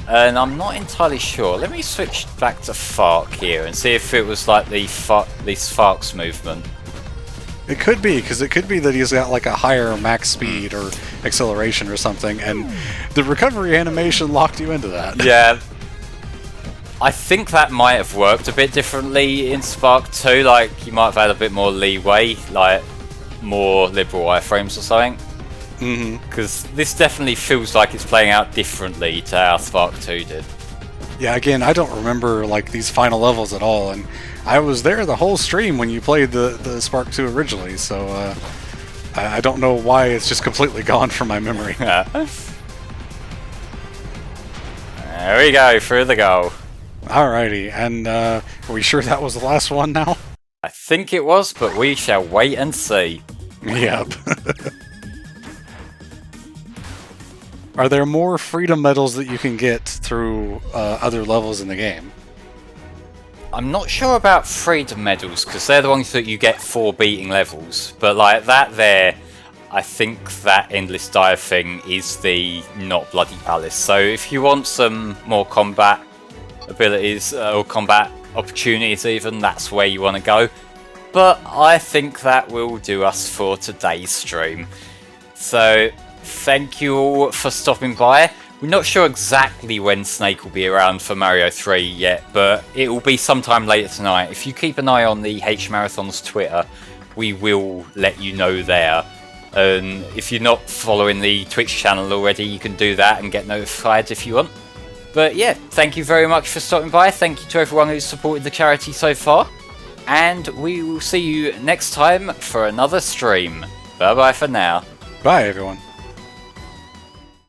And I'm not entirely sure. Let me switch back to Fark here and see if it was like the Fark's movement. It could be, because it could be that he's got like a higher max speed or acceleration or something, and the recovery animation locked you into that. Yeah. I think that might have worked a bit differently in Spark 2, like you might have had a bit more leeway, like more liberal iframes or something. Because this definitely feels like it's playing out differently to how Spark 2 did. Yeah, again, I don't remember like these final levels at all, and I was there the whole stream when you played the Spark 2 originally, so I don't know why it's just completely gone from my memory. There we go, through the goal. Alrighty, and are we sure that was the last one now? I think it was, but we shall wait and see. Yep. Are there more freedom medals that you can get through other levels in the game? I'm not sure about freedom medals, because they're the ones that you get for beating levels. But like that there, I think that endless dive thing is the not bloody palace. So if you want some more combat abilities, or combat opportunities even, that's where you want to go. But I think that will do us for today's stream. So thank you all for stopping by. We're not sure exactly when Snake will be around for Mario 3 yet, but it will be sometime later tonight. If you keep an eye on the H Marathon's Twitter, we will let you know there. And if you're not following the Twitch channel already, you can do that and get notified if you want. But yeah, thank you very much for stopping by. Thank you to everyone who's supported the charity so far. And we will see you next time for another stream. Bye bye for now. Bye, everyone.